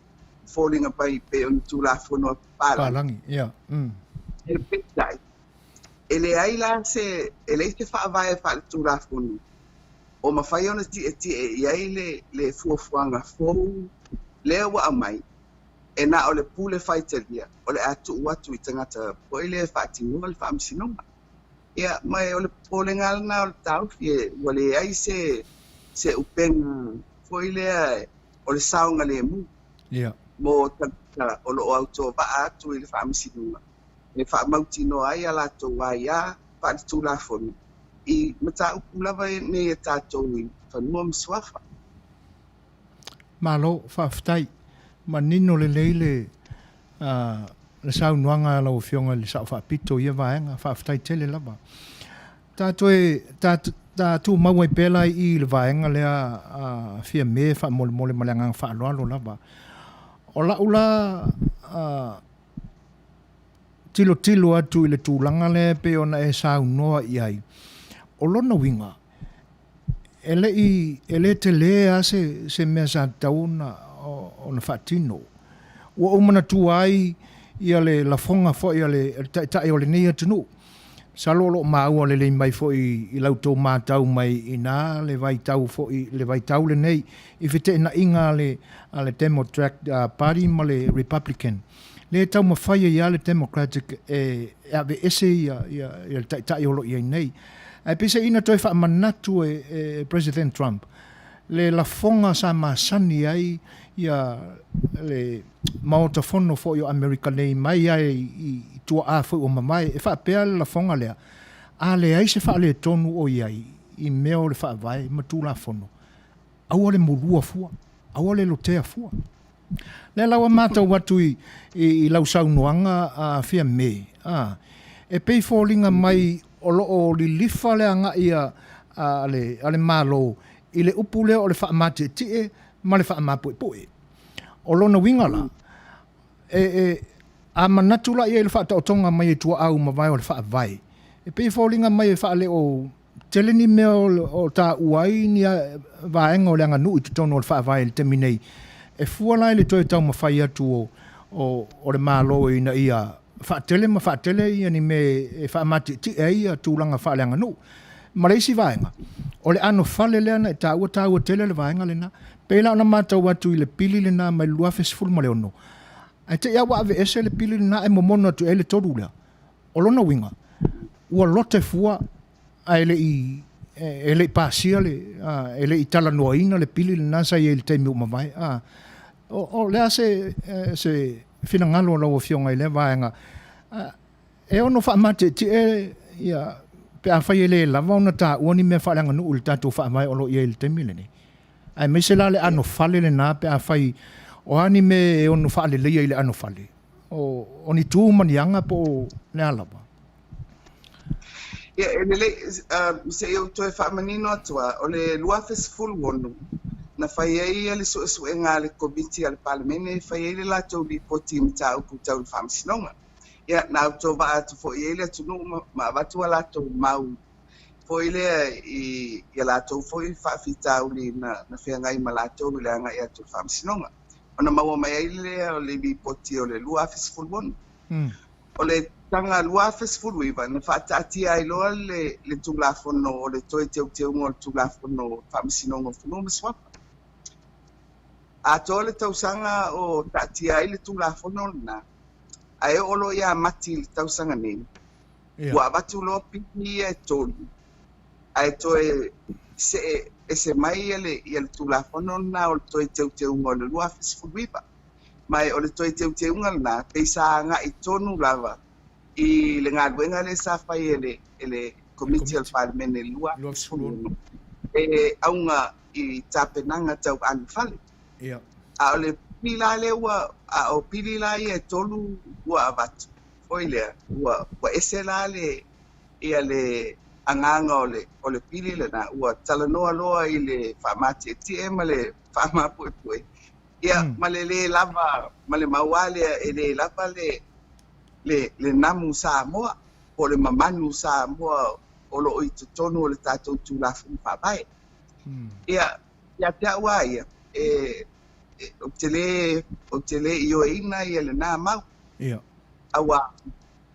falling by pe on tūlafono palangi. Ia. E petai. Ele ai la se ele te whaavae whaale tūlafono. O mawhai ona ti e iai le fuafuanga fōu lea wa amai. E na o le pule whaitalia, o le atu uatu i tangata po i le whaatinua le whaamisinonga. Ia, mai o le pole ngalana o le tau fie, wale ai se upenga fo i lea o le saunga le mu. Ia. Mo tangata o lo auto ba atu i le whaamisinunga. Le whaamautino ai a lato wai a whaati tūlafono. I mata upulawa ne e tātou i whanua msuafa. Malo, whaafitai. Ma nino le leile le saunuanga lau fionga le sau whaapito ia vaenga, whaafitai tele lava. Tātou maua i pēla i le vaenga lea Fiame whaamole maleanga whaaloalo lava. O laula tilo atu i le tūlanga le pe ona e saunoa i ai. O lona winga, ele te lea se mea sa tauna o na whaatino. Ua umana tu ai ia le lafonga fo ia le tae o le nei atunu. Sa lolo maua le lei mai fo i lautou mātau mai ina le vaitau fo le vaitau le nei i fite ina inga le Democratic Party ma le Republican. Le tau mawhai ia le Democratic ave ese ia tae olo ia nei. Ai pisa ina toi wha manatu President Trump. Le lafonga sa masani ai ia le maotafono fo i Amerika nei mai ai i tua a fo o mamai e wha pēr la fonga lea. A le ai se wha le tonu o iai i meo le wha vai ma tū la fono. Aua le morua fua. Aua le lotea fua. Le lawa mātau watu i lau saunoanga a Fiame. E pei fōlinga mai o li lifa le anga ia ale malo i le upu lea o le whaamate tie ma le whaamapoe poe. O lona wingala a manatula i le whaata o tonga mai e tua au ma vai o le whaavai. E pei fōlinga mai e whaale o teleni mea o tā uai ni a vaenga o le anga nui te tono o le whaavai le teminei. E fualai le toi tau mawhai atu o le malo ina ia whaatele ma whaatele ia ni me e whaamate ti e ia tūlanga whaale anga nui. Ma reisi vaenga. O le ano whale leana e tā ua tele le vaenga le na. Pela ona mātau atu i le pili le na mai lua fesifulu ma le ono. Ai te ia wa ave ese le pili le na e momono atu e le toru lea. O lona winga. Ua lote fua a ele i pasia ele i Talanoaga le pili le nasa i le teimi umawai. O lea se finangalo lau Afioga i le vaenga. E ono whaamate ti ia pe a whai ele lava ona tā uani mea whaelanga nuu le tātou whaamai olo i le teimi le ni. Ai me se la le ano fale le nā pe a whai o ani me e ono whaale leia i le ano fale. O ni tū manianga po le alaba. Ia, se eu toe whaamanino atua, o le lua fesifulu wonu, na whai ei le Suasua ngā le komiti al palemene, whai ei le lātou li poti mta upu tau le whaamisinonga. Ia, nā auto wa atu fo i ele atunu ma watua lātou mau, fo i lea i lātou fo i whaafitau li na whiangai ma lātou le anga i atu le whaamisinonga. Ona maua mai ei lea o le li poti o le lua fesifulu wonu. O le tanga lua fesifulu iwa, na whaataatia ai loa le tulafono o le toi teuteunga o le tulafono whaamisinonga whunu ma swapa. A toa le tausanga o taatia ai le tulafono na, a e olo ia mati le tausanga nei. Ua watu loa pipi e tolu. A e toe se mai ia le tulafono na o le toi teuteunga o le lua fesifulu iwa. Mai o le toi teuteunga na, peisa nga i tonu lava. I le ngā luenga le sa whai ele komiti al palemene lua fesifulu. E aunga i tāpenanga tau anu whale. A o le pila le ua, a o pili la i e tolu ua avatu. Foi lea, ua ese la le ia le anganga o le pili le na, ua talanoa loa i le whaamate tie ma le whaamapue. Ia, ma le lava, ma le mauale e le lava le namu Samoa, o le mamanu Samoa, o lo i tutonu o le tātou tūlafu whapai. Ia te aua ia, o te le i o ina ia le nā mau. Aua,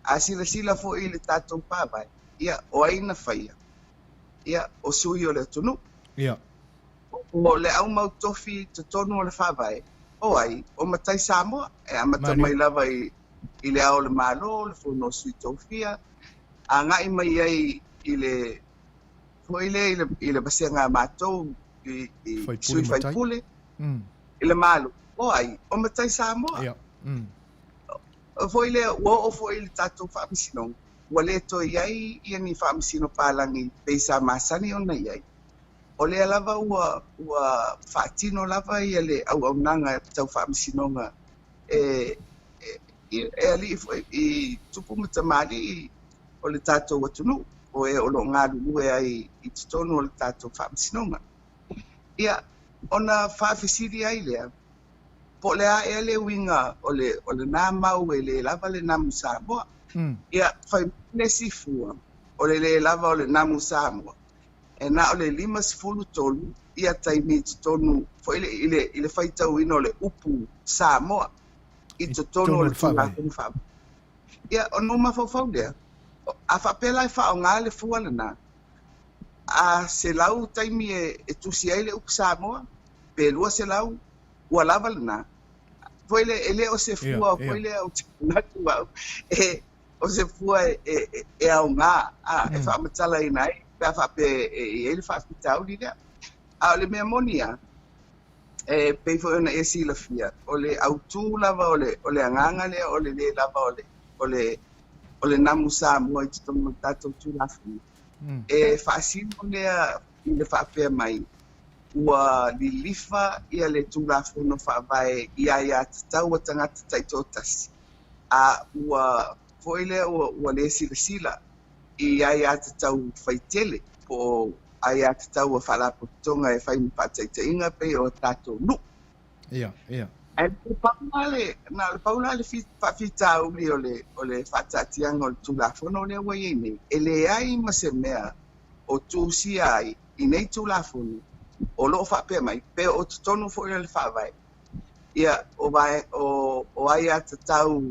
a sila fo i le tātou whapai. Ia, o aina whaia. Ia, o sui o le tunu. O le au mau tofi tutonu o le whapai. O ai, o matai Samoa, e amata mai lava i le ao le malo, le whono sui tofia. A ngai mai ai i le basia ngā mātou i sui whaipule. I le malo. O ai, o matai Samoa. O foi le o foi le tātou whaamisinong. Ua le to iai ia ni whaamisino pālangi peisa masani o na iai. O le lava ua whaatino lava ia le au nanga tau whaamisinonga. E ali i tupu matamari o le tātou atunu. O e olo ngā lulu e ai i tutonu o le tātou whaamisinonga. Ia, ona whaafisiri ai lea. Po le a e le winga o le nā mau e le lava le namu Samoa. Ia, whai nesi fua o le lava o le namu Samoa. E na o le 5 tolu, ia taimi tutonu, fo i le whaitau ino le upu Samoa. I tutonu o le tūlakunu whamu. Ia, o numa fau lea. A whapela e whao ngā le fua lana. A se lau taimi e tusi ai le upu Samoa. Pe lua se lau, ua lava lana. Foi ele o se fua, foi ele o natu au. O se fua e au ngā, e whaamatala i nai, pe a whape ele whaapitau ni rea. A o le mea monia, pei foi ona e si la fia, o le autu lava, o le anganga lea, o le lava, o le namu Samoa i tutonga tātou tū lafi. E whaasino lea i le whaapea mai. Ua lilifa ia le tūlafono whaavae ia tatau a tangata taitotasi. A ua foile ua le sila i ia tatau whaitele po ai atu tau a whalapotonga e whai mwhataitainga pe o tātou nu. Ia. E paunale, na paunale whawhita uli o le whatatianga o le tūlafono o le wai nei. E le ai ma se mea o tūsia ai i nei tūlafono o loo whapea mai, pe o tutonu fo le whawai. Ia o ai ata tau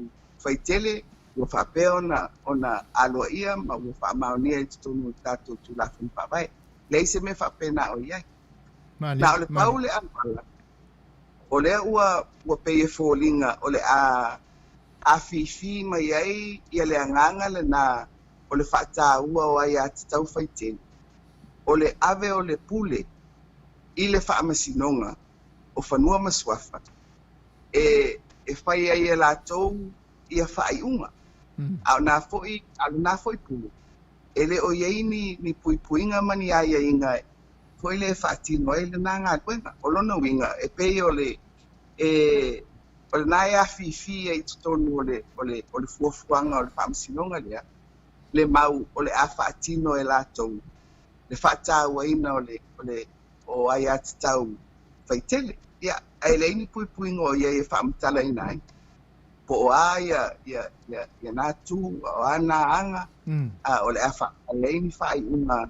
whaitele o whapea ona aloa ia ma o whamaunia i tutonu tātou tūlafono whawai. Lei se me whapea na o iai. Na o le paule ampala. O lea ua peie fōlinga o le a fifi mai ai ia le anganga le na o le whata ua o ai ati tau whaitene. O le ave o le pule i le whaamasinonga o whanua masuafa. E whai ai e lātou ia whai unga. Au nā foi pulu. E le o iei ni puipuinga mani ai inga foi le whaatino e le nā ngā kuenga. O lona winga e pei o le nai a fifi e tutonu o le fuafuanga o le whaamasinonga lea. Le mau o le a whaatino e lātou. Le whaatau aina o ai ati tau whaitele. Ia, ai leini puipuinga o iei e whaamatala inai. Po o a ia nā tū, o a nā anga, o le a leini whai unga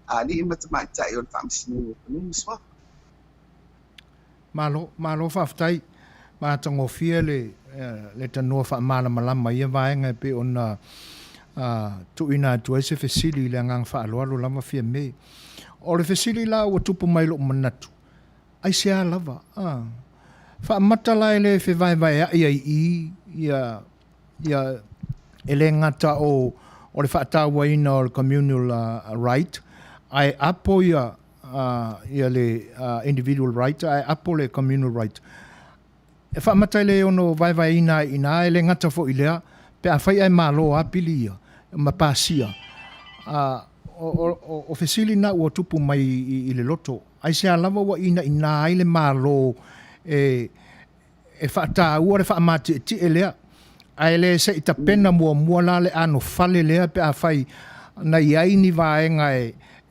a li matamaitai o le whaamasinonga o nungu swa. Malo whaftai, ma tango fia le tanua whaamala malama ia vaenga pe ona tuina tua se fesili le ngang whaaloalo lama Fiame. O le fesili la ua tupu mai lo manatu. Ai se a lava. Whaamata lai le vai ia ele ngata o le whaatawa ina o le communal right. Ai apo ia le individual right, ai apo le communal right. E whaamata le ono vai ina ele ngata fo ilea, pe a whai ai malo a pili ia, ma pasia. O fesili na ua tupu mai i le loto. Ai se a lava wa ina ai le malo e whaata ua le whaamati e ti e lea. Ai le se ita pena mua la le ano fale lea pe a whai na iai ni vaenga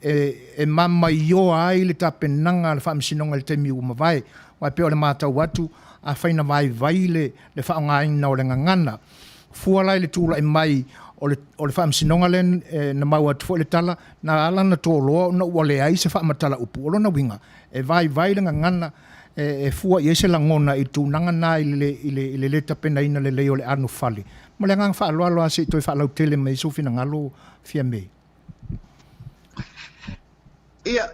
e mama io ai le tapenanga le whaamisinonga le temi uma vai. Wai pe o le mātau watu a whai na vai le whaongaina o le ngangana. Fua lai le tūla e mai o le whaamisinonga le na mau atu fo le tala na ala na tōloa na ua le ai se whaamatala upu. Olo na winga e vai le ngangana e fua i ese langona i tūnanga nā i le tapena ina le leo le anu fale. Ma le ngang whaaloalo ase i toi whaalau tele mai sofina ngalo Fiame. Ia,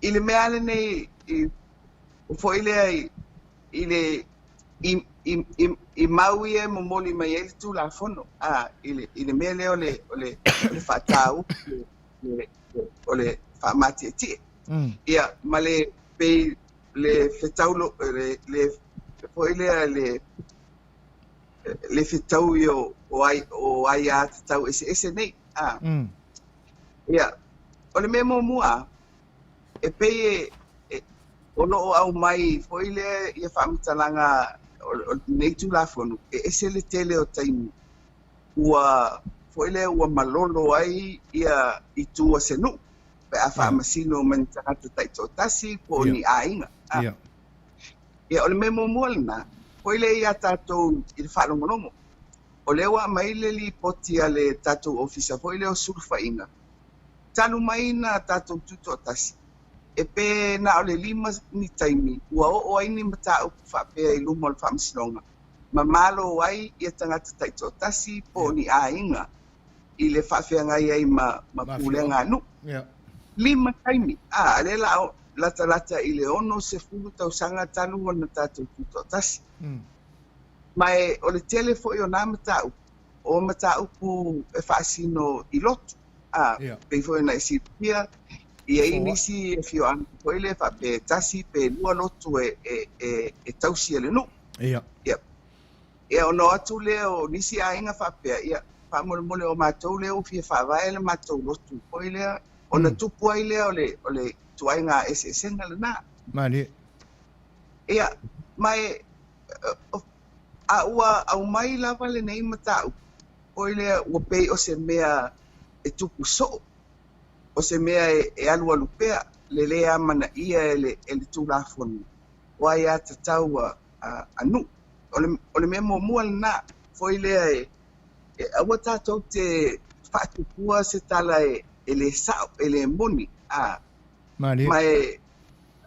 i le mea le nei, o fo i mau i e momoli mai e le tū la fono, i le mea le o le whaatau, o le whaamati e tie. Ia, ma le pei le whetaulo, fo i le whetau i o ai a te tau ese nei. Ia, o le mea mua, e pei o loo au mai, fo i le ia whaamitalanga o nei tu la fonu, e ese le tele o taimu, fo i le ua malolo ai ia i tua senu, pe a whaamasino man tangata taito tasi, po ni a inga. Ia, o le mea mua lana, fo i le ia tātou i le whaalongolongo, o le wa mai le li poti a le tātou ofisa, fo i le o surfa inga. Tanu mai na tātou tuto tasi. E pe na o le lima ni taimi, ua o aini mata upu whapea i luma o le whaamisinonga. Ma malo ai ia tangata taito tasi po ni a inga i le whawhea ai ma pulenga anu. Lima taimi, le lata i le ono se fulu tau sanga tanu o na tātou tuto tasi. Mai o le telefo i o nā mata upu, o mata upu e whaasino i lotu. Pei fo na isi pia, ia inisi e fio an koile fa pe tasi pe lua lotu e tausi ele no. Ia. Ia ono atu leo nisi ainga fa pe ia fa mole o matou leo fi fa vai le matou lotu koile ona tupu ai leo ole tuainga ese senga na. Mali. Ia mai a ua au mai lava le nei matau koile o pe o se mea e tupu so o se mea e alu alu pea le le amana ia e le tūlafonu o ai a te tau anu o le mea mua lana foi lea e aua tātou te whaatupua se tala e le sao e le moni mai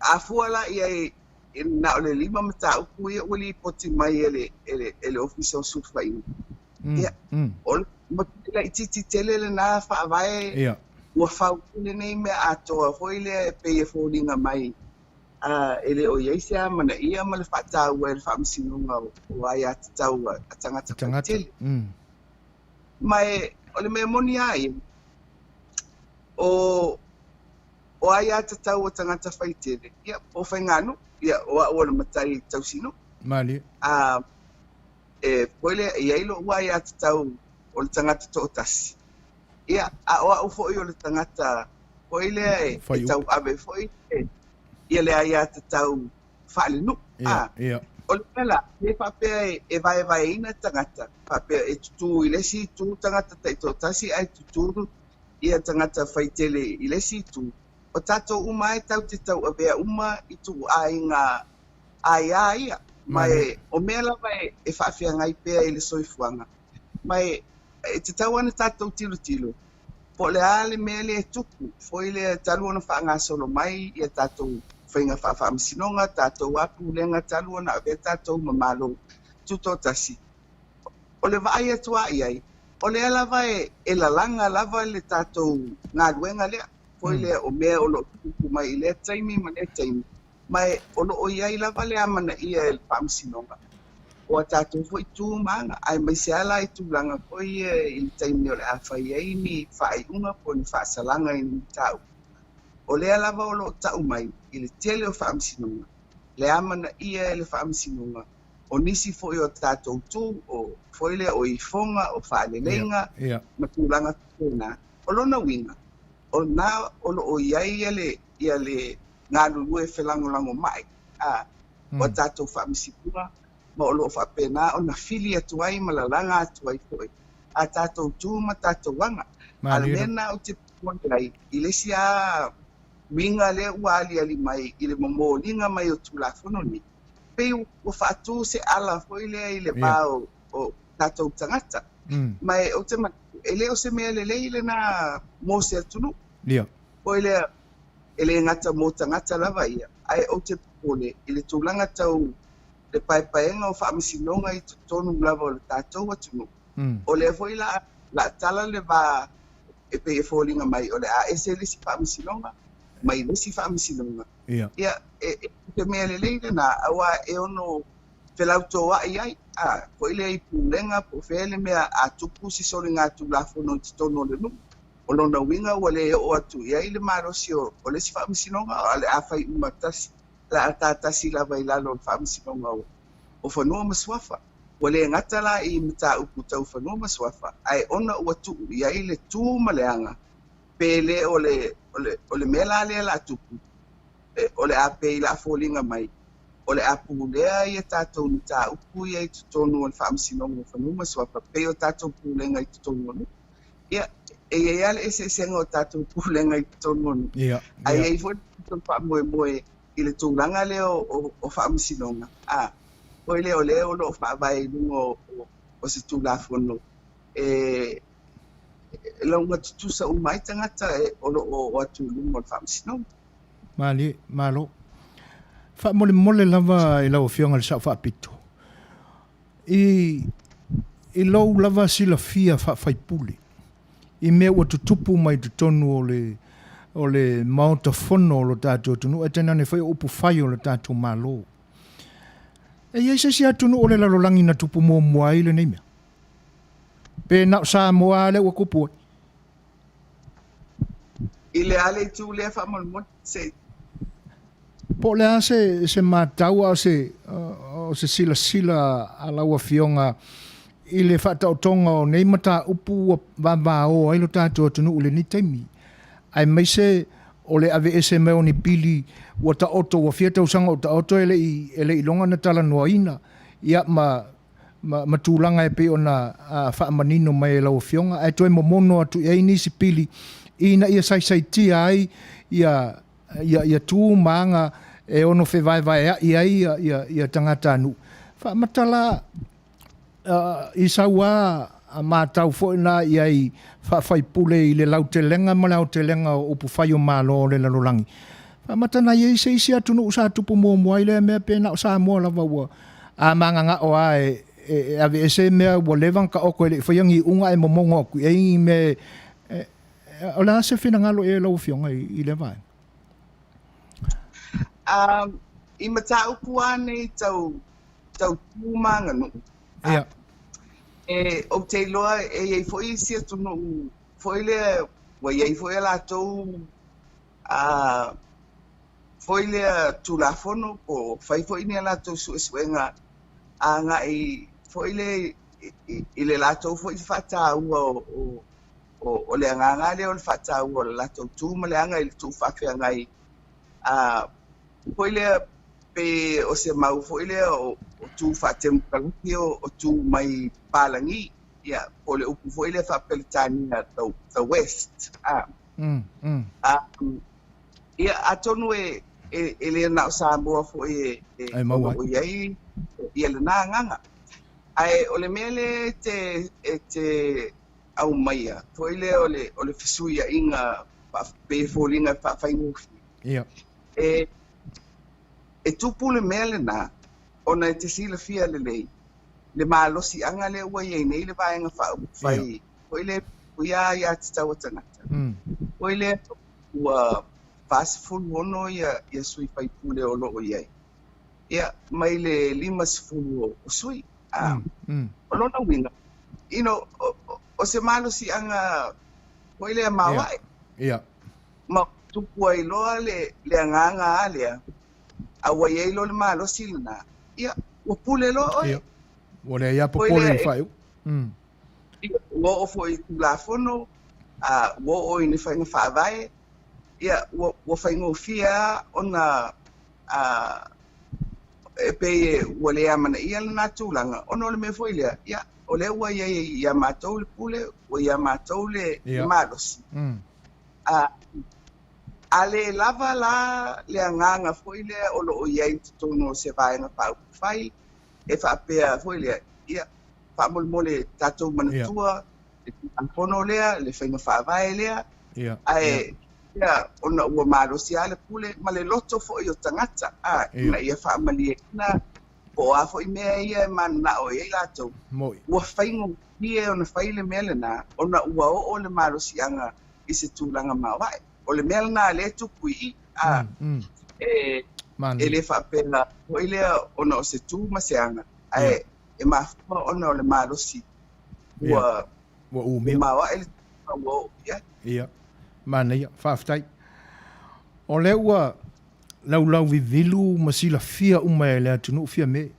a fuala ia e na o le lima mata upu ia uli poti mai e le ofisa o sufainu ia o le ititi tele le na whaavae ua whaukune nei mea atoa foi lea e peia fōringa mai ele o iei se amana ia ma le whaatau e le whaamisinunga o ai a te tau a tangata paitele mai o le mea moni ai o ai a te tau o tangata whaitele ia o whaingano ia o le matai tausino Mali e poile ia ilo ua ai a te tau o le tangata to'otasi ia a o fo'i o le tangata poile e tau ave fo'i ia le ai a te tau whaalinu o le pela le whapea e vai ina tangata whapea e tutu i lesi tu tangata taitotasi ai tuturu ia tangata whaitele i lesi tu o tātou uma e tau te tau avea uma i tu ai ngā ai ia mai o mea lava e whaafea ngai pea i le soifuanga mai e te tau ana tātou tilo po le ale mea le tuku foi le talu ana whaanga solo mai ia tātou whainga whaafamisinonga tātou apu lenga talu ana avea tātou mamalo tutotasi o le vai atua iai o le lava e lalanga lava le tātou ngā luenga lea foi le o mea o lo tuku mai le taimi ma le taimi mai o lo o iai lava le amana ia e le whaamisinonga o a tātou foi tū maanga ai mai se ala i tūlanga koi i le taimi o le awhai ei ni whaaiunga po ni whaasalanga i ni tau o le lava o lo tau mai i le tele o whaamisinonga le amana ia e le whaamisinonga o nisi foi o tātou tū o foi le o i fonga o whaalelenga ma tūlanga tūna o lona winga o nā o lo o iai ia le ngā lulu e whelangolango mai o tātou whaamisipunga ma o lo whapena o na fili atuai ma la langa atuai foi a tātou tū ma tātou wanga ala mena o te puangai i le si a winga le ua ali mai i le mamolinga mai o tūlafono ni pei o whaatu se ala foi lea i le pā o tātou tangata mai o te ele o se mea le na mo se atunu o ele ngata mo tangata lava ia ai o te pole i le tūlanga tau le paipaenga o whaamisinonga i tonu lava o le tātou atunu o le foi la tala le va e pe e fōlinga mai o le a ese le si whaamisinonga mai le si whaamisinonga ia e te mea le na awa e ono whelautoa ai ko ile i pulenga po fele mea a tupu si soli ngā tūlafono ti tono le numu o lona winga o le o atu ia i le marosi o le si whaamisinonga o le awhai umatasi la atatasi lava i lalo o whaamisinonga o whanua maswafa o le ngata la i mta upu tau whanua maswafa ai ona o atu ia i le tū maleanga pele o le mela le la tupu o le ape i la fōlinga mai o le apu lea i a tātou ni tā upu ia i tutonu o le whaamisinonga o whanua maswafa pe o tātou pulenga i tutonu o ia e ale ese senga o tātou pulenga i tutonu o ai ei fo tutonu whaamoe i le tūlanga leo o whaamisinonga o leo lo whaavai lungo o se tūlafono launga tutusa umai tangata o atu lungo o whaamisinonga malo mole lava i lau Afioga le sa whaapito i lau lava sila fia whaipule i mea ua tutupu mai tutonu o le maota fono o lo tātou tunu e tena ne whai upu whai o lo tātou malo e iei se si atunu o le lalolangi na tupu mua i le neimea pe na sa mua le ua kupu i le ale tu le whaamolmon se po le se matau o se sila a lau Afioga i le whaatautonga o nei mata upu wa o ai lo tātou tunu o le ni taimi ai mai se o le ave ese meo ni pili ua ta oto ua fia tausanga o ta oto ele i longa na Talanoaga ia ma matulanga e pe ona whaamanino mai e lau Afioga, e toi momono atu e nisi pili, ina ia sai ai, ia tū maanga e ono whewai ia tangata anu. Whaamatala i saua mātau fōina i whaipule i le lau te lenga, ma lau te lenga o upu whai o mālo le lalolangi. Whaamatana i isi atu no usa tupu mua i le mea pēna o sa mua lava ua. A manga ngā o a ave ese mea ua levang ka oko ele whaiangi unga e momongo aku e me o la se whina ngalo e lau Afioga i le vai. I mata upu ane tau tūmanga no. Ia. O te loa e foi sia tunu foi le wa ye foi la tou foi le tu la fono o fai foi ni la tou suenga nga i foi le ile la tou foi fata o le nga le o fata o la tou tu ma le nga il tu fa fe nga i foi le pe o se mau foi le o tu fa tempo o tu mai palangi ya o le upu foi le fa pelitania the west ia atonu ele na Samoa foi o yai ia le nanga ai o le mele te au maia foi le o le fisuia inga pe folinga fa faingufi ia e tupu le mele na ona te sila fia le malosi anga le ua ye nei le vaenga fai foi le uia ia te tawatangata foi le ua pasifulu ono ia sui fai pule o loo iai ia mai le 5 o sui o lona winga ino o se malosi anga foi le mawai ia ma tupu ai loa le anganga alea awa ye lo le malosi lana ia o pule lo oi Wole ia popole fai. Wo foi la fono wo ni fai fa vai ia wo fai no fia ona e pe wole amana ia na tulanga ono le me foi le ia o le wa ia matou le pule o ia matou le malos ale lava la le nganga foi le o lo ia tono se vai na pa fai e fa pea foi le ia fa mole tatou manatua an fono le fainga fa vai le ai ia ona ua malosiale pule ma le loto foi o tangata na ia fa mali na o a foi mea ia mana o ia latou ua faingo ia ona faile mele na ona ua o le malosianga i se tūlanga mawai o le mele na le tukui ele fa pela foi le ona o se tu maseanga ai e mafa ona o le malosi ua umea mawai ia mana ia whaafitai. O le ua lau vivilu masila fia uma e le atunu Fiame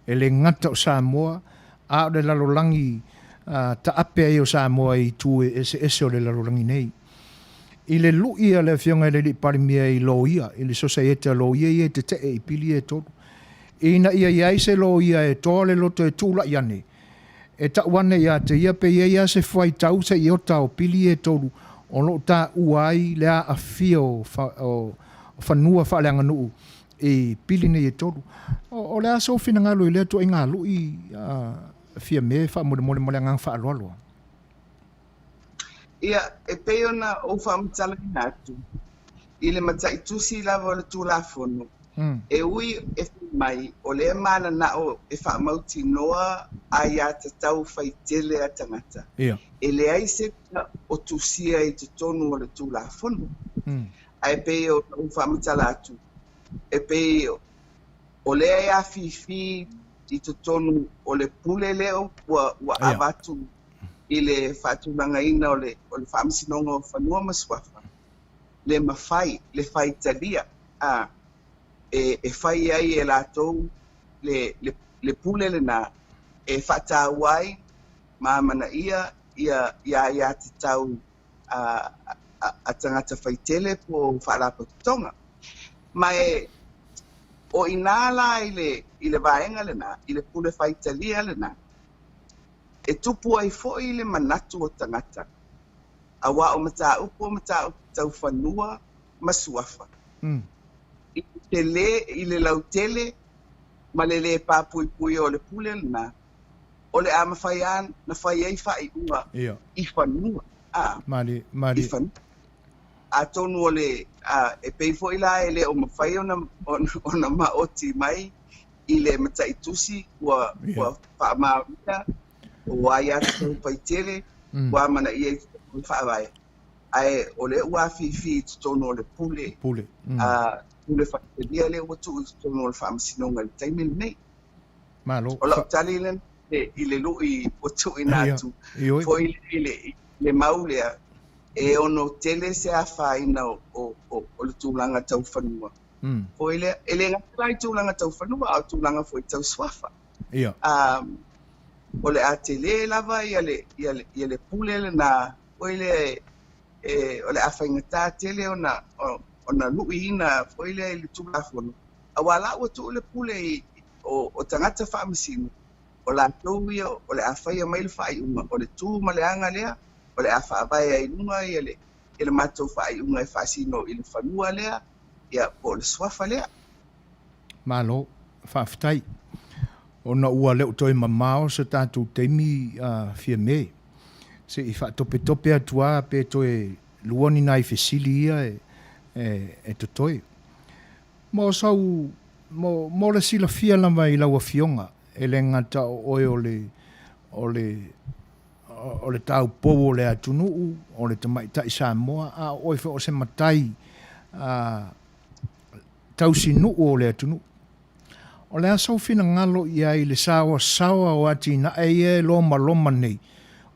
e le ngata o Samoa a o le lalolangi ta ape o Samoa i tu ese o le lalolangi nei. I le lui a le Afioga le li parimia i lo ia, i le societe lo ia i te i pili e tolu. Ina ia se lo ia e tole loto e tula iane. E ta wane ia te ia pe ia se fai tau se i ota o pili e tolu. O lo ta uai lea a fia o whanua whaaleanga nuu e pili nei e tolu. O lea so fina ngalo i lea to inga lui Fiame wha mole ngang whaaloaloa. Ia e peona o whaamtala ki natu i le matai tusi lava o le tūlafono e ui e mai o le mana na o e whaamauti noa ai a tatau whaitele a tangata. E le aise o tusia i te tonu o le tūlafono. Ai pe o whaamtala atu. E pe o le ai a fifi i te tonu o le pule leo wa avatu i le whaatulanga ina o le whaamisinonga o whanua masuafa. Le mawhai, le whaitalia. E whai ai e lātou le pule le nā. E whaatawai, māmana ia te tau a tangata whaitele po whaarapa tutonga. Mai o inala i le vaenga le nā, i le pule whaitalia le nā. e tupu ai fo'i le manatu o tangata. A wā o mata upo tau whanua ma suafa. I te le, i le lautele, ma le pāpui o le pule na, o le ama whaian, na whai ei whai unga i whanua. Mari. I whanua. A tonu o le, e peifo i la e le o mawhai ona maoti mai, i le mata i tusi, ua whaamawita, o ai atu paitele, ua mana i e whaawai. Ai o le ua fi tonu o le pule. Pule whakelia le ua tu tonu o le whaamasinonga le taimile nei. Malo. O lau tali len, i le lui o tu i nātu. Fo i le maulea, e ono tele se a whaina o le tūlanga tau whanua. Fo i le, e le ngatai tūlanga tau whanua, au tūlanga fo i tau swafa. O le a tele lava i le pule le na, o i le, o le a whaingata tele o na lui ina, fo i le tūlafonu. A wala ua tu le pule o tangata whaamasinu, o la tau ia, o le a whaia mai le whaiunga, o le tū ma le anga lea, o le a whaabaya i lunga i le matou whaiunga i whaasino i le whanua lea, ia po le swafa lea. Malo, whaafitai. O na ua leo toi mamao sa tātou teimi Fiame. Se i whaatope atua pe toi luoni nai whesili ia e to toi. Mo sau, mo le sila fia lama i lau Afioga, e le ngata o le tau powo le atunuu, o le tamaitai Samoa, a oi o se matai tau sinuu o le atunuu. O le asau fina ngalo ia i le sawa o ati na e loma nei,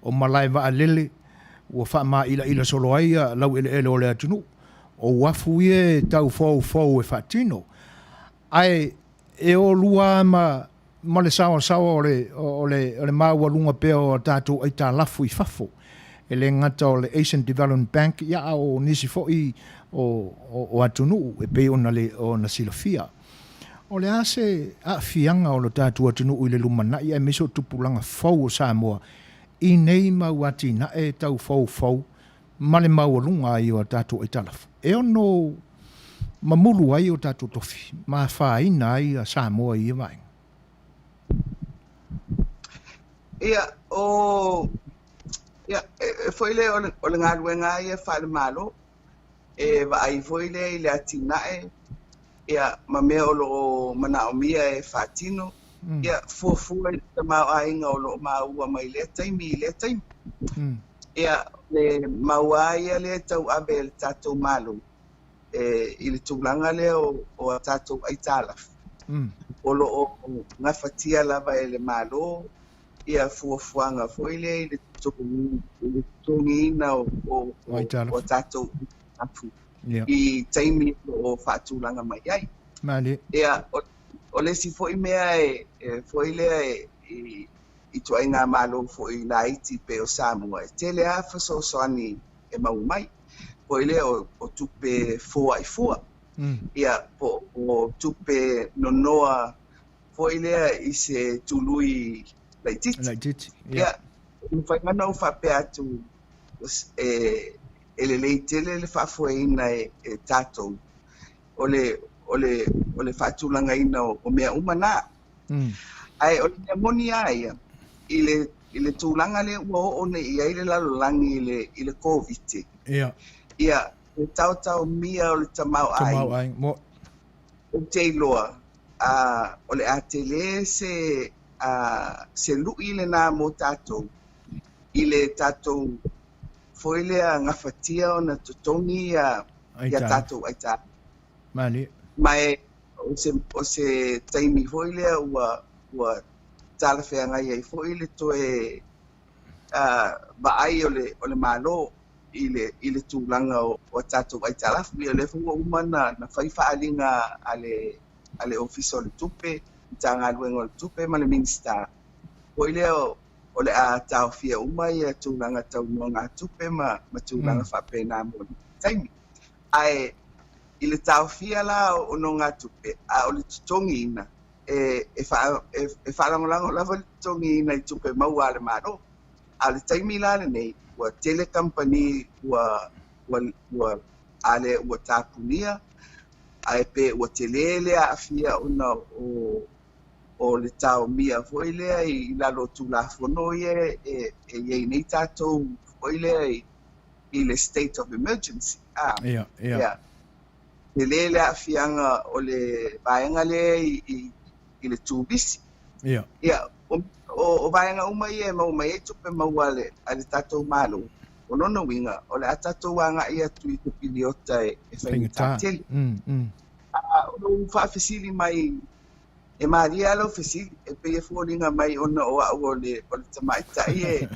o malai wa alele, ua wha maa ila solo aia, lau ele o le atunuu, o wafu ie tau fau e whatino. Ai, e o lua ma le sawa o le maua lunga pea o tātou ai tā lafu i fafo. E le ngata o le Asian Development Bank, ia o nisi foi o atunuu, e pe o na silafia. O le ase a fianga o lo tātou atunuu i le lumana, ia meso tupulanga fau o Samoa, i nei mau ati na e tau fau, ma le maua lunga ai o tātou ai tā lafu. E ono mamulu ai o tātou tofi, ma whaina ai a Samoa i e mai. Ia, foi le o le ngaluenga ia whare malo, e wa ai foi le i le atinae, ia mamea o lo Naomi e whatino, ia fuafua i te mau ainga o lo maua mai le taimi. Ia le maua ia le tau abe le tātou malo, i le tūlanga le o tātou ai tālaf. O lo ngawhatia lava e le malo, ia fuafuanga foi le i le tūngina o tātou apu. I taimi o whaatūlanga mai ai. Ia, o le si foi mea foi le i tuai ngā malo foi la iti pe o Samoa. Te le a whasosoani e mau mai. Foi le o tupe fua i fua. Ia, o tupe nonoa foi le i se tului laititi. Ia, mwhai mana o whape atu ele leitele le whafueina e tātou o le whaatulanga ina o mea umana. Ai, o le moni aia, i le tūlanga le ua o ne i aile lalolangi i le COVID. Ia, le tau mia o le tamau ai. O te iloa, o le atele se lui le nā mo tātou, i le tātou foi le ngawhatia o na tutongi ia tātou ai tā. Mai o se taimi foi le ua tālawhea ngai ai foi le toe vaai o le malo i le tūlanga o tātou ai tālafu. Ia le funga umana na whaifaalinga a le ofisa o le tupe, i tā ngā luenga o le tupe ma le minista. Foi le o le a tau fia umai a tūlanga tau noa ngā tupe ma tūlanga whapena mo taimi. Ai, i le tau fia la o no ngā tupe, a o le tutongi ina, whaarangolango lava tongi nei tupe maua le maro. Ale taimi lale nei, ua tele company ua ale ua tapunia, ai pe ua telele a afia una o le tau mia foi lea I lalo tulafono ia iei nei tātou foi lea I le state of emergency. Ia. Telele a afianga o le vaenga lea I le tūbisi. Ia. Ia, o vaenga uma ia maumai tupe mauale ale tātou malo. O nono winga, o le a tātou wanga ia tui tupiliota whaingateli. O no whaafesili mai e maria alo fesili e pe e fuoringa mai ona o au le tamaita I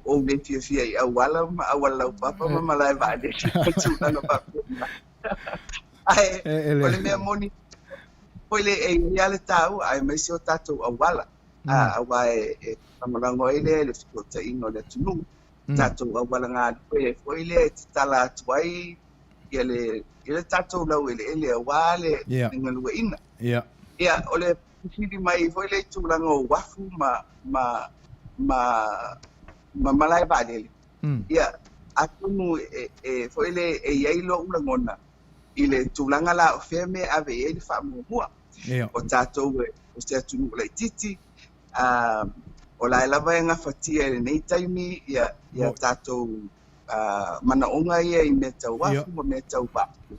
o le fia I awala papa malai vade tūtanga papa. Ai, o le mea moni Poi le ia le tau ai mai se o tātou awala. Awa e pamarango ele le fikota ino le tunu. Tātou awala ngā koe foi le te tala atuai ia le tātou lau ele awale ngalua ina. Ia o le pifiri mai foi le tūrango wafu ma malai vadele. Ia atunu foi le iai lo ulangona I le tūlanga la o Fiame ave e le whaamua. O tātou o se atunu o lai titi. O lai lava e ngā whatia e nei taimi ia tātou manaonga ia I mea tau wafu mo mea tau wafu.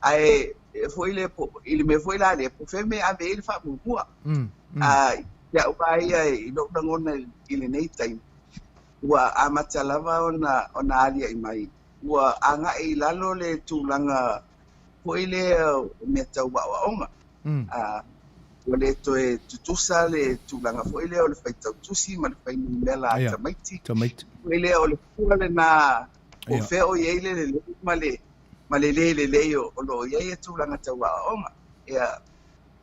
Ai foi le I le me foi la le po Fiame ave e le whaamua. Ia upa ia I lo rangona I le nei taimi. Ua amata lava ona alia I mai. Ua anga I lalo le tūlanga foi le mea tau waonga. Ua le toe tutusa le tūlanga foi le o le whaitau tusi ma le whainu mela tamaiti. Foi le o le pura le nā o wheo iei le ma le o lo iei e tūlanga tau waonga. Ia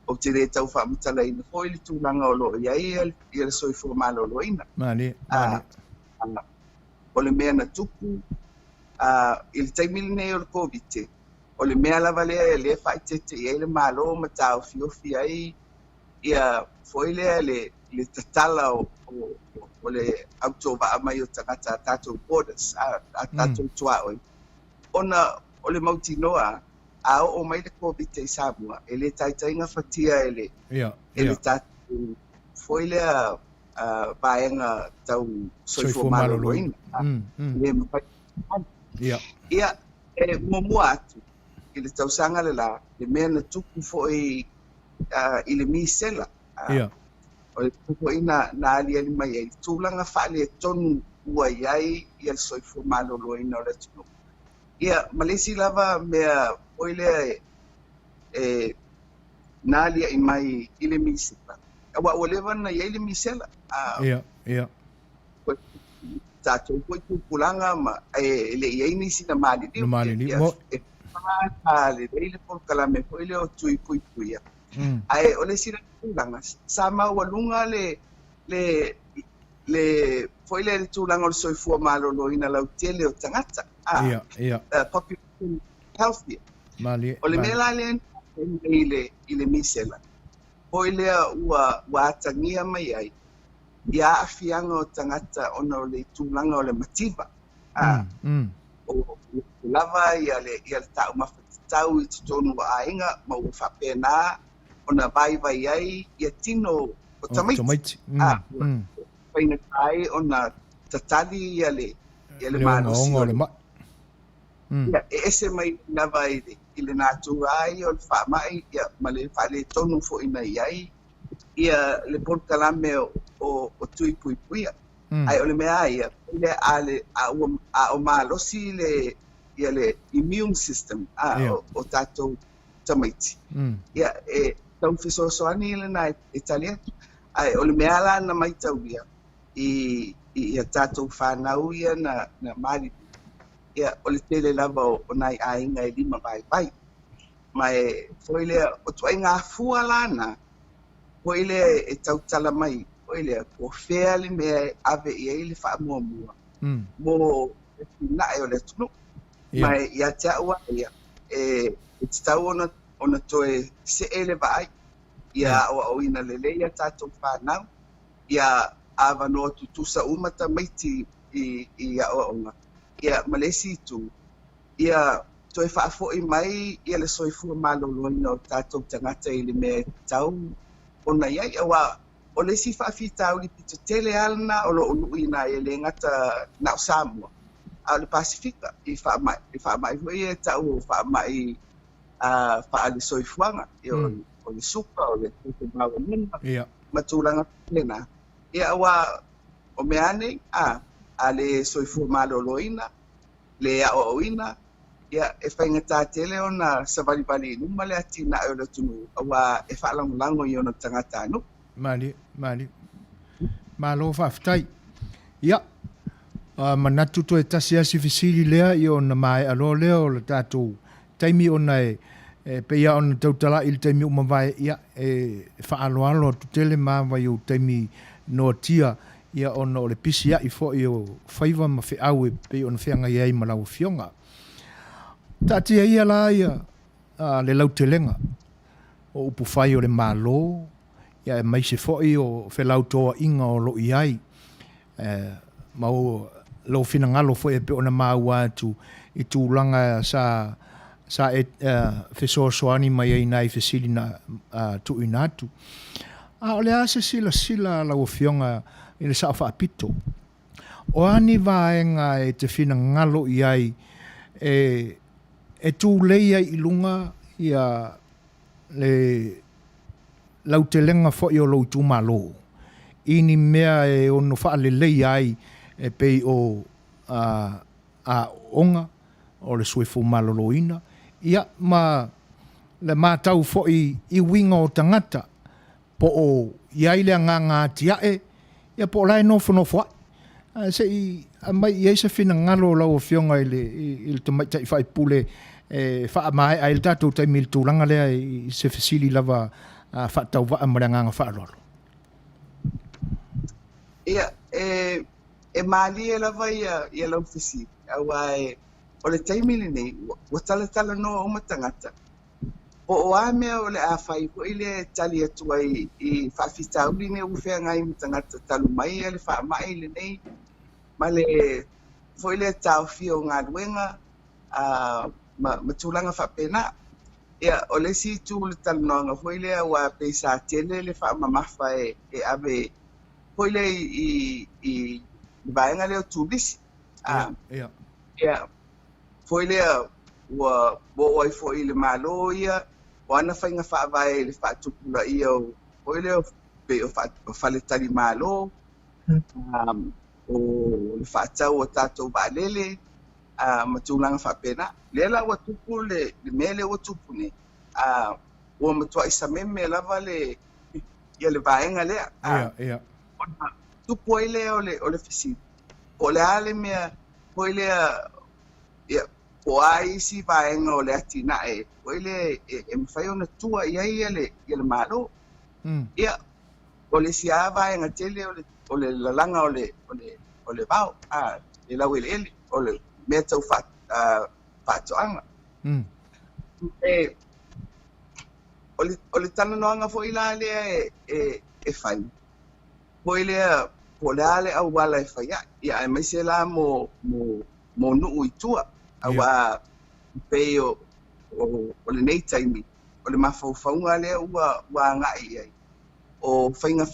o te re tau whaamutala ina foi le tūlanga o lo iei I le soifua malo lo ina. O le mea na tupu I le taimili nei o le COVID o le mea lava lea le whaitete I le malo ma tau fiofi ai ia foi lea le tatala o le autova mai o tangata tātou borders a tātou tuaoi. Ona o le mautinoa a o mai le COVID I Samoa e le taitainga whatia e le tātou foi lea vaenga tau soifua malo loina. Le mawhai Ia momua atu I le tausanga le la le mea na tuku foi I le misela. O le tuku ina na alia ni mai ai tūlanga whaale tonu ua iai I le soifua malo loina o le tunu. Ia malesi lava mea oile na alia I mai I le misela. Awa o lewa na iai le misela. Tātou koe tūpulanga ma le iei nisi na mali liu. Le reile polkalame koe leo tui pui puia. Ai o le sira tūlanga. Sa maualunga le foi le tūlanga o le soifua malolo ina lau tele o tangata. Population healthier. O le mea lale I le misela. Foi lea ua atangia mai ai. Ia afianga o tangata ona o le tūlanga o le mativa. O lava ia le tau mawhatitau I tutonu wa ainga ma ua whapena ona vai ai ia tino o tamaiti. Whaina kai ona tatali ia le manosi o le Ia ese mai lava I le nātua ai o le whaamai ia ma le whale tonu fo ina iai ia le polkalame o tui pui puia. Ai o le mea ia a o malosi ia le immune system o tātou tamaiti. Ia tau fisosoani le na Italia. Ai o le mea la na mai tau ia tātou whanau ia na mali. Ia o le tele lava o nai ainga lima vai. Mai foi le o tuai ngā fua lana. Foi le tau tala mai. Oile ko fea le mea ave I le whaamuamua. Mo nae o le tunu. Mai ia te aua ia. E te tau ona toe se ele vai. ia o ina lele ia tātou whanau, ia awanoa tutusa umata maiti i a oonga. Ia malesi tu, ia toi whaafo I mai, ia le soifua maloloina o tātou tangata I le mea tau, ona iai awa, o le si whaafi tau li pito tele alna, o lo unu ina ia le ngata nao Samoa, au le Pasifika, I whaamai hui e tau o whaamai whaale soifuanga, o le suka, o le tuku mawa nina, matulanga lena. Ia awa, o meane, a le soifua maloloina, le a oina, ia e whainga tātele o na savalibali numa le atina e o le tunu, awa e whaalangolango I ona tangata anu. Mali. Malo whaftai. Ia. Manatu to e tasi asi fisiri lea I ona mai alo lea o le tātou. Taimi ona peia ona tautala I le taimi umawai ia e whaaloalo tutele mawai o taimi no tia ia ona o le pisi ia I fo I o whaiva ma fai'oa pe ona whianga iai ma lau Afioga. Tātia ia la ia le lau telenga o upu whai o le malo ia e mai se foi o whelau toa inga o lo iai mau lo fina ngalo foi e pe ona maua atu I tūlanga sa whesoasoani mai ai nai whesili na tu inatu. O le ase sila lau Afioga I le saa whaapito. O ani vaenga e te fina ngalo iai e tū leia I lunga ia le lau te lenga fo I o lo tu malo. Ini mea e ono whaale leia ai e pei o a onga o le suefu maloloina. Ia le mātau fo I winga o tangata po o iai le nganga tiae ia po lai nofo se I mai iai se fina ngalo lau Afioga I le tamaitai whai pule wha mai ai le tātou taimi il tūlanga lea I se fesili lava whaatau wa amaranganga whaalolo. Ia, e mali e lava ia lau fesi, awa o le taimi le nei, wa tala noa o matangata. O mea o le a whai, ko I le tali atua I whaafitauli ne uwhea ngai matangata talu mai e le wha mai le nei, ma le foi le tau fio ngā ruenga, matulanga whapena. Ia, o le si tū le Talanoaga, foi le wa peisa tele le wha mamafa e ave, foi le I vaenga leo tūlisi. Ia, foi le wa bo foi le malo ia, o ana whainga whaavae le whaatupula ia o, foi le pe o whale tali malo, o le whaatau o tātou waalele, matulanga whapena. Lela wa tupu le mele wa tupu ne. Ua matua isa meme lava ia le vaenga lea. Ia. Tupu ai lea o le fisi. O le ale mea, o lea, o ai si vaenga o le atina o le mwhai o na tua ia le malo. Ia, o le sia vaenga tele o le lalanga o le vau. Le lau ele, o le mea tau whaatoanga. O le Talanoaga fo I la lea e whai. Po I lea, po le ale au wala e whai ia e mai se la mo nuu I tua. Awa pei o le nei taimi. O le mawhauwhaunga lea ua ngai ai. O whainga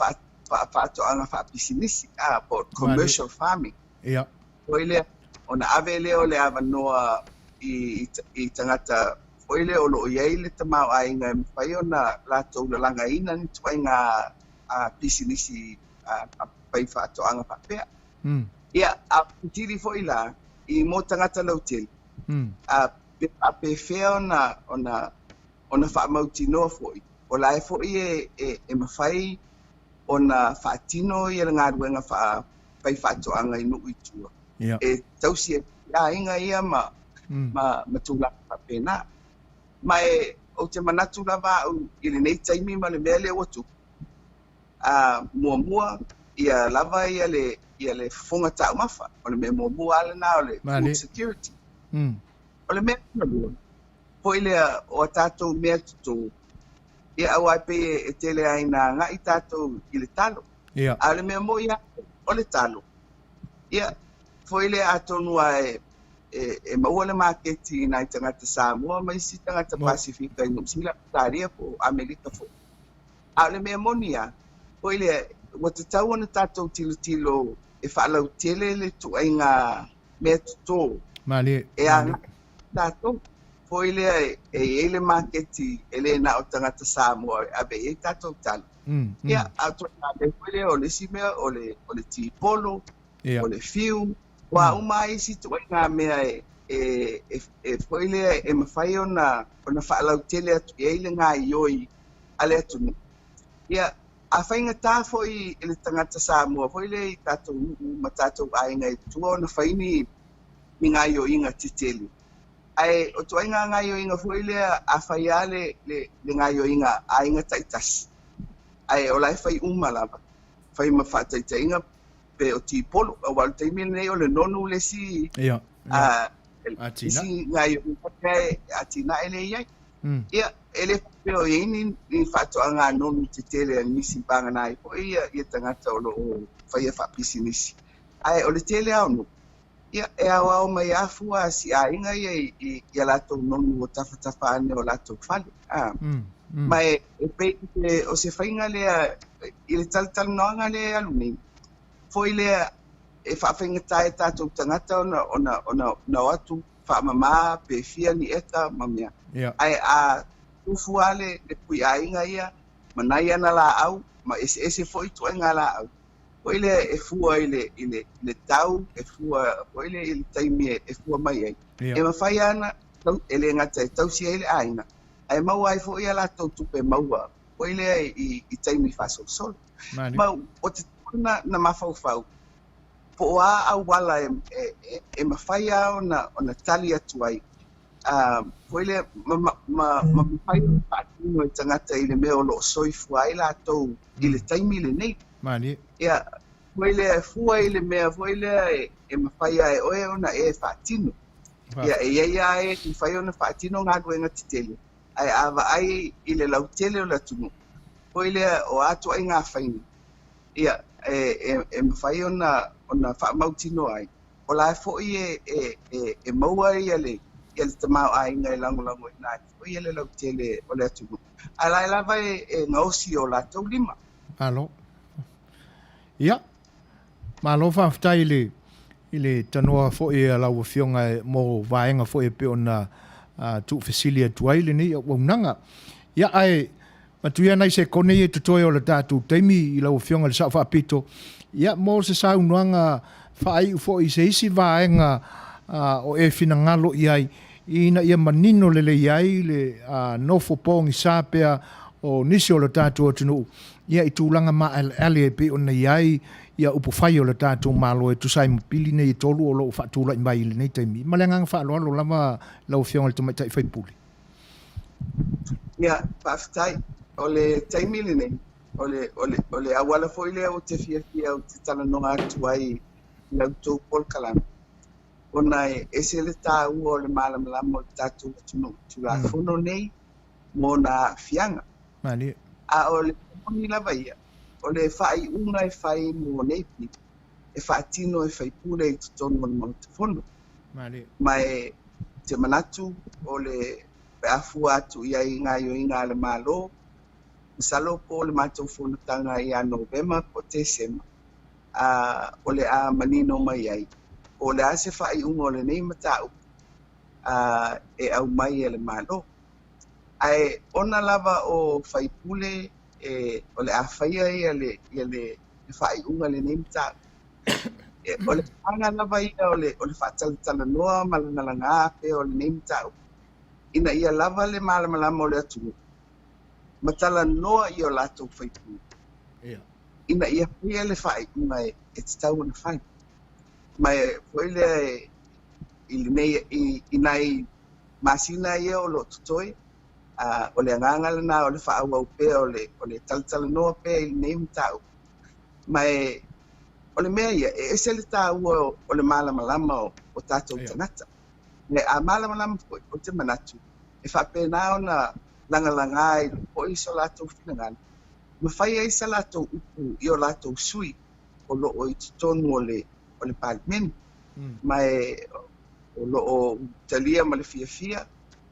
whaatoanga whaapisinisi. Po commercial farming. Ia. Po I lea, o na ave lea o le awanoa I tangata oile o lo iai le tamau ai ngā mwhai o na lātou la langa ina ni tuai ngā pisinisi pai whaatoanga whapea. Ia, a putiri fo I la, I mō tangata lauteli. A pe whea o na whaamautinoa fo I. O lai fo I e mawhai o na whaatino I ngā ruenga pai whaatoanga I nuu I tua. E tausi e inga ia matula whapena. Mai o te manatu lava au I le nei taimi ma le mea le watu. Mua ia lava ia le fonga tau mafa. O le mea mua ala na o le food security. O le mea mua. Po I le o tātou mea tutu. Ia au ai pe e tele aina nga i tātou i le talo. Ia. A le mea mo ia o le talo. Ia, foi le atonua e maua le maketi na i tangata Samoa, ma isi tangata Pasifika i Nusila, taria po Amerika fo. A le mea monia, foi le, wa te tau ana tātou tilo e whaalau tele le tu ai ngā mea tuto. Mali. E a ngā tātou, foi le e le maketi e le na o tangata Samoa, abe e tātou talo. Ia, a toa le foi le o le si mea, o le tipolo, o le fiu, wa uma isi tu ngā mea e foi le e mawhai o na whaalau tele atu e le ngā ioi ale atu ni. Ia, a whainga tā foi e le tangata Samoa, foi le i tātou ma tātou ainga i tua o na whaini ni ngā ioi inga titeli. Ai, o tu ainga ngā ioi inga foi le a whaia le ngā ioi inga a inga taitasi. Ai, o lai whai lava, whai ma whātaita inga pe o tipolo, o wal taimi nei o le nonu le si si ngai o pakai atina ele ia. Ia ele pe o ini ni fato anga nonu te tele nisi banga nai po ia tangata o lo fai fa pisinisi. Ai o le tele au. Ia e awa o mai afu a si a inga ia lato nonu o tafa ane o lato fale. Mai e pe o se fainga le ile Talanoaga le aluni. Foi le e whawhenga tae tātou tangata ona atu whamama pe fia ni eta mamia. Ai a tufuale le pui ainga ia, manai ana la au, ma ese foi tu ainga la au. Foi le e fua ile tau, e fua, foi le ile taimi e fua mai ai. E mawhai ana, ele ngata e tausi ele ainga. Ai mau ai foi ala tau tupe maua, foi le i taimi whaso solo. Mau, o te na mafau po a wala e mawhaia o na tali atu ai. Foi le mawhai o pātino e tangata i le mea o lo soifu ai la tau i le taimi le nei. Ia, foi le fua i le mea, foi le e mawhaia e oe ona e pātino. Ia, ia e whai o na pātino ngā duenga titele. Ai awa ai i le lautele o la tunu. Foi le o atu ai ngā whaini. Ia, e mawhai o na whaamautino ai. O lai fo'i e maua ia le tamau ai ngai lango i nai. O ia le lautele o le atu. A lai lava e ngausi o la tau lima. Alo. Ia. Ma alo whaftai i le tanoa fo'i a lau Afioga mo vaenga fo'i pe o na tu fesilia tuai le nei o nanga. Ia ai matuia nai se kone e tutoe o le tātou teimi i lau Afioga le sa whaapito. Ia mo se sa unuanga whaai ufo i se isi vaenga o e fina ngalo i ai. Ina ia manino le iai le nofo pongi sāpea o nisi o le tātou atunu. Ia i tūlanga ma ale e pe o na iai ia upo whai o le tātou malo e tusai mapili nei tolu o lo whaatula i mai le nei teimi. Malengang whaaloalo lama lau Afioga le tamaitai whaipuli. Ia, paftai. O le taimili nei, o le awala foi le o te fia o te Talanoaga atu ai lau tau polkalana. O nai ese le tā ua o le malamalama o le tātou atunu. Tula fono nei mo na fianga. A o le moni lava ia, o le whai unga e whai mo neipi, e whaatino e whai pule i tutonu o le mau te fono. Mai te manatu o le peafu atu ia i ngā yo i ngā le malo, salo po le mātou whonutanga i a Novema po te sema. O le a manino mai ai. O le ase whai unga o le nei matau. E au mai e le malo. Ai ona lava o whai pule o le a whaia i le whai unga le nei matau. O le anga lava ia o le whaatalanoa malangalanga pe o le nei matau. Ina ia lava le malamalama o le atunga. Matala noa i o lātou whaipū. Ina ia pia le whai unga e te tau na whai. Mai poi le i nei masina ia o lo tutoi, o le angangala na o le whaau au pia o le talanoa pia i nei mtau. Mai o le mea ia, e se le tau o le malamalama o tātou tanata. Le a malamalama poi o te manatu. E whapena o na langa ai po i so latou finagalo ma fai ai sa latou upu i o latou sui o loo i totonu o le palemeni ma o loo talia ma le fiafia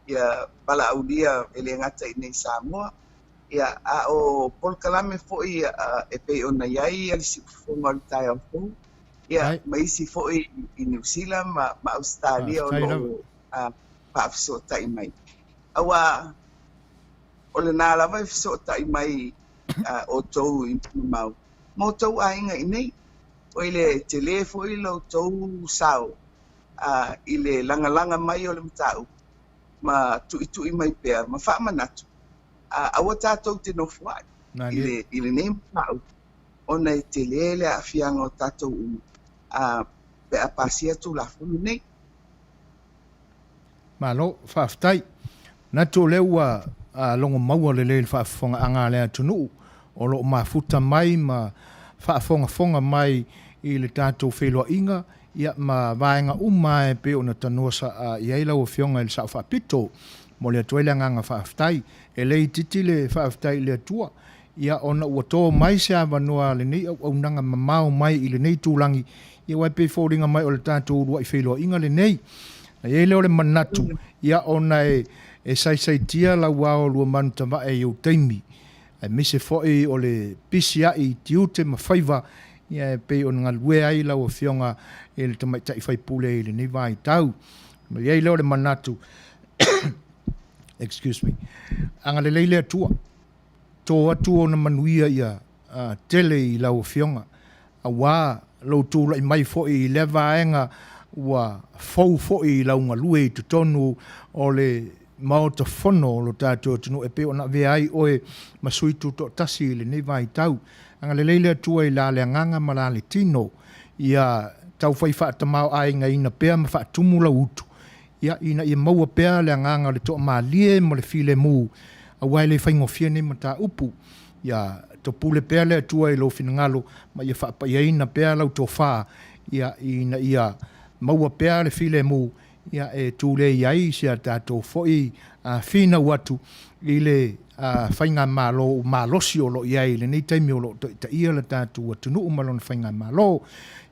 ia palaulia e le gata i nei Samoa ia a o polkalame fo'i e pei ona iai ia le siʻufofoga o le taeaofou ia ma isi fo'i i New Zealand ma Australia o loo fa'afeso'ota'i mai aua o lenā lava e feso'ota'i mai outou i mamau ma outou aiga i nei o i le telē fo'i loutou sao i le lagalaga mai o le mataupu ma tu'itu'i mai pea ma fa'amanatu aua tatou te nofu ai i le nei mataupu ona e telē le a'afiaga o tatou uma pe a pasia tulafulu nei malo fa'afetai na to le ua longo maua le fa'afofoga aga le atunuu o lo mafuta mai ma fa'afogafoga mai i le tatou feiloaʻiga ia ma vaega uma e pe ona tanua sa'a i ai lau afioga i le sa'o fa'apito mo le atua i le agaga fa'afetai e lei titi le fa'afetai le atua ia ona ua tō mai se avanua lenei auaunaga mamao mai i lenei tulaги ia uai pei foliga mai o le tatou uluaʻi feiloaʻiga lenei na iai leo le manatu ia ona e saisaitia laua o lua manu tavae iou taimi e mise fo'i o le pisia'i tiute ma faiva ia e pei ona galue ai lau afioga e le tamaitaʻi faipule i lenei vaitau ma iai leo le manatu excuse me anga lelei le atua tō atu ona manuia ia tele i lau afioga auā lou tulaʻi mai fo'i i le vaega ua fou fo'i i laugalue i totonu o le maotafono o lo tatou atunuu e pe ona avea ai oe ma sui tutoʻatasi i lenei vaitau anga lelei le atua i la le agaga ma la le tino ia taufai fa'atamao aigaina pea ma fa'atumu lau utu ia ina ia maua pea le agaga o le toʻamalie ma le filemu auā i le faigofia nei mataupu ia topule pea le atua i lou finagalo ma ia fa'apaiaina pea lau tofā ia ina ia maua pea le filemu ia e tūlei ai sia tātou fo'i finau atu i le whainga malo malosi o lo iai le nei taimi o lo ta ia le tātou atunuu malona whainga malo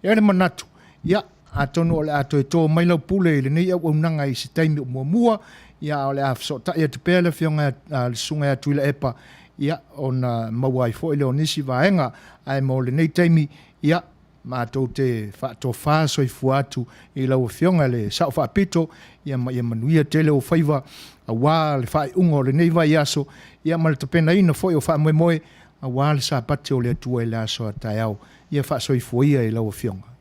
ia le manatu ia atonu o le ato e tō mai lau pule le nei au nanga i si taimi o mua ia o le afso ta ia te pēr le whionga le sunga atu i le epa ia ona mawai fo'i le onisi vaenga ai mo le nei taimi ia mātou te whaato whāso i fuatu i lau whionga le sao whaapito ia manuia tele o whaiva a wā le whae ungo le nei vai aso ia ma le tapena ina foi o wha moe moe a wā le sa pate o le atua i le aso a tai au ia whaaso i fuia i lau whionga.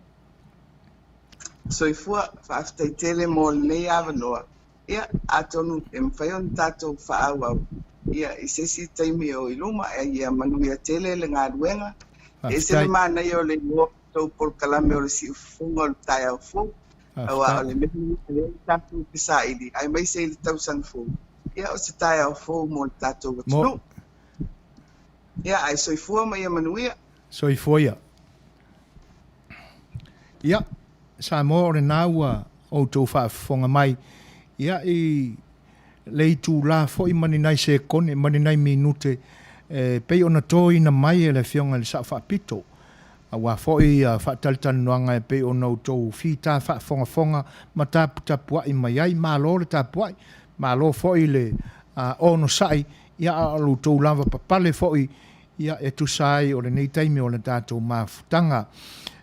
So i fua whaaftai tele mo le nei avanoa ia atonu e mwhaion tātou whaau au ia i sesi taimi o iluma ia manuia tele le ngā ruenga e se le mana i o le ngō tau polkalame o le si ufunga o le tai au fō awa o le mehi le tātou pisa ili ai mai se le tau san fō ia o se tai au fō mo le tātou watunu ia ai soifua mai a manuia soifua ia sa mo le naua o tau whaafonga mai ia i leitu la fo i mani nai se kone mani nai minute pei ona tō ina mai e le whionga le sa whaapito wa foi fa Talanoaga e pe ona outou fita fa fonga ma tapu ai mai ai malo le tapu ai malo foi le ono sai ia alu tou lava papale foi ia e tu sai o le nei taimi o le tatou mafutanga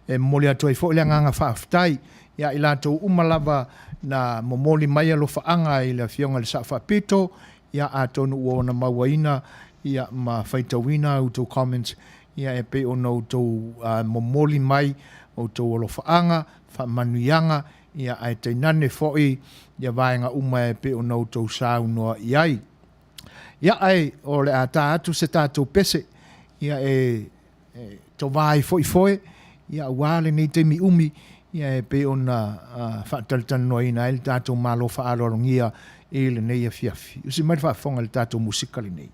e moli atu ai foi le nganga fa aftai ia i latou umalava na momoli mai alo faanga i le whionga le sa whapito ia atonu ona mawaina ia ma faitawina outou comments ia e pe ona outou momoli mai outou alofaanga faamanuiaga ia ae tainane fo'i ia vaega uma e pe ona outou saunoa i ai ia ai o le a tā atu se tātou pese ia e tovā ai fo'i foe ia auā lenei taimi umi ia e pe ona faatalitanoaina ai le tātou malo fa'aloalogia i lenei afiafi usi mai le fa'afoga le tātou musika lenei.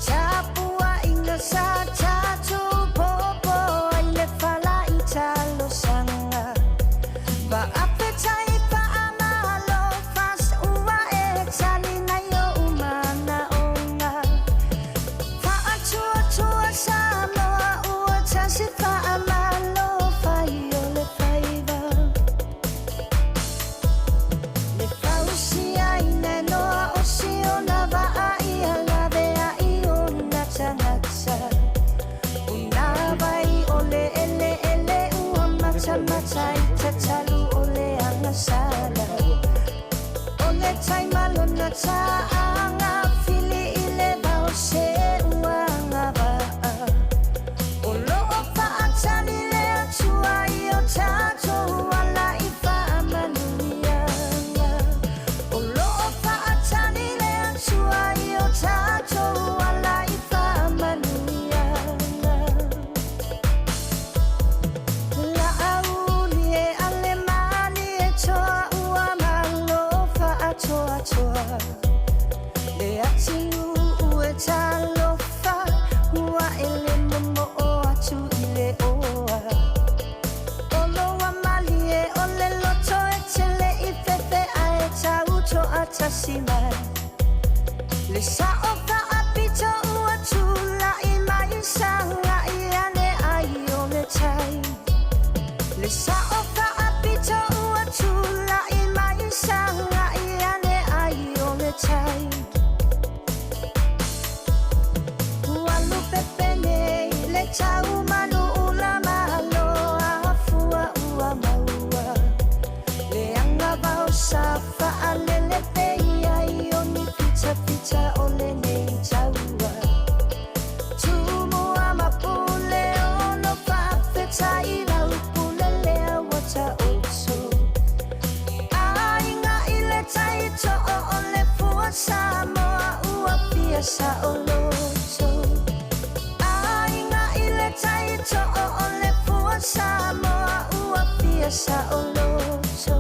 Tapua inga sa tatu popo Ile fala italo sanga Ba apetai pa amalo Fast ua e tani na yo umana onga Fa atua tua samoa ua tasi pa amalo Fai ole faiva Le fausia ina noa osio na va ia la vea iona tangata Una vai ole ele ele ua mata mata itatalu ole angasala Ole taimalo na taanga fili ile vao se ua ngavaa Olo opa atani le atua io tato wala ifa Manuia Olo opa atani le atua io tato wala ifa Manuia La auli e alemani e toa ua malofa atoa toa Le atiu ue talofa ua ele momo o atu ile oa Olo wa mali e ole loto e tele I fefe a e tau to atasima Le sa oka apito ua tula I mai sanga I ane ai ole tai Le sa oka apito ua tula I mai sanga I ane ai ole tai Walu pepene le tau manu ula malo afua ua maua Le anga vau safa alele peia I oni pita pita ole nei taua Tumu ama pule ono fafeta I lau pule lea wata oso Ainga ile taito o ole fua samoa ua piasa oloto Ainga ile taito o ole fua samoa ua piasa oloto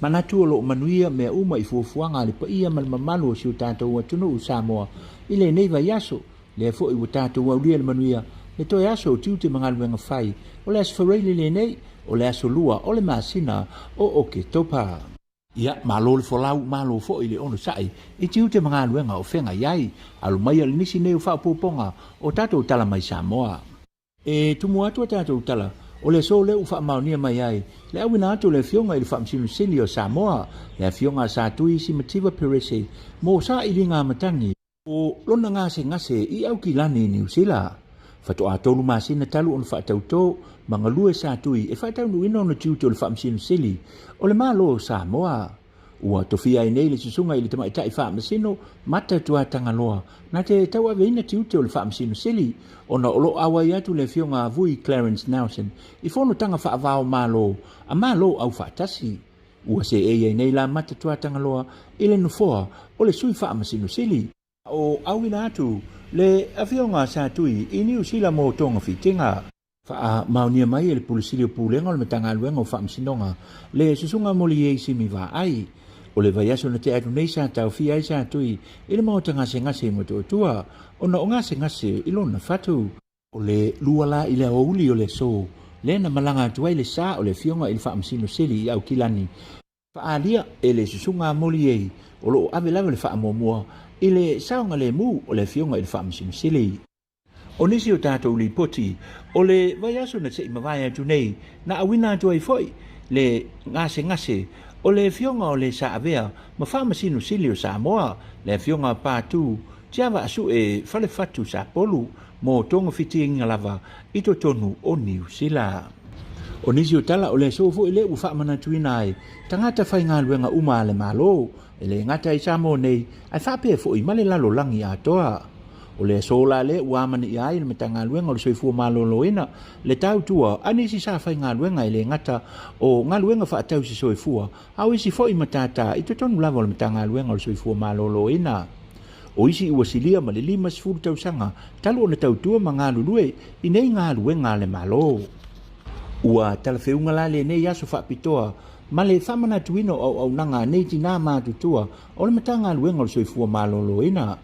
manatu lo manuia me uma I fuafuanga le pa ia mal mamalu o si tātou atunu o Samoa. I le nei vai aso, le fo I tātou aulia le manuia, le toi aso o tiu te mangaluenga whai, o le aso whareili le nei, o le aso lua, o le masina, o ke topa. Ia, malo le folau, malo fo I le ono sai, I tiu te mangaluenga o whenga iai, alu mai al nisi nei o whaupoponga, o tātou tala mai Samoa. E tumu atu a tātou tala, o le so le u whaamaunia mai ai, le awina atu le fionga I le whaamsinu sili o Samoa, le fionga sa tui si mativa perese, mo sa I ringa matangi, o lona ngase I au ki lani New Zealand. Fato a tolu masina talu on whaatauto, mga lue sa tui, e whaatau nuino na tiuto le whaamsinu sili, o le malo Samoa. Ua tofia I nei le susunga I le tamai tai whaamasino, mata tua tangaloa, na te tau aveina tiuto le whaamsinu sili, ona olo awa I atu le fionga vui Clarence Nelson, I fono tanga whaavao malo, a malo au whaatasi. Ua se ei nei la mata tua tangaloa, I le nufoa, o le sui whaamasinu sili. O awina atu, le Afioga sa tui, I New Zealand mo tonga fitinga. Faa Manuia mai le pulisili o pulenga o le matangaluenga o whaamsinonga, le susunga moli e simi wa ai. O le vaiaso na te atu nei sa tau fia I sa tui, I le mauta ngase mo tua, o na o ngase I lona fatu. O le luala I le auli o le so, le na malanga tuai le sa o le fionga I le whaamsino sili I au kilani. Faa lia e le susunga moli e, o lo ave lava le whaamomua, I le saunga le mu o le fionga I le whaamsino sili. O nisi o tātou li poti, o le vaiaso na te imawai atu nei, na awina atu ai foi, le ngase, o le fionga o le saavea, ma whamasino sili o Samoa, le fionga pātū, tiawa asu e whale fatu sa polu, mo tonga fiti inga lava, ito tonu o New Zealand. O nisi o tala o le sofo I le u whamana tuina ai, tangata whai ngā luenga uma le malo, e le ngata I Samoa nei, ai whapea fo I male lalo langi atoa. O le sola le uamani I ai le metanga luenga o le soifua maloloina, le tau tua, anisi sa whai ngā luenga I le ngata o ngā luenga whaatau si soifua, au isi fo I matata I totonu lava o le metanga luenga o le soifua maloloina. O isi ua silia ma le 5 tausanga, talu o le tau tua ma ngā lulue, I nei ngā luenga le malo. Ua talawheunga la le nei aso whaapitoa, ma le whamana tuino au nanga nei tina mātutua, o le metanga luenga o le soifua maloloina.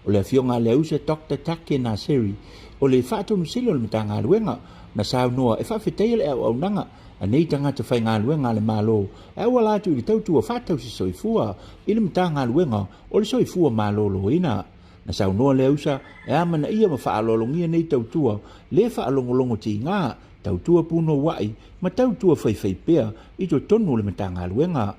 O le Afioga le ausa Dr. Take na seri, o le whaatonu sili o le metanga luenga, na sao noa e whawhetei le au nanga, a nei tangata whai ngā luenga le malo, e awa lātu I le tautua whātau si soifua, I le metanga luenga o le soifua maloloina. Na sao noa le ausa, e amana ia ma whaalolongia nei tautua, le whaalongolongo ti ngā, tautua puno wai, ma tautua whai pea, I to tonu le metanga luenga.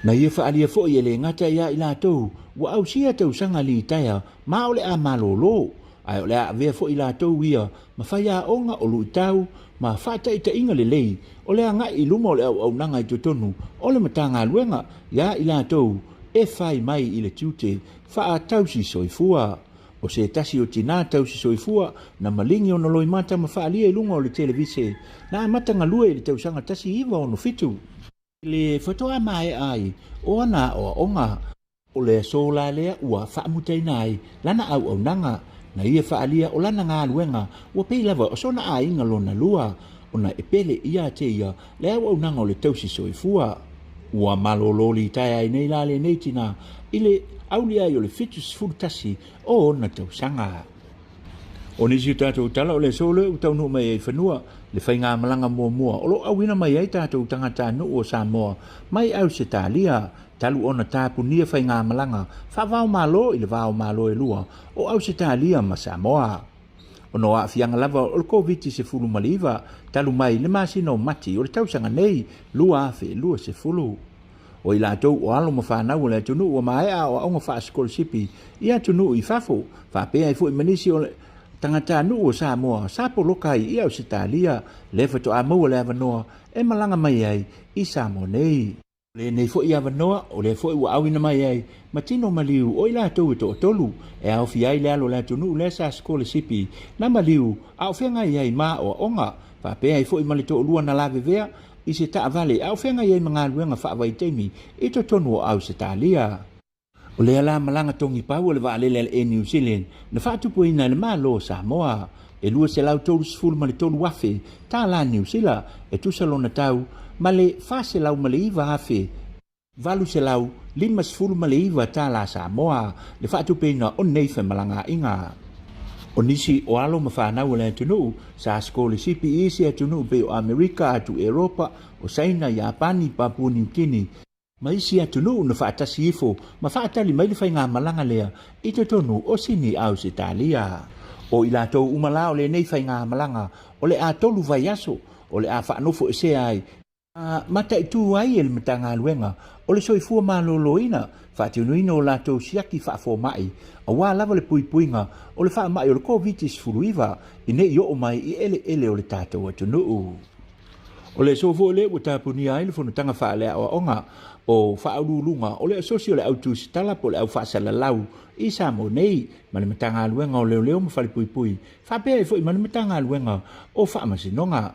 Na ia whaalia fo I le ngata ia I lātou, wa au sia tau sanga li taia, ma ole a malolo, ai ole a vea fo I lātou ia, ma whai a onga o lui tau, ma whata I ta inga le lei, ole a ngai I luma ole au nanga I totonu, ole matanga luenga, ia I lātou, e whai mai I le tiute, wha a tausi soifua. O se tasi o tina tausi soifua, na malingi o na loi mata ma whaalia I lunga o le televise, na matanga lue I le tausanga tasi iwa o no fitu. Le whatoa mai ai, o ana o onga, o le sola lea ua whaamutei nai, lana au nanga, na ia whaalia o lana ngā luenga, ua pei lava o sona a inga lona lua, o na epele ia te ia, le au nanga o le tausi soifua. Ua malololi tai ai nei lale nei tina, ile aulia I o le fitus fultasi o na tausanga. O nisi tātou tala o le sole u tau nu mai e whanua, le whai ngā malanga mua, o lo awina mai ei tātou tangata nu o Samoa, mai au se tālia, talu ona tāpu nia whai ngā malanga, whawao malo I le wao malo e lua, o au se tālia ma Samoa. O no a fianga lava o le COVID se fulu maliva, talu mai le masino mati, o le tausanga nei, lua afe, lua se fulu. O I lātou o alo ma whanau le tunu o mai a o aunga wha sipi, ia tunu I fafo, whapea I fu I manisi o le tangata nu o Samoa, sapo lokai I au se tālia, le whato a maua le avanoa, e malanga mai ai I Samoa nei. Le nei fo I avanoa, o le fo I ua awina mai ai, matino maliu o I lātou to tolu, e au fiai le alo le tunu le sa sipi, na maliu, au whenga I ai ma o onga, whapea I fo I malito lua na lave vea, I se taa vale, au whenga I ai mga luenga whaawai teimi, I to tonu o au se tālia. O le ala malanga tongi pau o le waalele e New Zealand, na whaatupu ina le malo Samoa, e lua se lau tolu sifuru ma le tolu wafe, tā la New Zealand, e tusalona tau, ma le whase lau ma le iwa afe, valu se lau 5 ta la Samoa le whaatupena o nei whamalanga inga. O nisi o alo ma whanau le tunu sa skole sipi isi atunu pe o Amerika atu Europa o Saina, Japani, Papua New Guinea. Ma isi atunu na whaatasi ifo ma whaatali mai le whainga malanga lea i te tonu o sini au se talia. O ila tau umalao le nei whainga malanga o le a tolu vai aso o le a whaanofo e se ai. Mata i tu ai e le matanga luenga o le soifua maloloina whaatiunuina o lato siaki whaafo mai a wā lava le puipuinga o le wha mai o le COVID-19 furuiva i ne i o mai i ele o le tātou atunuu. O le sofo le o tāpuni ai le whanutanga wha lea o onga o whaarulunga o le asosio le autu sitala po le au whaasala lau i Samo nei ma le matanga luenga o leo ma whale puipui whapea e fo i ma le matanga luenga o whaamasinonga.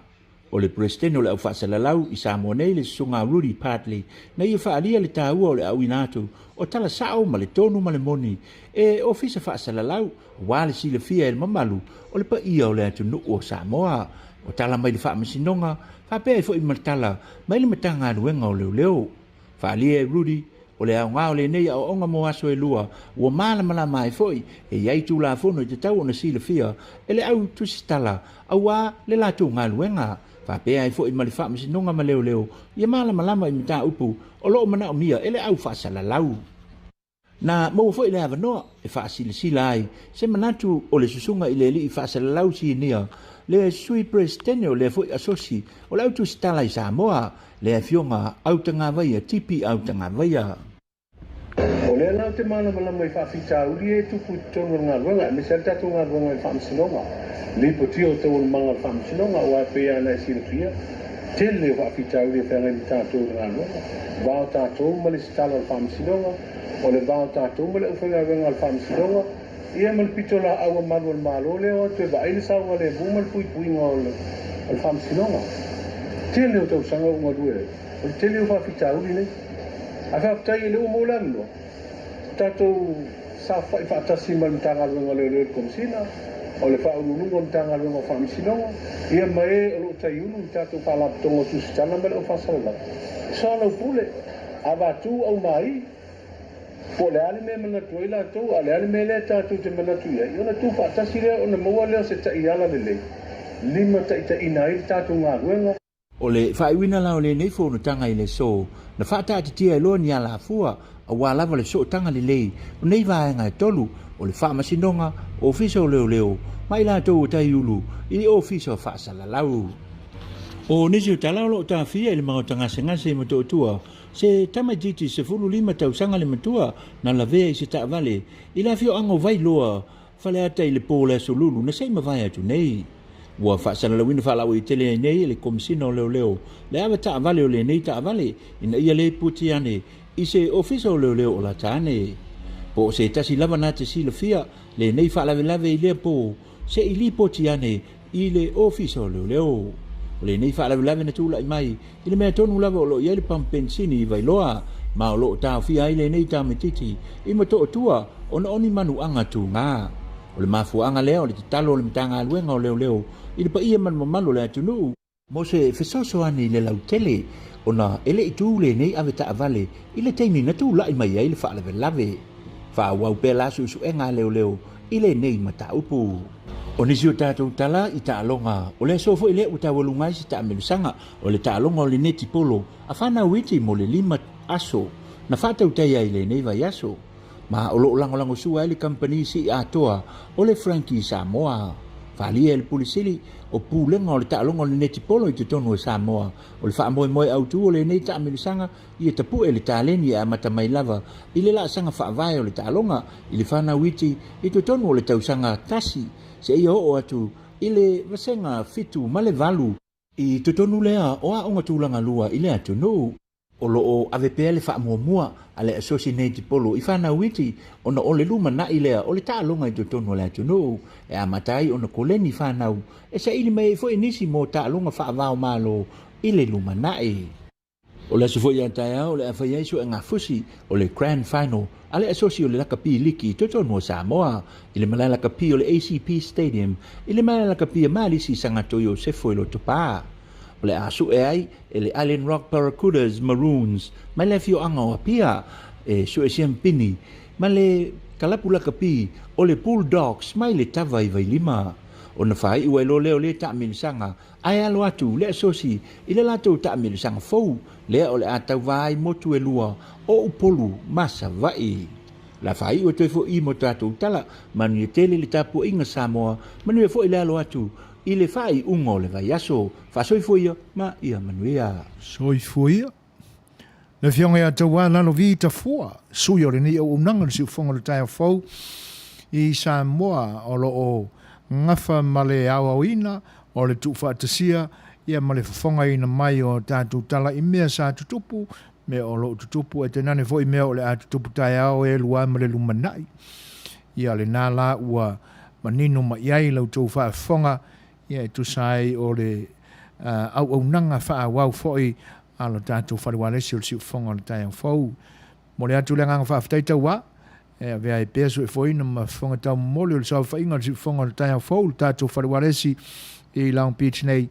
O le presidente o le au whaasalalau i Samo nei le sunga Rudy Partley na ia whaalia le tāua o le au inatu o tala sao ma le tonu ma le moni e ofisa whaasalalau wale si le fia e le mamalu o le pa ia o le atu nu o Samoa o tala mai le whaamasinonga whapea e fo i matala mai le matanga aduenga o leo whaalia e Rudy o le au ngā o le nei o onga mo aso e lua ua mālamala mai foi e iai tū la fono i te tau o na si le fia e le au tusitala au wā le latu ngā luenga whapea e fo i mali whaamasinonga ma leo ia malama i mita upu o loo mana o mia ele au whaasalalau. Na mau fo i le avanoa e whaasilisila ai se manatu o le susunga i le li i whaasalalau si nia le sui presidente o le fo i asosi o le autu stala i Samoa le Afioga autanga vaia tipi autanga vaia. O le nā te malama i whaafitauri e tupu tonu ngā ruanga me sa tatu ngā ruanga i whaamasinonga. Lipo tio tau manga whaamasinonga o a pea na silifia. Tele o whaafitauri e whangai ni tātou ngā ruanga. Vāo tātou mali stala o whaamasinonga. O le vāo tātou mali uwhanga ruanga o whaamasinonga. Ia mali pitola awa malu al malo leo te ba aile sa wale bumal pui ngā o whaamasinonga. Tele o tau sanga o ngā due. O tele o whaafitauri ne. A whaafitai e leo mōlano. Tātou sa whaatasi mali tanga ruanga leo komisina. O le whaurununga o tanga runga o whaamisinonga. Ia mai o lo tai unu tātou whaalapatonga tusitana mele o whasala. Sālau pule, a wātū au mai, po le ale me manatu i lātou, a le ale me le tātou te manatu ia. Iona tū whaatasi lea o na maua leo se tai ala lele. Lima tai ina i tātou ngā ruenga. O le whaiwina lao le nei whono tanga i le so, na whaatatitia e loa ni ala fua, a wālava le so tanga le lei, o nei vāenga e tolu, o le whaamasinonga, o ofisa o leo, mai lātou o tai ulu, i ofisa o whaasalalau. O nisi o talalo o tāwhia i le maotanga se ngase i mato tua, se tamaititi se 15 tausanga le matua, na la vea i se taavale, i la fio ango vai loa, whale ata i le pōle asolulu, na seima vai atu nei. Ua whaasalalawina whaalau i tele nei le komisina o leo, le awa taavale o le nei taavale, ina ia le puti ane, i se ofisa o leo o la tāne. Po se tasi lava nā te sila fia, le nei whaalawelawe i lea pō, se i li poti ane i le ofisa o leo. O le nei whaalawelawe na tūla i mai, i le mea tonu lava o lo i ele pampensini i vailoa, ma o lo tāo fia i le nei tāmetiti, i mato o tua, o na oni manu anga tū ngā. O le mafuanga lea o le talo o le mitanga aluenga o leo, i le pa ia man mamalo le atunu. Mo se fesoso ani le lau tele, o na ele i tū le nei ave taavale, i le teini na tūla i mai ai le whaalawelawe. Whāwau pē la susu e ngā leo, i le nei mata upu. O nisi o tātou tala i tālonga, o le sofo i le u tāwalungai si tā melusanga, o le tālonga o le neti polo, a whana witi mo le 5 aso, na whātau teia i le nei vai aso. Ma o lo lango sua le company si atoa, o le Frankie Samoa. Whalia le pulisili, o pūlenga o le tālonga o le neti polo i te tonu o Samoa, o le whaamoe autu o le nei tā melusanga, i e tapu e le tāleni a matamai lava, i le la sanga whaavai o le tālonga, i le whana witi, i te tonu o le tausanga tasi, se ia o atu, i le vasenga fitu ma le valu, i te tonu lea o a onga tūlanga lua i le atu no. O lo o ave pea le whaamua a le associate polo i whana witi, o na o le luma na i lea o le tālonga i te tonu o le atu no, e a matai o na koleni whanau, e sa ili mai fo inisi mo tālonga whaavao malo i le luma na i. O le sufo i antaia o le awhaiaiso e ngā fusi o le grand final, a le asosi o le lakapi liki i te tonu o Samoa, i le malai lakapi o le ACP Stadium, i le malai lakapi a malisi sanga toyo sefo i lo topaa. O o le asu e ai e le Island Rock Barracudas Maroons mai le fioanga o apia e su e siampini ma le kalapula kapi o le Bulldogs mai le tava i vai lima o na fai ua lo leo le ta milisanga ai alo atu le sosi i le latou ta milisanga fou le o le atau vai motu e lua o upolu masa vai la fai ua toi fo i mo tatou tala Manuia tele le tapu inga Samoa Manuia fo i le alo atu i le fai ungo le vai aso fa soi fo ia ma ia Manuia Soifuia. Le fionga ia taua lalo vita fua. Sui o le ni o unanga si ufonga le taia fau. I Samoa o lo o ngafa male awawina o le tufa atasia. Ia male fafonga ina mai o tātou tala i mea sa tutupu. Me o lo tutupu e tenane fo i mea o le a tutupu taia o e lua male lumanai. Ia le nala ua manino ma iai lau tau wha fonga. Ia e tu sai o le au nanga wha wau foi alo tātou whariwaresi o le si ufonga o le taia fau. Mo le atu le nganga wha aftaita wa. E vea e peso e foi na ma fonga tau mole o le sau whainga o le si ufonga o le taia fau. Le tātou whariwaresi i Long Beach nei.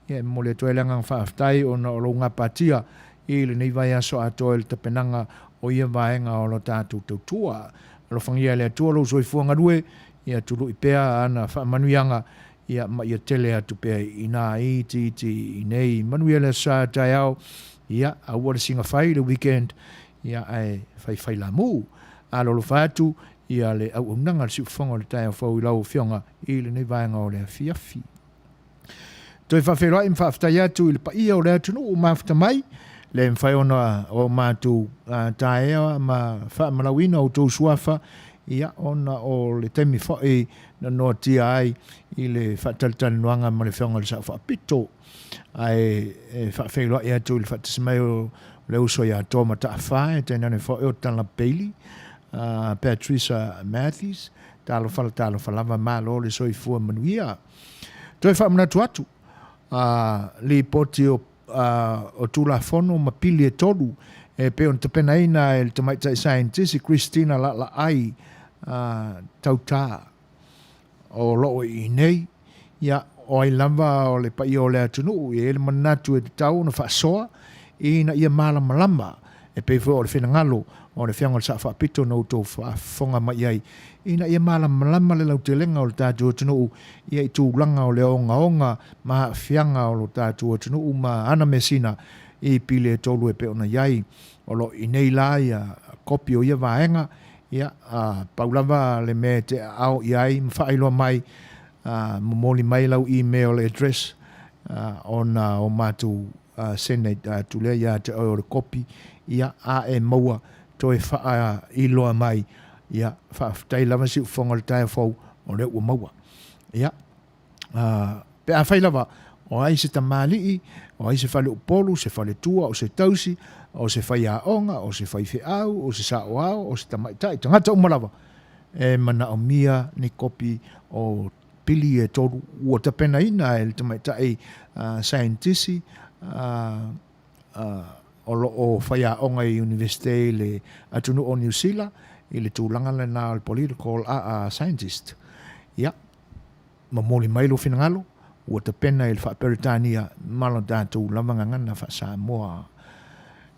Ia mo le toe le nganga wha aftai o na o lo ngā patia. I le nei vai aso atoe le tapenanga o ia vaenga o lo tātou tautua. Alo whangia le atua lo soi fuanga rue. Ia tulu i pea ana wha manuianga. Ia ma ia tele atu pea i nā i nei Manuia le sa tai au. Ia a ua le singa whai le weekend. Ia ai whai la mu. A lolo whātu ia le au unanga le si ufonga le tai au whau i lau fionga i le nei vaenga o le afiafi. Toi whawheroa i mwhaftai atu i le paia o le atu no o mawhta mai. Le mwhai ona o mātu tai ea ma whaamalawina o tō suafa. Ia ona o le temi whai na noa tia ai i le Talanoaga ma le whionga le sa whaapito. Ai whawheroa i atu i le whaatisamai o le uso i ato ma ta whae tēnane whai o tala Bailey. Patricia Matthews. Talo whalava malo le soifua Manuia. Toi whaamanatu atu. Li poti o tula fono ma pili e tolu. E pe on te pena ina e le tamaitai scientist Christina la ai tauta o loo i nei ia o ai lava o le pai o le atunu i ele manatu e te tau na whaasoa i na ia malama e pe o le whenangalo o le whianga le sa whaapito no tō whafonga mai ai i na ia malama le lau te lenga o le tātua atunu ia i tūlanga o le onga ma whianga o le tātua atunu ma ana mesina i pile e tolu e pe ona iai o lo i nei la ia kopi o ia vaenga ia paulava le me te au iai mwhailoa mai momoli mai lau email address ona o matu senate tule ia te o le kopi ia a e maua toi wha iloa mai ia whaftai lava si ufonga le taia fau o le ua maua ia pe a whailava o ai se tamali'i o ai se whale upolu, se whale tua, o se tausi, o se whai aonga, o se whai whiau, o se saoao, o se tamaitai. Tangata umalawa. E Naomi ni kopi o pili e toru ua tapena ina e le tamaitai scientisi o whai aonga i universite le atunu o New Zealand i le tūlanga le nā le political scientist. Ia, mamoli mailo finangalo. Ua te pena i le whaaperitania malo tātou lamanga ngana wha Samoa.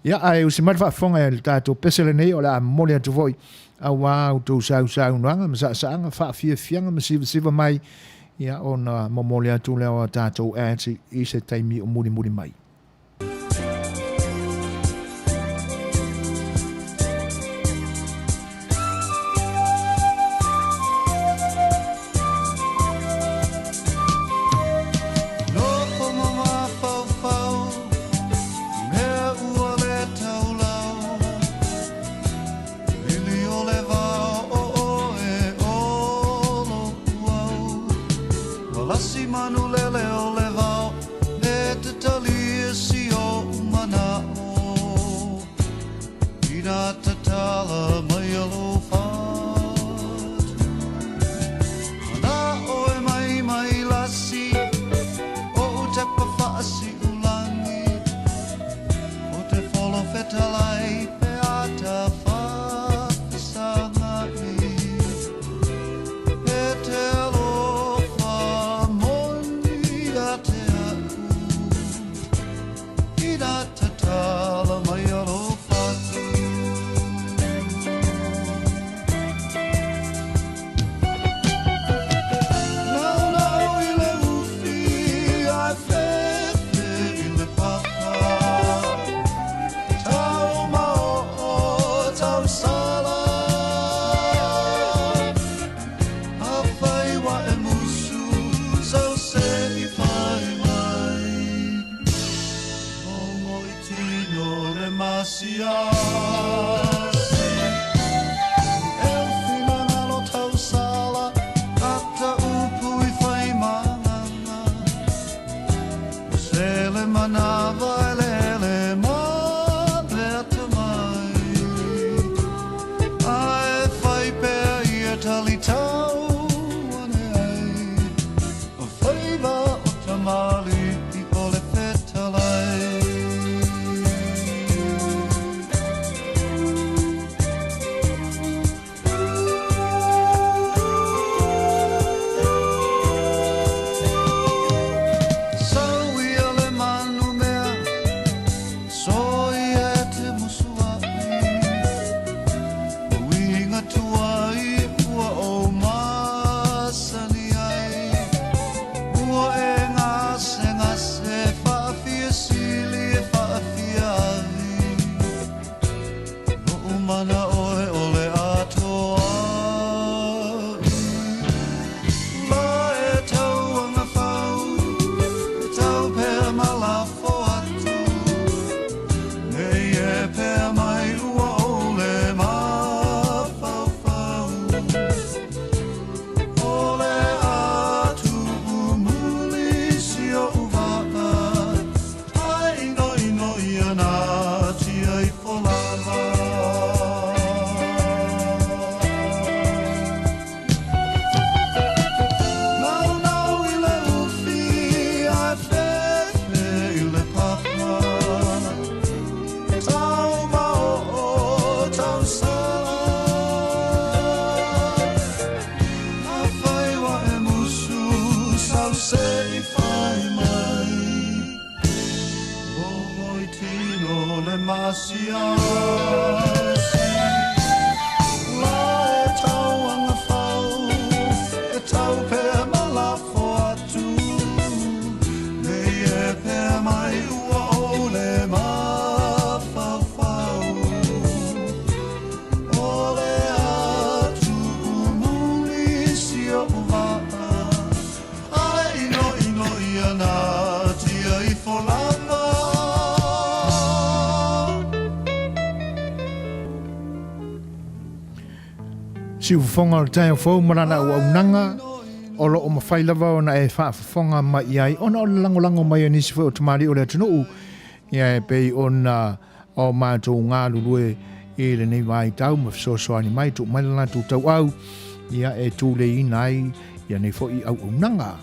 Ia ai usi mara whaafonga i le tātou pesele nei o le a mole atu voi a wāu tō sau nuanga ma saanga whaafianga ma siva mai ia o na momole atu leo a tātou ati i se taimi o muri mai. sala a fai'oa e musu sau se I fai mai o ngoi tino le masia Si ufonga o tae o fau marana o aunanga, o lo o mawhai lava o na e whaafafonga mai ai, o na o lango mai o nisi o tamari o le atunuu, ia e pei o na o mātou ngā lulue e le nei vai tau, ma Suasua ni mai, tu mailana tu tau au, ia e tu le inai, ia nei fo I au aunanga.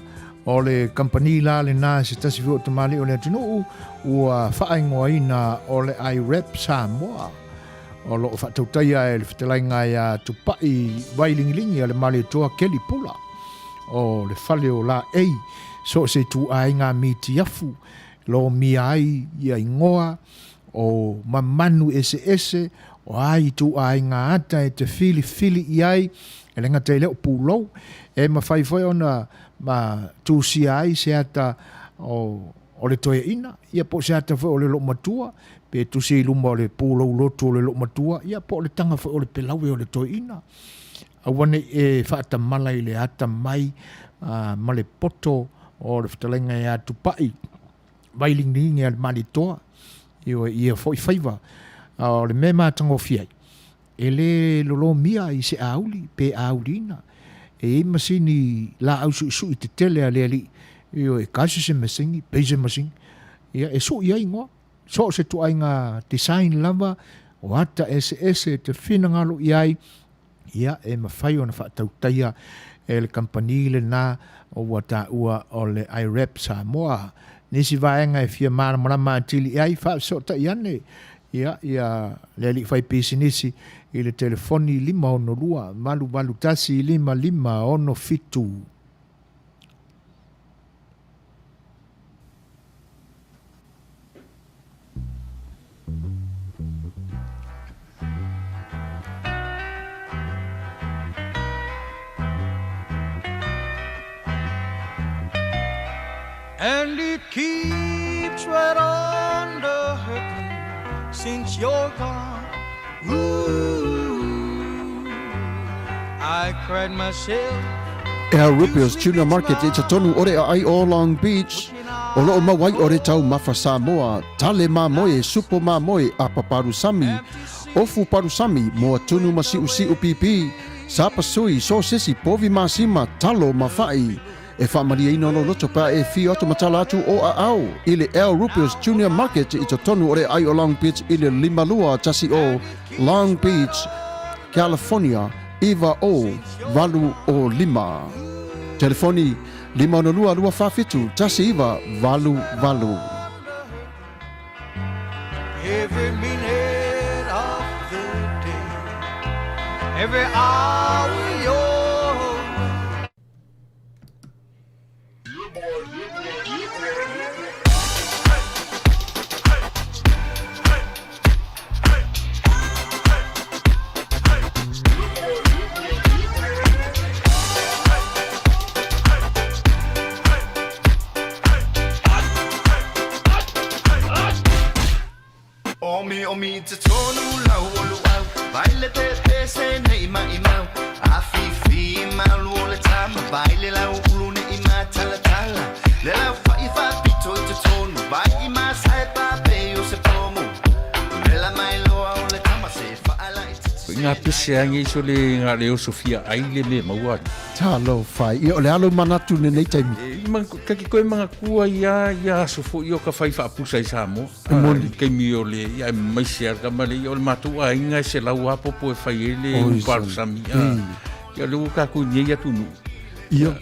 O le company la le nā se tasi o tamari o le atunuu, ua whaingoa ina o le IREP Samoa. O lo whatautaia e le whatalainga ia tupai wailingilingi a le male toa Kelly Pula. O le whale o la ei, so se tu ai ngā miti afu, lo mi ai ia ingoa, o mamanu ese, o ai tu ai ngā ata e te fili I ai, e lenga te leo pūlou, e mawhaifoi ona ma tu si ai se ata o le toe ina, ia po se ata foi o le lo matua, pe tu si luma o le pūlou lotu o le lo matua, ia po le tanga foi o le pelawe o le toe ina. Awane e whaata mala I le ata mai, ma le poto o le whatalenga e atu pai, wailingi al mali toa, ia foi whaiva, o le mema tango fiai. E le lolo mia I se auli, pe aulina, e masini la au su I te tele a le ali, e kasi se masingi, peise masingi, ia e su ia ingoa, so se tu ai ngā design lava, o ata ese te whinangalo I ai, ia e mawhai o na whaatautaia e le kampanile nā o wata ua o le IREP Samoa. Nisi vaenga e fia marama atili ai whaasota I ane, ia le li whai pisi nisi I le telefoni 5 malu tasi 55 ono fitu. And it keeps right on the hurting since you're gone. Ooh. cried myself. Ea Rupios Junior Market e tatonu ore ai o Long Beach. O loo mawai ore tau mafa Samoa, tale mamoe, supo mamoe a paparusami. Ofu parusami mo tunu masi usi upipi. Sapa sui so sisi povi masima talo mafai. E whamaria ino no loto pa e fioto matala atu o a au. Ile El Rupios Junior Market i tatonu ore ai o Long Beach ile limalua tasi o Long Beach, California. Iva o valu o lima. Telefoni 502 tasi iva valu. Every minute of the day, every hour yours. Omi te tonu lau olu au Baile te pese ne ima imau Afifi malu ole tama Baile lau ulu ne ima tala tala Le lau fai pito te tonu Bai ima sai pape o se pomu Le la mai loa ole tama se faala i te Ngā pese angi so le ngā leo Sofia aile me maua. Talo fai, i ole alo manatu ne nei taimi. Kaki koe mga kua ia sofo i o ka whai whaapusa i Samoa. Kei mi o le, ia maisi arka male, i o le matua inga se lau apopo e whai ele uparu sami. Ia leo kako nye ia tunu. Ia.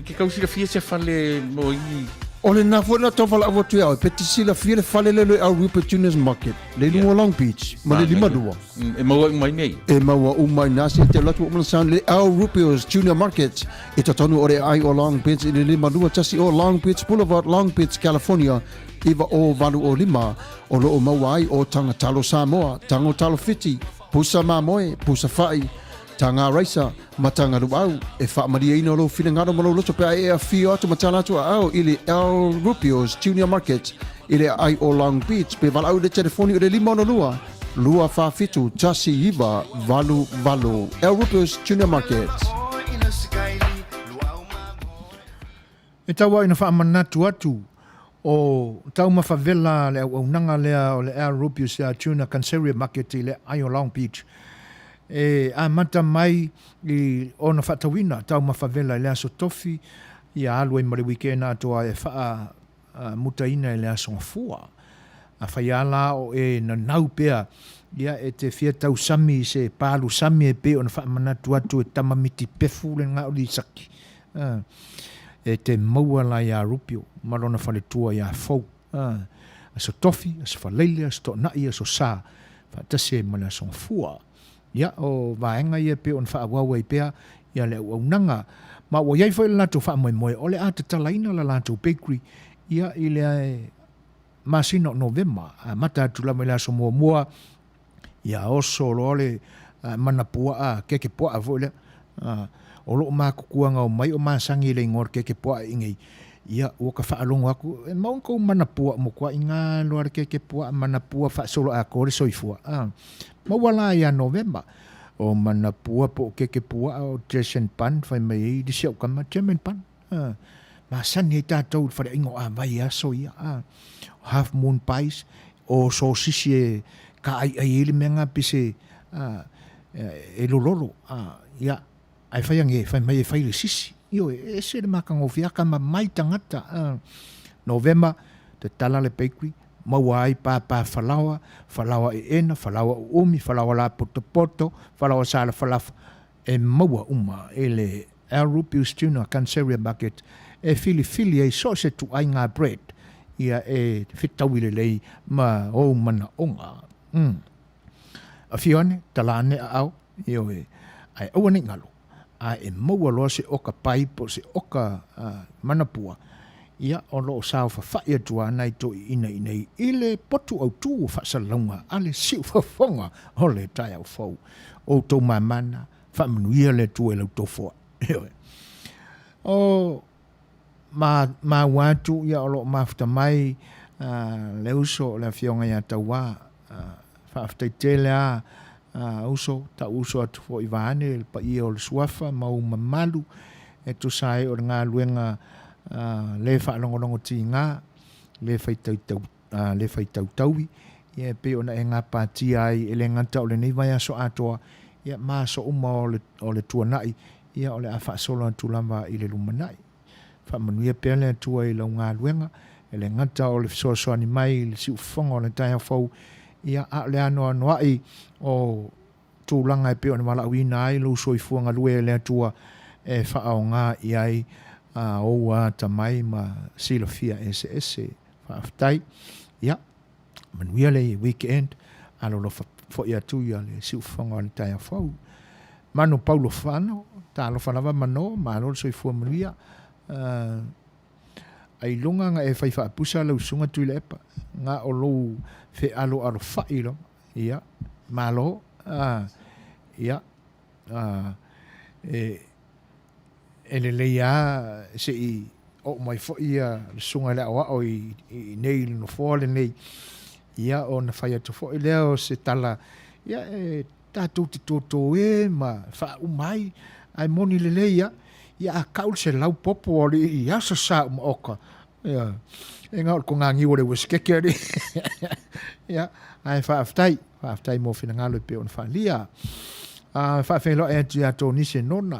Ke kausi la fia se whale mo i... Ole na fona to fala avo tu au petisi la fia le fale le au Rupert Juniors Market le no Long Beach ma le lima dua e maua mai nei e maua umai nasi te latu o sound le au Rupert Junior Market e tatonu ore ai o Long Beach le lima dua tasi o Long Beach Boulevard Long Beach California iva o valu o lima o lo o maua ai o tanga talo Samoa tango talo fiti pusa mamoe pusa fai tanga raisa matanga ruau e whaamaria ino lo whingaro malo loto pe e a fio atu matala atu au ili El Rupios Junior Market ili ai o Long Beach pe valau de telefoni o de limono lua whawhitu tasi iwa valu El Rupios Junior Market. E taua ina whaamanatu atu o tau mawhawela le au nanga lea o le El Rupios Junior Canceria Market i le ai o Long Beach. E a mata mai i ona whatawina tau mawhawela i lea so tofi i a alua i mare wikena atoa e wha mutaina i lea so ngafua a whaiala o e na nau pea ia e te fia tau sami se palu sami e pe ona whaamanatu atu e tamamiti pefu le ngā uli saki e te maua la i a rupio marona whale tua i a fau a so tofi, a so whaleile, a so to nai, a so sa whaatase ma lea so ngafua ia o vaenga ia pe on fa wawa i pea ia le au nanga ma wo yai foi la to fa moe ole a te talaina la to bakery ia i le masino November mata tu la mela so mua ia oso lole manapua a keke po a vole o lo ma kuanga o mai o masangi le ngor keke po ingi ia o ka fa alongo aku e mau ko manapua mo kwa inga lo keke po manapua fa solo a ko soifua mawala ia November o manapua po keke pua o Jason Pan fai mai di siau kama Jason Pan ma san he tātou whare ingo a vai aso ia half moon pies o so sisi ka ai ele menga pise e lololo ia ai fai ange fai mai fai le sisi io e se le makanga o fiaka ma mai tangata November te tala le bakery mawai pa falawa e ena, falawa umi, falawa la poto, falawa sala falafa e maua uma ele El Rupios Junior Canceria Market e fili e so se tu ai ngā bread ia e fitawile lei ma o mana onga a Fiame talane au io e ai awane ngalo a e maua loa se oka paipo se oka manapua ia o lo sao fa faia tua nai to ina ile potu au tu fa salonga ale siu fa fonga ole tai au fo o to mamana fa Manuia le tu ele to fo o ma watu ia o lo mafta mai le uso le Afioga ia taua fa afta tele uso atu fo i vane pa ia o le suafa mau mamalu e tu sai o ngā luenga le whaalongolongo ti ngā le whaitau tauwi ia pe ona e ngā pāti ai e le nganta o le nei vai aso atoa ia mā so uma o le tuanai ia o le a whaasolo atu lama i le lumanai Manuia pe le tua i lau ngā luenga e le ngata o le Suasua ni mai le si ufonga o le tai hawhau ia a le anoa noai o tūlanga e pe o le malawina ai lau soifuanga lue le tua e whaao ngā i ai o a tamai ma silofia ese whaaftai ia Manuia le weekend alo lo fo ia tu ia le si ufonga o le tai hawhau mano Paulo Fano ta lo falava mano ma lo soifua Manuia ai lunga nga e fai whaapusa lau sunga tui le epa nga o lou fe alo whai lo ia malo ia e le leia se i o mai fo ia sunga le awa o i nei no fōle nei ia o na whai atu fo i leo se tala ia e tātou te tōtō e ma wha umai ai moni le leia ia a kaul se lau popo o li i asa sa oka ia e ngā ko ngā ngiore wiskeke ri ia ai whaaftai mo whina ngalo pe on whaalia whaafelo e tu ato nise nona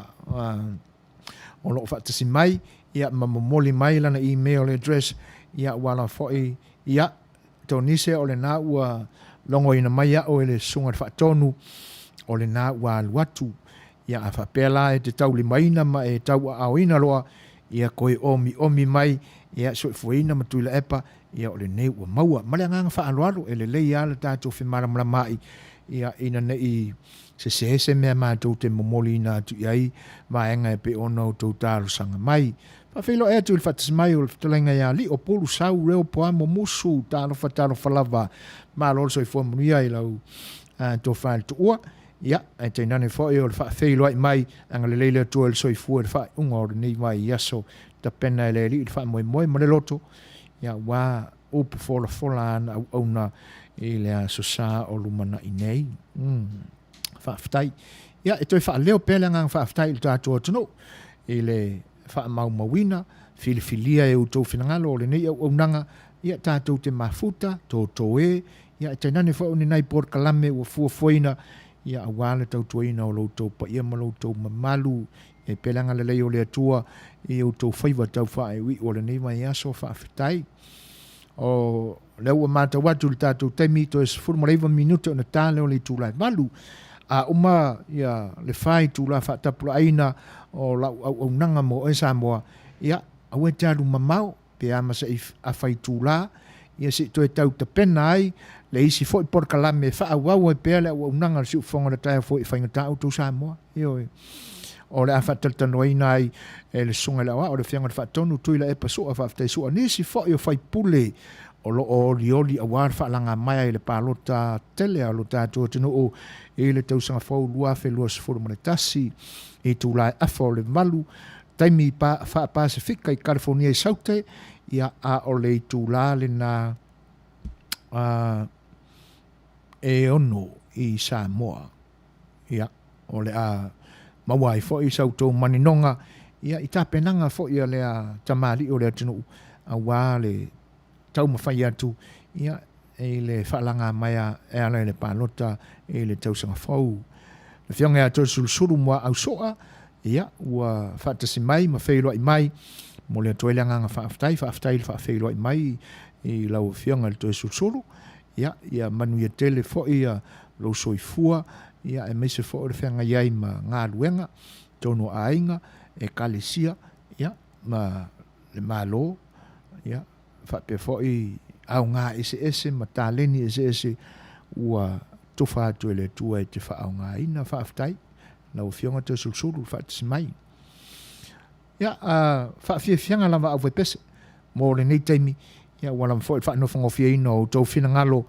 o lo whaatasi mai ia mamomoli mai lana email address ia wala foi ia to nise o le nā ua longo ina mai a o ele sunga whaatonu o le nā ua luatu ia a whapela e te tau limaina ma e tau a oina loa ia koe omi mai ia so fuina ma tuila epa ia o le nei ua maua male nganga whaaloalo e le lei ala tātou whimaramara mai ia ina nei se mea mātou te momoli ina atu iai maenga e pe ono tau tāru sanga mai whawhelo e atu il whatas mai o le whatalenga ia li o polu sau reo poa mo musu tāro whalava ma lolo so i fua Manuia i lau tō whaile tu ua ia e te nane fo e o le whaafeilo ai mai anga le leile atua le soifua le whae unga o le nei mai iaso ta pena e le li le whae moe ma le loto ia wā upu fola ana au na i le a sosa o lumana i nei whaaftai ia e toi whaaleo pele ngang whaaftai le tātua tano i le whae mawina filifilia e utou whinangalo o le nei au nanga ia tātou te mafuta tō e ia e te nane fo ni nai por kalame ua fuafuaina ia awale tau tuaina o loutou pa ia ma loutou mamalu e pelanga le lei o le atua i outou whaiva tau whae ui o le nei mai aso whaafetai o le ua mata watu le tātou taimi to e sifurmareiva minuta o na tāle o le tūlai malu a uma ia le whai tūla whaatapula aina o lau au nanga mo e Samoa ia au e tālu mamau pe amasa a whai tūla ia si to e tau ta pena ai le isi foi por kalame fa wa pe le unanga si fonga ta foi fa ngata auto Samoa io o le afa tal tanoi nai e le sunga la o le fianga fa tonu tuila e paso fa fa su ani si foi fai pule o lo o lioli a war fa langa mai le palota tele a lo ta to no o e le tau sanga fo lua fe lo se forma tasi e tu la afo le malu taimi pa fa Pacifica i California i saute ia a o le tu la le na e ono i Samoa ia o le a mawai fo i sautou maninonga ia i tapenanga fo ia le a tamali o le atinu a wale tau mawhai atu ia e le whalanga maia e ala le palota e le tausanga fau le fionga atu sulusuru mua au soa ia ua whatasi mai ma whailua i mai mo le atoelanga nga whaaftai le whaafeilua i mai i lau fionga le toi sulusuru ia Manuia tele fo ia lo soifua ia e mese fo le fenga iai ma ngā luenga tono ainga e kalesia ia ma le malo ia whape fo i au ngā ese ma tāleni ese ua tofa atu ele tua e te whaau ngā ina whaaftai lau fionga te sulsulu whaatisi mai ia whaafianga lava au pese mo le nei taimi ia wala fo fa no fongo fie no to fina ngalo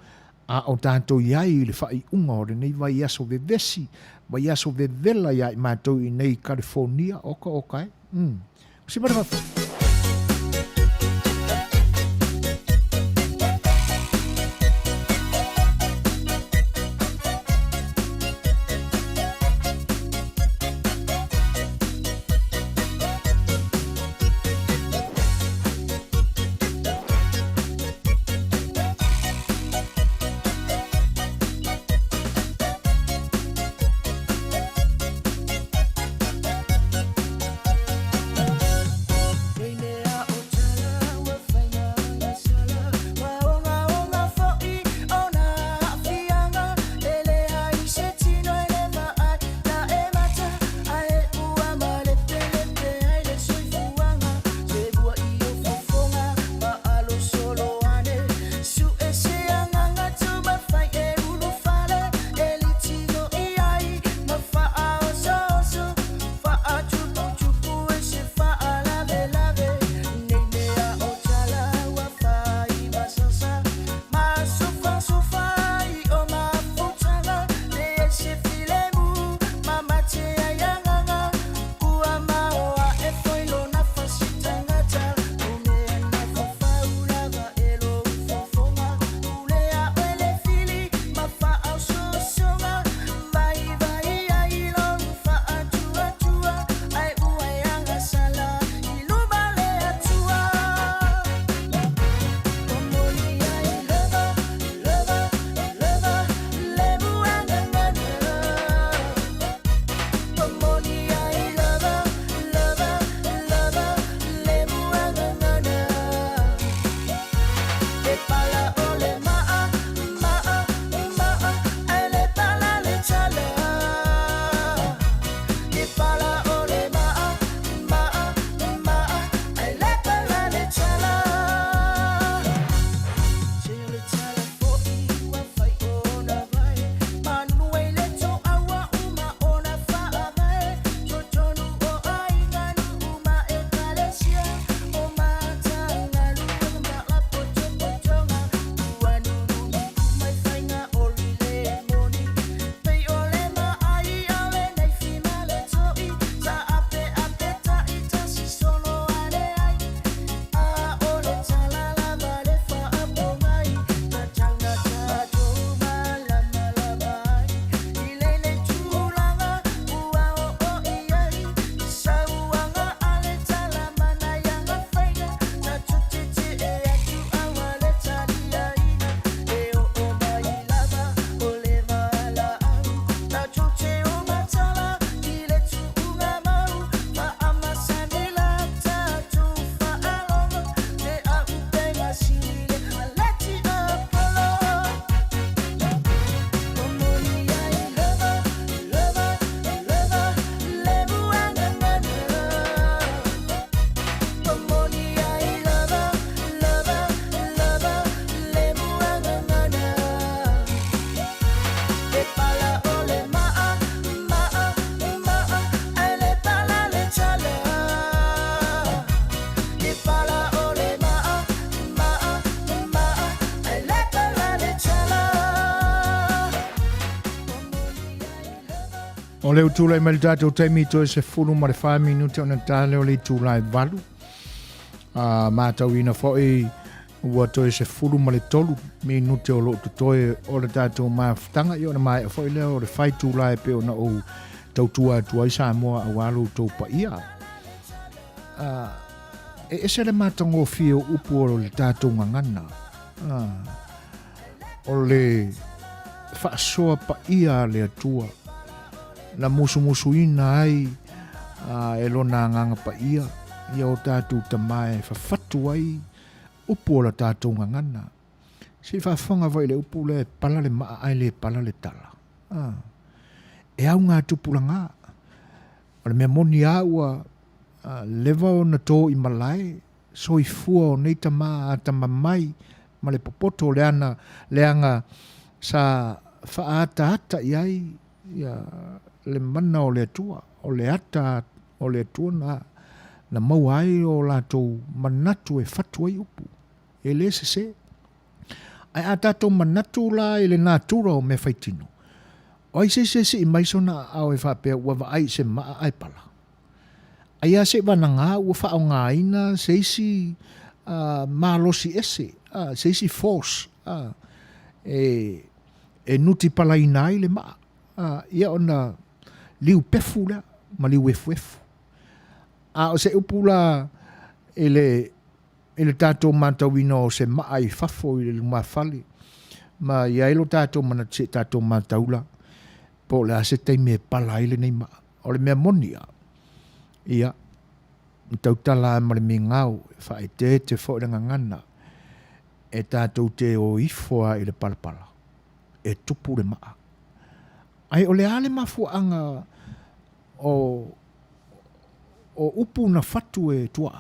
a o tanto iai le fa i unga o nei vai aso vevesi vai aso vevela ia ma to i nei California oka si mara O leo tūlai mai tātou taimi toi se fulu ma le 5 minuti o na tāle o le tūlai valu. Mātau ina fōi ua toi se fulu ma le tolu minuti o lo tutoe o le tātou maafutanga i o na mai fōi leo o le whai tūlai pe o na o tautua atua i Samoa a walu tau pa ia. E se le mātango fio upu o le tātou ngangana. O le whaasoa pa ia le atua. Na musu ina ai e lona nganga pa ia o tātou tamae whawhatu ai upu o la tātou ngangana. Si whawhanga vai le upu le pala le maa ai le pala le tala. E au ngā tupulanga. O le mea moni aua lewa o na tō i malai so i fua o nei tamaa a tamamai ma le popoto le anga sa whaata ata i ai le mana o le atua, o le ata o le atua na mau ai o lātou manatu e whatu ai upu. E le se. Ai a tātou manatu la e le nātura o me whaitino. O ai se i maiso na au e whapea ua wa ai se maa ai pala. Ai a se wana ngā ua whao ngā ina se isi mālosi ese, se isi force. E nuti pala ina ai le maa. Ia ona liu pefu lea, ma liu efu. O se upula ele tātou mātauina o se maa i fafo i le luma whale. Ma ia elo tātou mana tse tātou mātaula. Po le ase teime pala ile nei maa. O le mea monia. Ia, tautala ma le me ngau, whae te fo le ngangana. E tātou te o ifoa i le palapala. E tupu le maa. Ai o le ale mafuanga o upu na fatu e tua.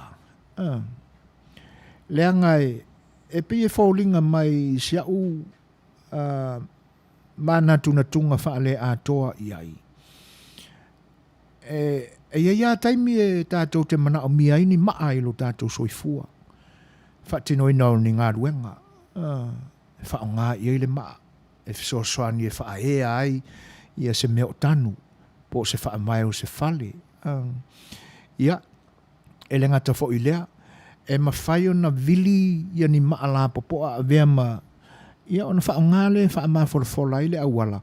Le angai e pie faulinga mai siau mana tunatunga whaale atoa i ai. E ia taimi e tātou te mana o mia ini maa ilo tātou soifua. Whatino ina o ni ngā ruenga. Whao ngā i le maa. E fisosoani e whaea ai. Ia se meo tanu, po se wha mai o se fale. Ia, e le ngata fo i lea, e ma whai o na vili ia ni maa la popoa a vea ma, ia o na wha ngale, wha maa fola i le awala,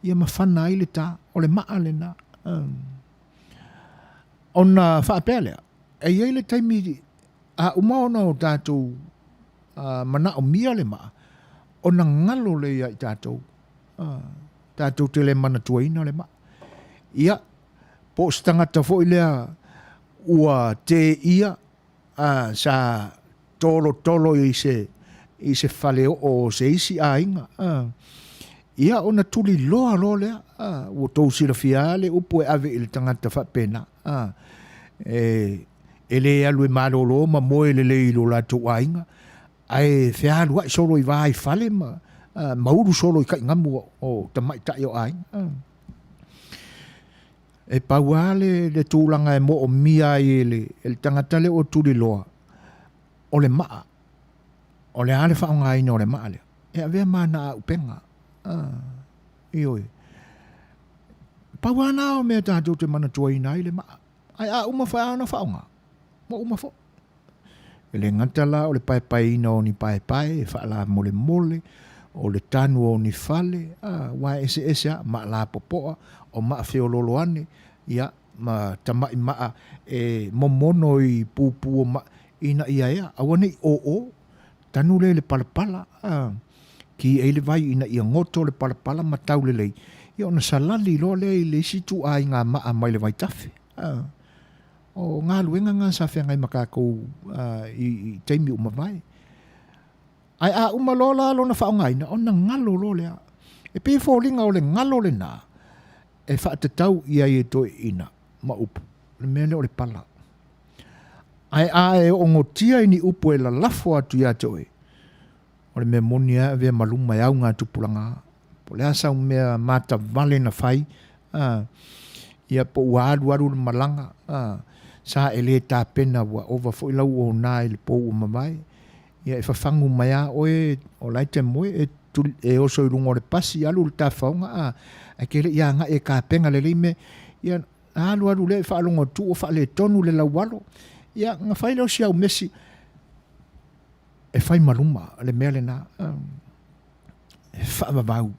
ia ma whana i le ta, o le maa le na. O na wha apea lea, e ia i le taimi, a umaona o tātou mana o mia le maa, o na ngalo le ia i tātou. Tātou te le mana tuaina le maa. Ia, po stangata fo i lea ua te ia sa tolo i se fale o se isi a inga. Ia ona tuli loa lea ua tau sila fiale upu e ave i le tangata whapena. E le alu e malolo ma moe le leilo la tu a inga. Ai whialu ai solo i vai fale ma mauru solo i kai ngamu o tamai tai o ai. E pauale le tūlanga e mo o mia i le tangata le o tuli loa. O le maa. O le ale whaonga ina o le maa le. E avea mana a upenga. Ioi. Pauana o mea tātou te mana tua ina i le maa. Ai a uma whaona whaonga. Mo uma fo. E le ngatala o le pai ina o ni pai, e whaala mole. O le tanu o ni fale, wa ese ma la popoa, o ma feololo ane, ia ma tamai maa e momono i pupu o ma ina ia, awane o, tanu le palapala, ki e le vai ina ia ngoto le palapala ma tau le lei, ia ona salali lo le situ a ngā maa mai le vai tafe. O ngā luenga ngā sawhia ngai makakou i teimi umawai. Ai a umalola lo na whaongaina, o na ngalo lo lea. E pe fōlinga o le ngalo le nā. E whaatatau ia i e toi ina, ma upu. Le mele o le pala. Ai a e ongo tia ini upu e la lafo atu ia toi. O le mea monia vea maluma e au ngā tupulanga. Po le asa mea mata vale na whai. Ia po uaru malanga. Sa e le tā pena wa ova fo ilau o nā i le pou o mawai. Ia e whawhangu mai a oe o laite moe e e oso i lungo le pasi alu le tafaunga a ke le ia nga e ka penga le lime ia alu le fa longo tu o fa le tonu le lawalo ia nga fai lo sia o mesi e fai maluma le mele na e fa babau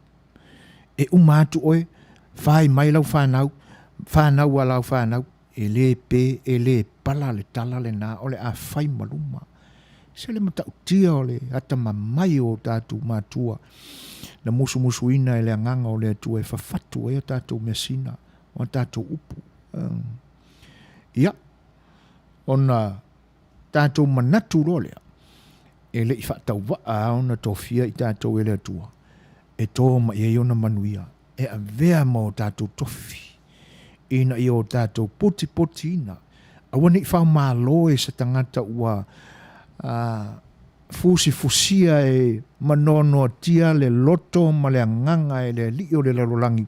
e umatu oe fai mai lau whanau a lau whanau e le pe e le pala le tala le na ole a fai maluma se le mata utia ole ata mamai o tatu matua na musu ina e le anganga o le atua e fafatu e tatu mesina o tatu upu ia ona tatu manatu rolea e le i whatau waa ona tofia i tatu e le atua e tō ma e ona manuia e a vea mo tatu tofi ina i o tatu poti ina a wana i whao malo e sa tangata ua fusia e manono tia le loto ma le anganga e le li o le larolangi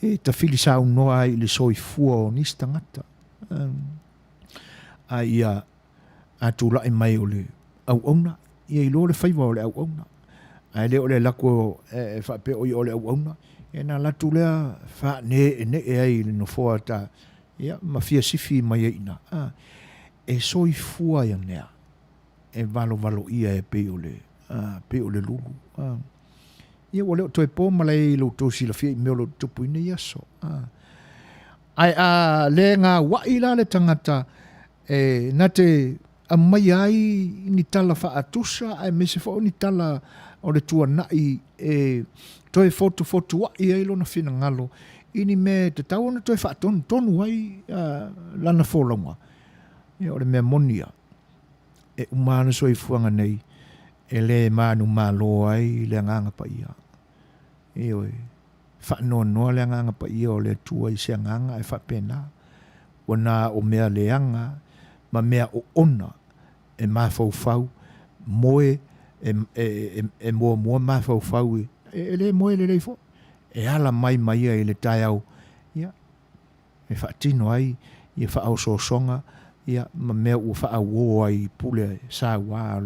e ta fili sa unoa i le soi fua o nis tangata a ia a tula e mai o le au auna ia i lo le faiwa o le au auna a le o le lako e whape o i o le au auna e na latu lea wha ne e ai le no foa ta ia ma fia sifi mai e ina e soi fua ia nea e valo ia e pe o le lulu ia wale o toi po malai lo to si la fia i meo lo tupu ina ia so ai le ngā wai la le tangata e na te a mai ai ni tala wha atusa ai me se fo ni tala o le tua nai e toi fotu wai ai lo na fina ngalo ini me te tau na toi wha tonu ai lana fōlaunga ia o le mea monia e umana so i fuanga nei e le manu malo ai le nganga pa ia e oi fa no le nganga pa ia o le tua i se nganga e fa pena ona o mea leanga ma mea o ona e ma fau moe e mo ma fau e le moe le leifo e ala mai ai le tai au ia e fa tino ai e fa au so songa ia ma mea u fa au ai pule sa wa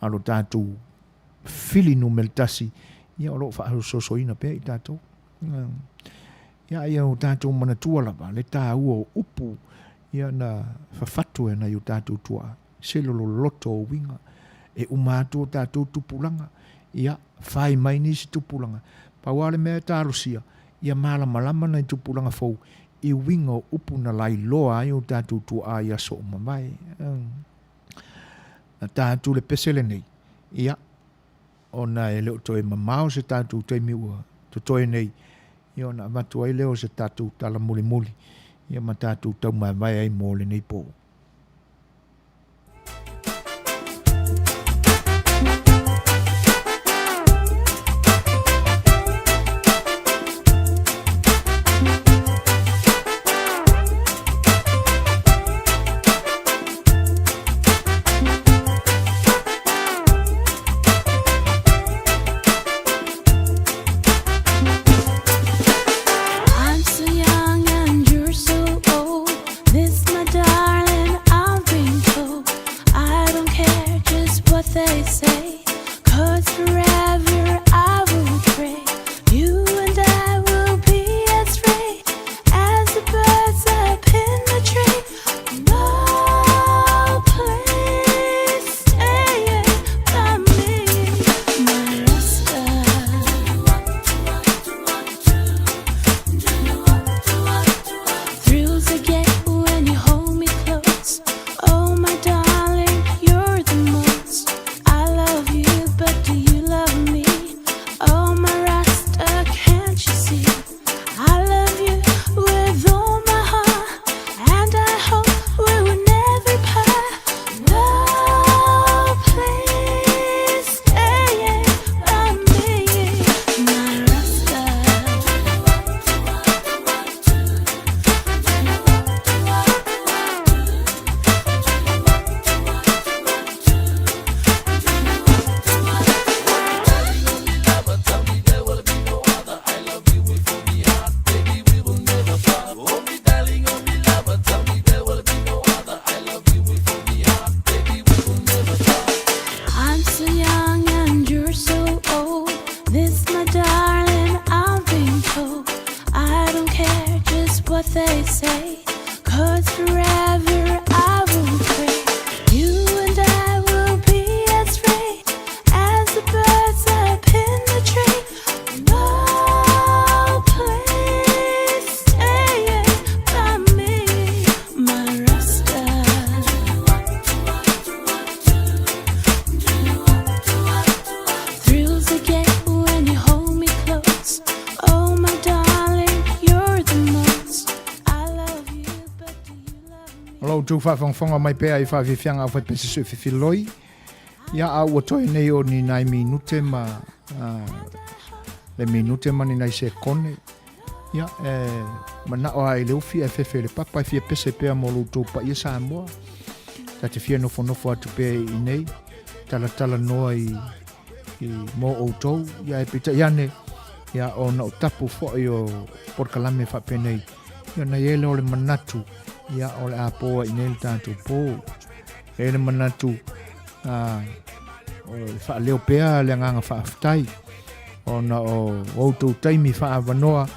alo tatu fili no meltasi ia lo fa au so ina pe i tatu ia o tatu mana tua lava le ta u upu ia na fa fatu na yu tatu tua se lo loto winga e umatu tatu tupulanga ia fai mai ni si tupulanga pa wale me tarusia ia mala malama na tupulanga fo i wingo upu na lai loa ai o tatu tu a ia so mamai na tatu le pesele nei ia ona e leo toi mamao se tatu toi miua to toi nei ia ona matu ai leo se tatu tala muli ia ma tatu tau mai ai mo le nei po I'm so young and you're so old. This, my darling, I don't care just what they say, 'cause forever I will pray. You and I will be as free as the birds up in the tree. No place staying by me, my Rasta. Thrills again when you hold me close. Oh my darling, you're the most. I love you, but do you love me? Alo tu whawhangwhanga mai pēa I whawhiwhianga au whaipese sui whiwhiloi. Ia au o toi nei o ni nai minute ma le minute ma ni nai se kone. Ia ma na o ai leufi e whewhi le papa I fia pese pēa mo luto pa ia Samoa. Ta te fia nofo atu pēa I nei. Tala noa I mo outou. Ia e pita iane. Ia o na o tapu fo I o porkalame whapenei. Ia na ele o le manatu. Ia o le apoa I nei tātou pō. E le manatu o le wha leo pēa le nganga whaaftai. O na o outou taimi whaavanoa.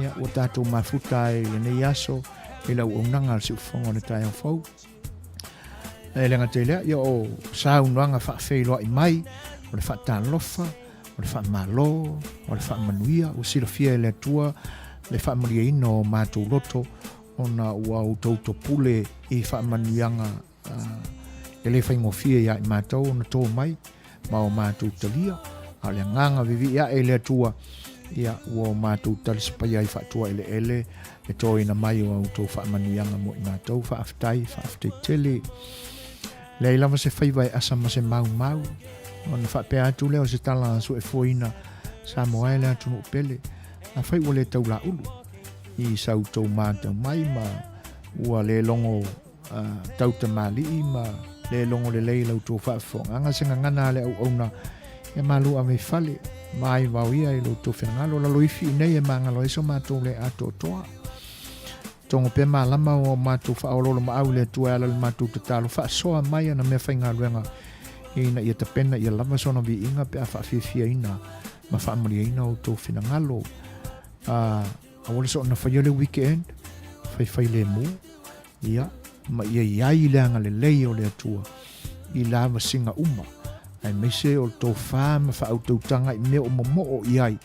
Ia o tātou mafuta e le nei aso. E lau unanga si ufongo ne tai au fau. E le ngate lea. Ia o saunuanga whaafeiloa I mai. O le whaatalofa. O le whaamalo. O le whaamanuia. O silofia e le atua. Le whaamaria ino o mātou loto. O na ua utouto pule I whaamanuianga. E le whaingofia ia I mātou. O na tō mai. Ma o mātou talia. A le nganga vivi ia e le atua. Ia ua o mātou talisipaya I whaatua ele. E tō ina mai o autou whaamanuianga mo I mātou. Whaaftai tele. Le ilama se whaiwai asa ma se mau. O na whaapea atu leo se tala su e fuina. Samoa e le atu no pele. A whai ua le tau la ulu. I sau tau mātou mai ma ua le longo tau ta mali ma le longo le lei lau tō whaafonga. Anga senga ngana le au na e malu a me fale. Mai wau ia I lau tō whenangalo. La loifi nei e mangalo e so mātou le ato toa. Tongo pe malama o mātou whaololo ma au le tua ala le mātou te talo. Whaasoa mai ana mea whainga ruenga. Ina ia tapena ia lama sona vi inga pe a whaafifia ina. Ma whaamaria ina o tō whenangalo. Awale so na whaia le weekend. Whai le mu. Ia. Ma ia iai leanga le lei o le atua. I lava singa uma. Ai meise o tō whama whaautoutanga I mea o momo o iai.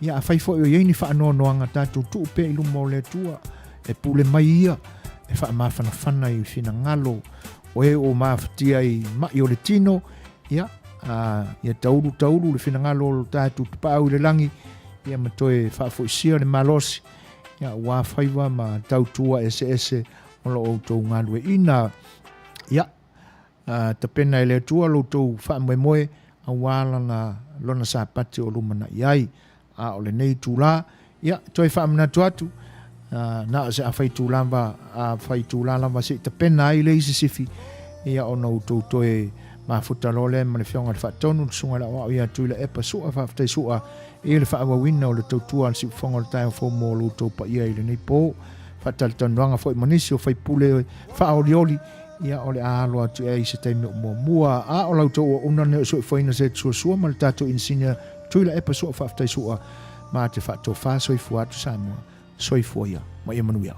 Ia a whai fo i o iei ni whaanoanoanga tātou tuu pe I lumo o le atua. E pule mai ia. E whaamawhanawhana I whenangalo. O e o mawhatia I mai o le tino. Ia. Ia tauru le whenangalo o tātou tupau le langi. Ia matoe whaafoisia le malosi. Ia wā whaiwa ma tautua ese o lo outou ngalue ina. Ia. Tapena ele tua lo tou whaamoemoe. A wāla na lona sāpati o lumana iai. A o le nei tūlā. Ia. Toi whaamanatu atu. Na se a whai tūlamba. A whai tūlamba se tapena ai le isi sifi. Ia o na outou toe mafuta lole ma le whionga le whaatonu. Sunga la o ia tuila epa sua whaafutai sua. E le whaawawina o le tautua si whonga le taio fo mo lo tau pa ia I le nei pō. Whaatalitanoanga fo I manisi o whai pule whaaolioli. Ia o le aalo atu e se taimi o mua. A o lau tau o unane o soi whaina se Suasua ma le tātou insinia tuila epa sua whaafutai sua. Ma te whaatou wha soifua atu Samoa. Soifua ia. Ma ia Manuia.